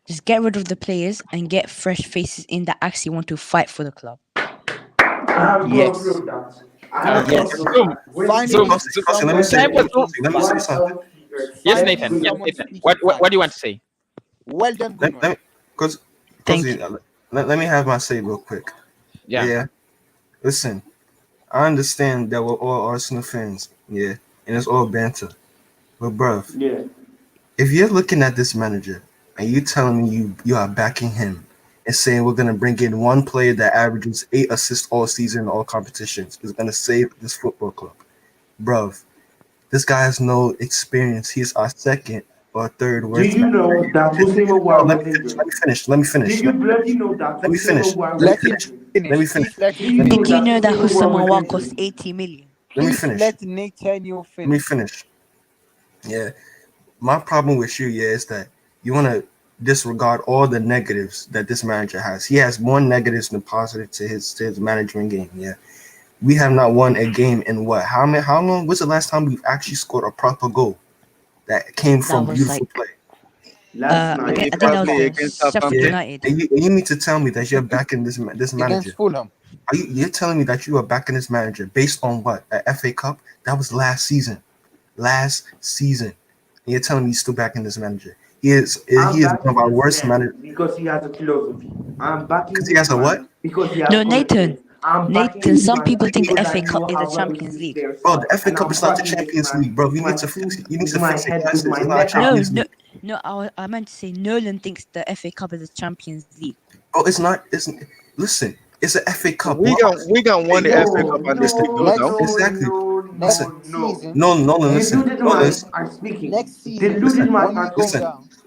just get rid of the players and get fresh faces in that actually want to fight for the club. Yes. Yes. Let me say something. Yes, Nathan. What do you want to say? Well done, Gunnar. Let me have my say real quick. Yeah. Listen, I understand that we're all Arsenal fans, and it's all banter. But bruv, if you're looking at this manager and you telling me you are backing him and saying we're gonna bring in one player that averages 8 assists all season in all competitions is gonna save this football club, bruv, this guy has no experience. He's our second or third worst. Do you know that let me finish. Let me finish. Do you bloody know that? Let me finish. Let me finish. Did you know that Husam Mawar cost 80 million? Let me finish. Let Nathaniel finish. Let me finish. Yeah. My problem with you, is that you want to disregard all the negatives that this manager has. He has more negatives than positive to his management game. Yeah. We have not won a game in what? How long was the last time we've actually scored a proper goal that came from beautiful play? Last night, I think that was against Sheffield United. And you need to tell me that you're backing this manager. Against Fulham. You're telling me that you are backing this manager based on what? A FA Cup? That was last season. And you're telling me you're still backing this manager. He is one of our worst managers. Because he has a philosophy. I'm backing. Because he has a what? Because he has No, Nathan, some people think the FA Cup is the Champions League. Bro, the FA Cup is not the Champions League, bro. You need to fix it. It's not Champions League. No, I meant to say Nolan thinks the FA Cup is the Champions League. Oh, it's not. Listen, it's an FA Cup. We got won the FA Cup and this league now. Exactly. Speaking. Next season,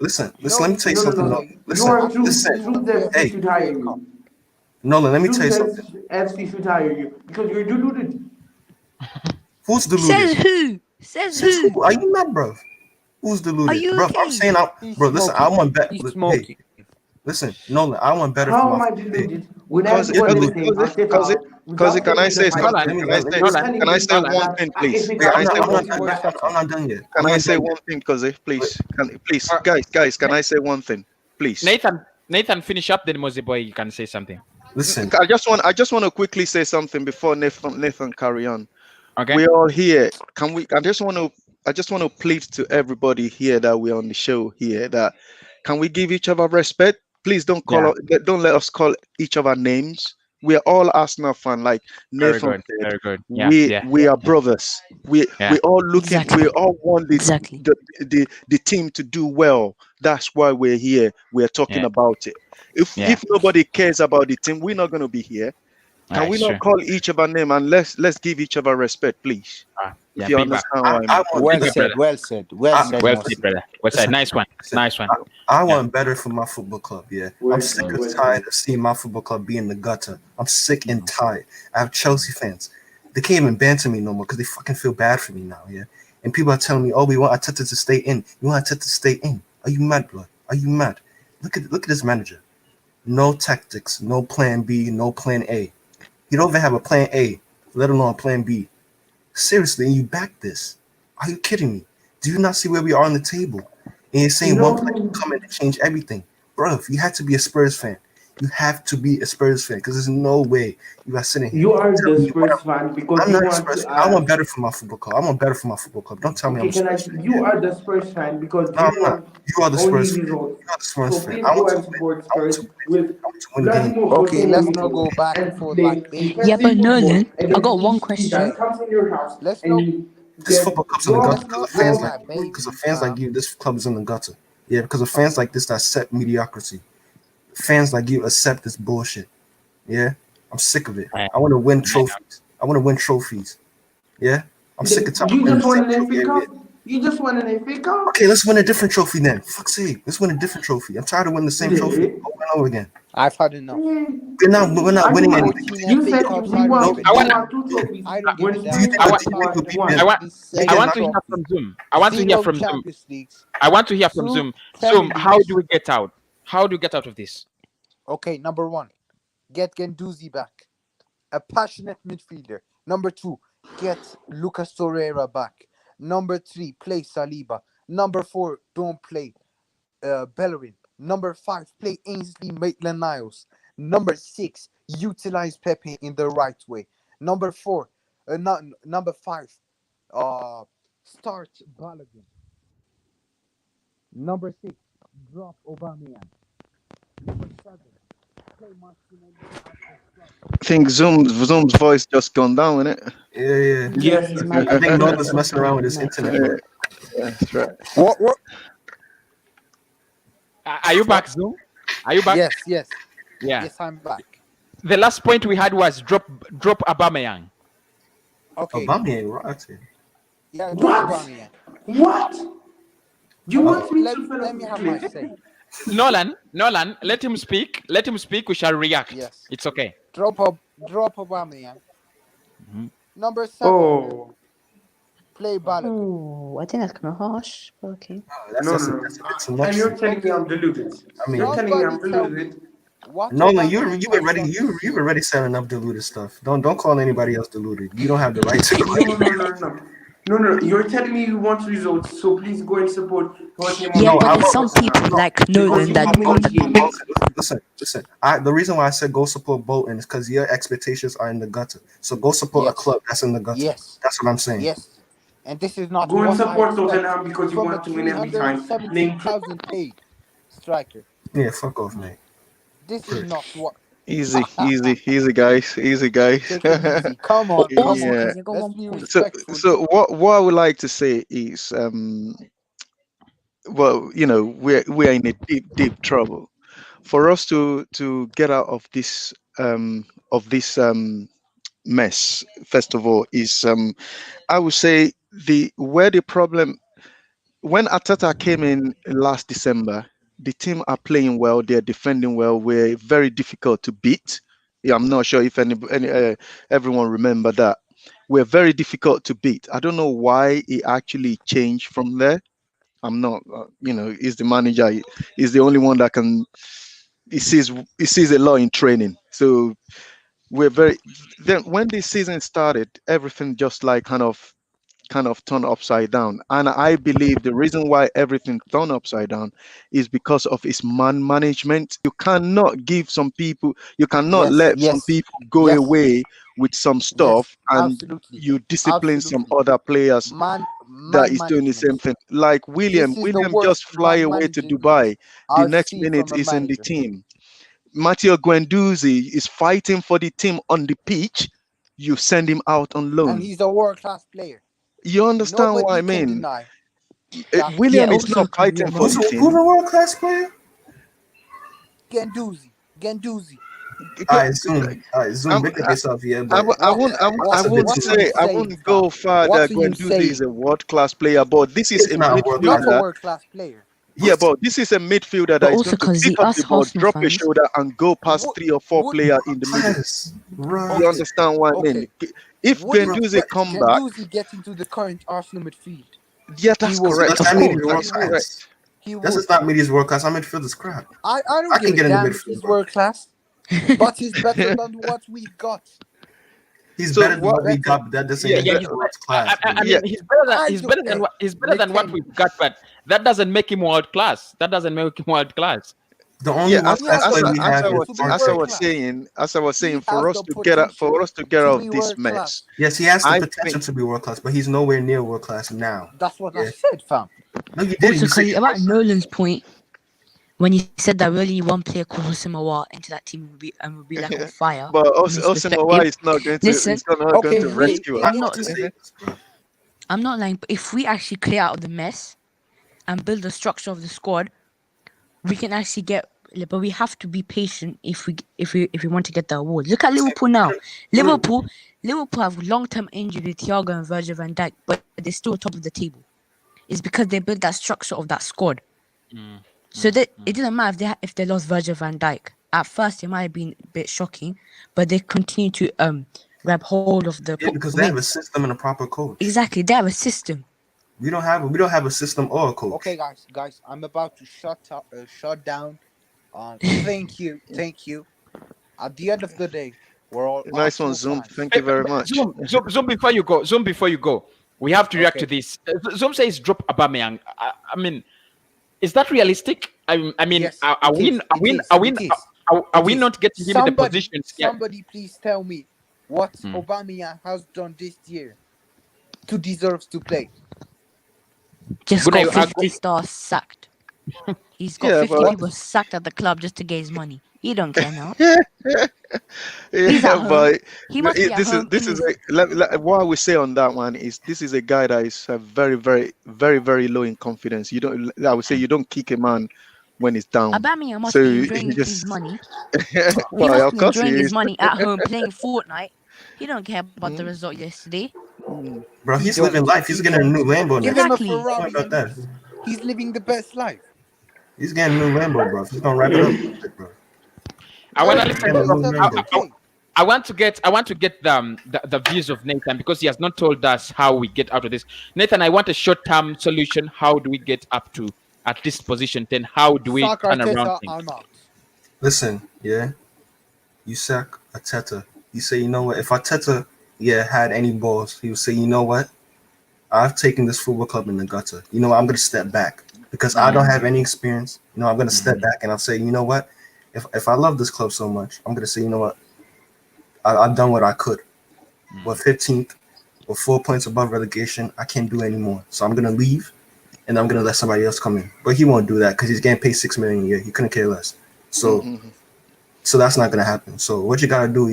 listen. Let me tell you something. Listen. Hey, Nolan, let me tell you something. FC should hire you because you're deluded. Who's deluded? Says who? Are you mad, bro? Who's deluded? Are you bro, okay? I'm saying listen, I want better. Hey, listen, Nolan, I want better How for am my I deluded? Because can I say something? Can I say one thing, please? I'm not done yet. Can I say one thing, Cause please? Guys, can I say one thing, please? Nathan, finish up. Then Mosey boy, you can say something. Listen, I just want to quickly say something before Nathan carry on. Okay. We're all here. Can we? I just want to plead to everybody here that we're on the show here that can we give each other respect? Please don't let us call each other names. We are all Arsenal fans. Like Nathan said, very good. We are brothers. We all looking. Exactly. We all want the team to do well. That's why we're here. We're talking about it. If nobody cares about the team, we're not going to be here. Can we not call each other name and let's give each other respect, please? If you understand what I mean. Well said, brother. Well said. Nice one. I want better for my football club. Yeah, I'm sick and tired of seeing my football club be in the gutter. I'm sick and tired. I have Chelsea fans. They can't even banter me no more because they fucking feel bad for me now. Yeah, and people are telling me, "Oh, we want Arteta to stay in. You want Arteta to stay in? Are you mad, blood? Are you mad? Look at this manager. No tactics, no plan B, no plan A. You don't even have a plan A, let alone a plan B. Seriously, and you back this? Are you kidding me? Do you not see where we are on the table? And you're saying one player can come in and change everything. Bro, if you had to be a Spurs fan, You have to be a Spurs fan because there's no way you are sitting here. You are the Spurs fan because I'm you not a want Spurs to fan. I want better for my football club. I want better for my football club. Don't tell me I'm a Spurs fan. You are the Spurs fan because No, you I'm not. want You are the only Spurs fan. results. You are the Spurs So fan. please I go want to and win. support I want Spurs to win. with I want to win games. Glasgow Okay, let's not football go back and and forth play like this. Yeah, but defensive football Nolan, I got one against each team question. that comes in your house Let's and not you This get football club's in the gutter let's because not of fans act like like you. Because of babies, fans like fam. you, this club is in the gutter. Yeah, because of fans like this that accept mediocrity. Fans like you accept this bullshit. Yeah, I'm sick of it. I want to win trophies. I want to win trophies. Yeah, I'm sick of You winning just the want same an trophy FA every year. Cup? You just want an FA Cup? Okay, let's win a different trophy then. Fuck's sake, let's win a different trophy. I'm tired of winning the same trophy over and over again. I've had enough. We're not winning anything. 14 You FA said Cups, we I don't want give a we damn. want 2 trophies. I don't give When a you damn. Do you think tell that us the you league want will beat one. them? I want They I get want to knocked hear out. from Zoom. I want to hear Zero from Zoom. Champions Leagues. I want to hear from 2 Zoom. Premier Zoom, how Leagues. do we get out? How do we get out of this? Okay, number 1, get Guendouzi back. A passionate midfielder. Number 2, get Lucas Torreira back. Number 3, play Saliba. Number 4, don't play Bellerin. Number 5, play Ainsley Maitland-Niles. Number 6, utilize Pepe in the right way. Number 4, number 5, start Balogun. Number 6, drop Aubameyang. Number 7, play Martinelli as a striker. I think Zoom's voice just gone down, isn't it? Yeah. Yes, His it mic I is. think Nolan's messing around with his mic. internet. That's right. What? Are you back, Zoom? Are you back? Yes. Yeah. Yes, I'm back. The last point we had was drop Aubameyang. Okay. Aubameyang rotten. Yeah, What? drop Aubameyang. What? You want me to Let me have my say. Nolan, let him speak. Let him speak. We shall react. Yes. It's okay. Drop Aubameyang. Number 7, Oh. play Balogun. Oh, I think that's kind of harsh. But okay. No. That's a bit too much. And you're telling me I'm deluded. I mean, You're telling me I'm Somebody tell me deluded. what Nolan, you Aubameyang were has ready. done You this were already selling up deluded stuff. Don't call anybody else deluded. You don't have the right to. No. You're telling me you want results, so please go and support Jorge Yeah, No, but I there's some people like Nolan that Listen. The reason why I said go support Bolton is because your expectations are in the gutter. So go support a Yes. club that's in the gutter. Yes. That's what I'm saying. Yes. And this is not Go and what I support expect Tottenham because you from want a to win every time. 370,000 paid striker. Yeah, fuck off, mate. This is not what. Easy, guys. Easy, guys. Take it easy. Come on. also Yeah. because you got Let's 1 be point. respectful. So what I would like to say is, well, we're in a deep trouble. For us to get out of this mess, first of all, is I would say the problem when Arteta came in last December, the team are playing well, they're defending well, we're very difficult to beat. Yeah, I'm not sure if everyone remember that. We're very difficult to beat. I don't know why he actually changed from there. I'm not, he's the manager. He's the only one that can. He sees a lot in training. So we're very. Then when this season started, everything just like kind of turned upside down. And I believe the reason why everything turned upside down is because of his man management. You cannot give some people. You cannot let some people go away with some stuff and absolutely. you discipline some Absolutely. other players Man that is doing the same management. thing. Like William This is the worst just fly man away to management Dubai. The I've next seen minute from a is in the manager. team. Matteo Guendouzi is fighting for the team on the pitch. You send him out on loan. And he's a world-class player. You understand what I Nobody can mean? deny. William is also not fighting for Who's the team. a world class player? Guendouzi. All right, Zoom. Make up yourself, yeah. But I wouldn't go far that Guendouzi is a world class player, but this is a not midfielder. Not a world-class player. Yeah, but this is a midfielder that But is also going to pick because up the ball, Arsenal drop a fans- shoulder, and go past 3 or 4 players in the middle. Yes, right. You understand what I mean? If Guendouzi come back, Guendouzi get into the current Arsenal midfield. yeah, that's He will. correct. Does that mean he's That's world correct. class? He This would. does not mean he's world class. Our midfield is crap. I I don't can give get a in the damn if midfield, he's bro. world class, but he's better than what we've got. He's So better than what we got, but that doesn't mean Yeah, he's world class. I mean, Yeah. he's better than what we've got, but that doesn't make him world class. That doesn't make him world class. The only world He class has player the we have is potential to be as I world Arteta. was class. saying, He for has us the to get out, potential to get to out be of this world mess, class. Yes, he has the I potential think. to be world class, but he's nowhere near world class now. That's what I Yeah. said, fam. No, you didn't. Also, You said Kali, about Nolan's point, when he said that really one player called Hosamawa into that team would be like on fire. But Let's respect Osimowa him. is not going to. Listen, He's not going Okay, to if we, rescue us. I'm not, to say this, bro. I'm not lying, but if we actually clear out of the mess and build the structure of the squad, we can actually get. But we have to be patient if we want to get the award. Look at Liverpool now. Liverpool have long-term injury with Thiago and Virgil van Dijk, but they're still top of the table. It's because they built that structure of that squad. So that it doesn't matter if they lost Virgil van Dijk. At first, it might have been a bit shocking, but they continue to grab hold of the because they have a system and a proper coach. Exactly, they have a system. We don't have a system or a coach. Okay, guys, I'm about to shut down. Thank you. At the end of the day, we're all Nice one, Arsenal Zoom. fans. Thank you very much. Zoom, before you go. Zoom, before you go. We have to react to this. Zoom says drop Aubameyang. I mean, is that realistic? I mean, Yes, are we not getting him in the positions? Somebody please tell me what Aubameyang has done this year to deserve to play. Just got 50 stars sacked. He's got 50 but- people sacked at the club just to get his money. He don't care now. Yeah, at home. but He must be at home this in is his- what we say on that one is this is a guy that is very, very, very, very low in confidence. You don't. I would say you don't kick a man when he's down. Aubameyang must So be he enjoying just- his money. Well, He of must be course he enjoying his is. money at home playing Fortnite. He don't care about the result yesterday. Bro, he's living life. He's getting a new Lambo Give next. him a Exactly. Ferrari. About that. He's living the best life. He's getting a new Lambo, bro. He's gonna wrap it up, bro. I want to listen. Okay. I want to get the views of Nathan because he has not told us how we get out of this. Nathan, I want a short-term solution. How do we get up to at this position 10? How do we Sack turn Arteta, around things? I'm out. Listen, yeah. You sack Arteta. You say, you know what? If Arteta, had any balls, he would say, you know what? I've taken this football club in the gutter. You know what? I'm gonna step back because I don't have any experience. You know, I'm gonna step back and I'll say, you know what? If I love this club so much, I'm gonna say, you know what? I've done what I could. We're 15th, we're 4 points above relegation. I can't do anymore, so I'm gonna leave, and I'm gonna let somebody else come in. But he won't do that because he's getting paid $6 million a year. He couldn't care less. So, so that's not gonna happen. So what you gotta do,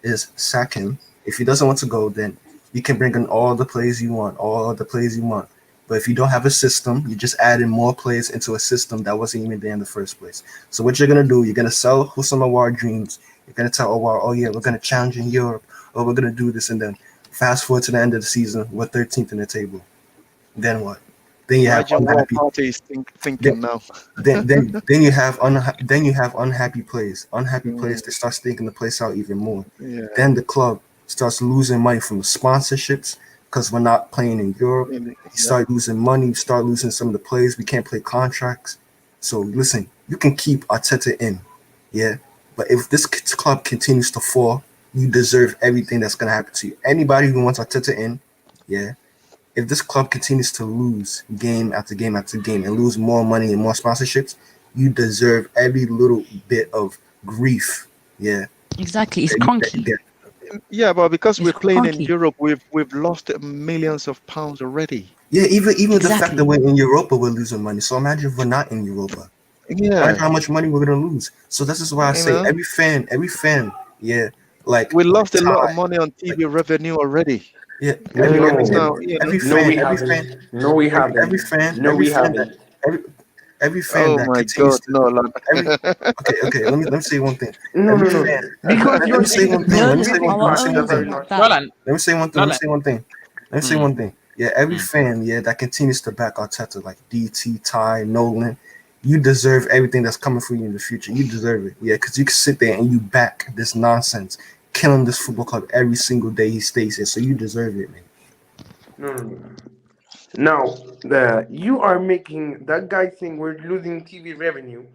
is sack him. If he doesn't want to go, then you can bring in all the players you want. But if you don't have a system, you just add in more players into a system that wasn't even there in the first place. So what you're gonna do, you're gonna sell Husam Awar dreams. You're gonna tell Awar, oh yeah, we're gonna challenge in Europe, or we're gonna do this, and then fast forward to the end of the season, we're 13th in the table. Then what? Then you have unhappy. Thinking now. Then you have unhappy players. Unhappy players. They start stinking the place out even more. Yeah. Then the club starts losing money from the sponsorships because we're not playing in Europe. You start losing money. You start losing some of the players. We can't play contracts. So listen, you can keep Arteta in, but if this club continues to fall, you deserve everything that's gonna happen to you. Anybody who wants Arteta in, if this club continues to lose game after game after game and lose more money and more sponsorships, you deserve every little bit of grief. Exactly. It's conky. Yeah, but because we're playing in clunky. Europe, we've lost millions of pounds already. Yeah, even the fact Exactly. that we're in Europa, we're losing money. So imagine if we're not in Europa. Imagine how much money we're gonna lose. So this is why I say every fan, like we lost a lot of money on TV revenue already. Yeah, No, we haven't. Every fan Oh that my continues God, no, Lord. okay. Let me say one thing. No. Because Let me say one thing. Let me say one thing. Yeah, every fan, that continues to back Arteta, like DT, Ty, Nolan, you deserve everything that's coming for you in the future. You deserve it. Yeah, because you can sit there and you back this nonsense, killing this football club every single day he stays here. So you deserve it, man. No. Now, you are making that guy saying we're losing TV revenue.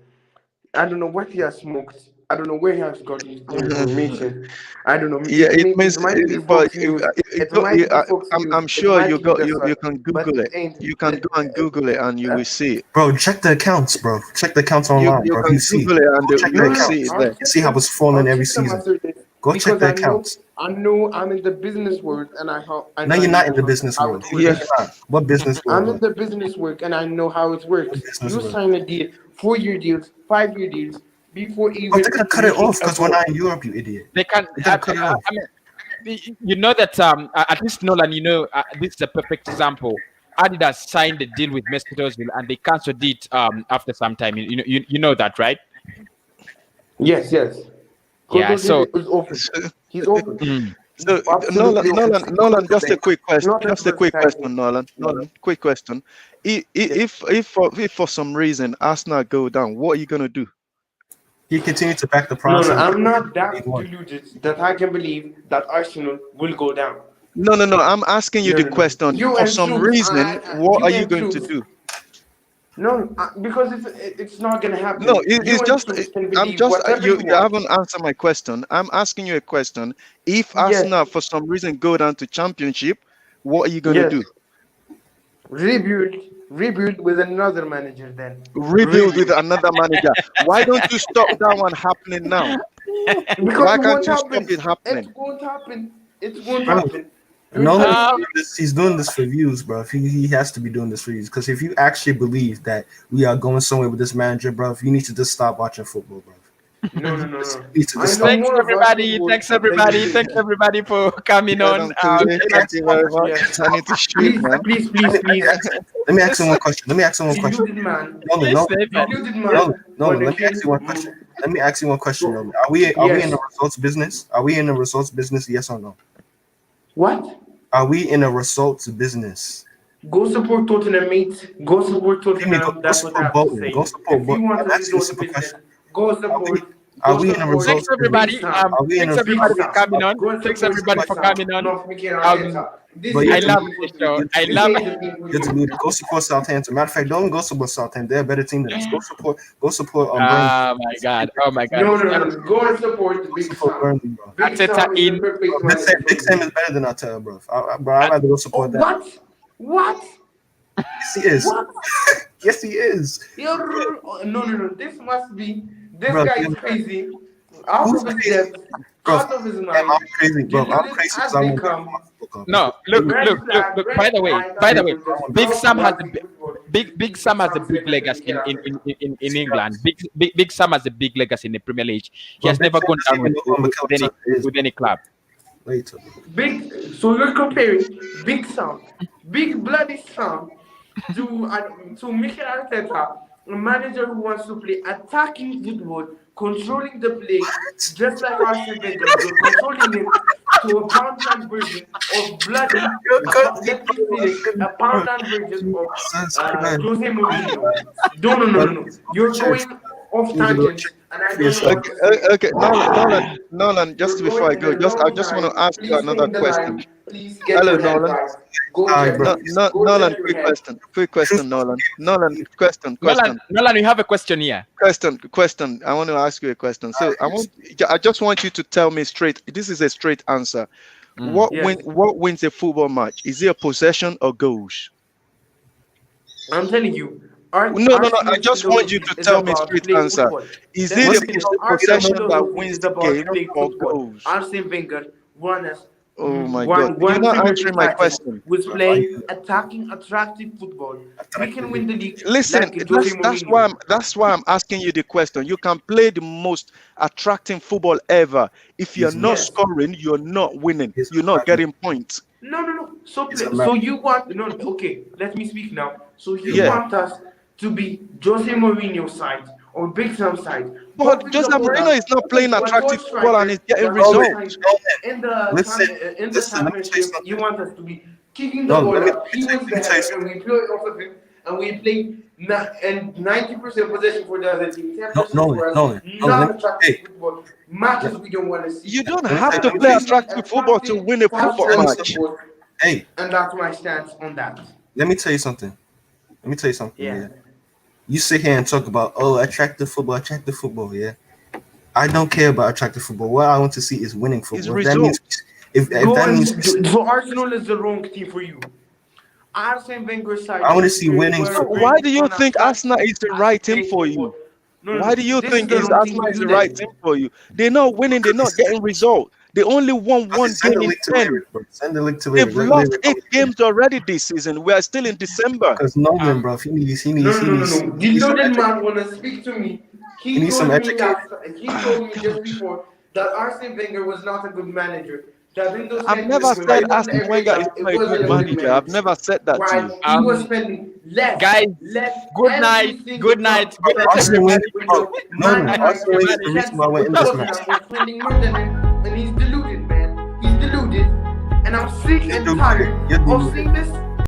I don't know what he has smoked. I don't know where he has got his information. I don't know. Yeah, it means, It might be but Fox News. It go, might be Fox News. I'm It sure might you be got this you one, can but Google it it. ain't. You can go and Google it, and you will see it. Bro, check the accounts, bro. Check the accounts online, You bro. can You see. Google it, and Go check you the will see accounts. it there. You see how it's falling every season. Go check Because the accounts. I know I'm in the business world, and No, you're not in the business how world. it No, works. you're not. What business I'm world? in the business work, and I know how it works. business You work? sign a deal, 4-year deals, 5-year deals, before even. Oh, they're gonna cut it making off a because we're goal. not in Europe, you idiot. They can. They're gonna cut it off. I mean, you know that at least Nolan, you know, this is a perfect example. Adidas signed a deal with Mesut Ozil, and they cancelled it after some time. You know that, right? Yes. Yeah. So He's open. He's open. So Nolan, just a quick question. Just a quick question, Nolan. Quick question. If for some reason Arsenal go down, what are you gonna do? He continued to back the No, process. I'm not that deluded that I can believe that Arsenal will go down. No. I'm asking you the question. For some reason, what are you going to do? No, because it's not gonna happen. No, it's just. I'm just. You haven't answered my question. I'm asking you a question. If Arsenal for some reason go down to Championship, what are you gonna do? Rebuild with another manager then. Rebuild with another manager. Why don't you stop that one happening now? Because why can't you stop it happening? It won't happen. No, he's doing this for views, bro. He has to be doing this for views. Because if you actually believe that we are going somewhere with this manager, bro, you need to just stop watching football, bro. No. Thanks everybody for coming on. Thank you very much. I need to shoot, man. Please. Let me ask you one question. No, let me ask you one question. No. Are we in the results business? Are we in the results business? Yes or no? What? Are we in a results business? Go support Tottenham, mate. Go support Tottenham. That's what I have to say. Go support Bolton. I'm asking a simple question. Go support. Are we in a results? Thanks everybody. Thanks everybody for coming on. Thanks everybody for coming on. I love the show. I love it. Go support Southampton. Matter of fact, don't go support Southampton. They're a better team than us. Go support. Oh my god. No. Go and support the Big Sam. Arteta in. Big Sam is better than Arteta, bro. I'd rather go support that. What? Yes, he is. Yes, he is. No. This must be. This guy is crazy. Out of his depth. Out of his mind. I'm crazy, bro. I'm crazy because I want. No, look. By the way, Big Sam has a big legacy in England. Big Sam has a big legacy in the Premier League. He has never gone down with any club. So you're comparing Big Sam, Big Bloody Sam, to Mikel Arteta, a manager who wants to play attacking football, controlling the play, just like Arsene Wenger, controlling him to a pound-land version of bloody. Let me finish. A pound-land version of Jose Mourinho. No. You're going off tangent, and I don't know. Okay. Nolan. Just before I go, I just want to ask you another question. Hello, Nolan. Nolan, quick question, Nolan. Question. Nolan, we have a question here. Question. I want to ask you a question. So I just want you to tell me straight. This is a straight answer. What wins a football match? Is it a possession or goals? I'm telling you. No. I just want you to tell me straight answer. Is it a possession that wins the game or goals? Arsene Wenger won us. Oh my God! You're not answering my question. Was playing attacking, attractive football. We can win the league. Listen, that's why I'm asking you the question. You can play the most attracting football ever. If you're not scoring, you're not winning. You're not getting points. No. So you want okay? Let me speak now. So you want us to be Jose Mourinho's side or Big Sam's side? But Jose Mourinho is not playing attractive football and is getting results. In the championship, you want us to be kicking the ball up. He was there, and we play off of him, and we play 90% possession for the other team. 10% not attractive football. Matches we don't want to see. You don't have to play attractive football to win a football match. Hey, and that's my stance on that. Let me tell you something. Yeah. You sit here and talk about attractive football, yeah. I don't care about attractive football. What I want to see is winning football. If that means, so Arsenal is the wrong team for you. Arsene Wenger side. I want to see winning football. Why do you think Arsenal is the right team for you? Why do you think Arsenal is the right team for you? They're not winning. They're not getting results. They only won one game in 10. Send the link to They've lost 8 games already this season. We are still in December. Because Nolan, bro, he needs. No. The loaded man wanna speak to me. He told me just before that Arsene Wenger was not a good manager. I've never said Arsene Wenger is not a good manager. I've never said that to you. He was spending less. Guys, good night. Good night. Good night. Arsenal wins the reason why we're in this match. Spending more than him, and he's deluded, man. He's deluded, and I'm sick and tired of seeing this.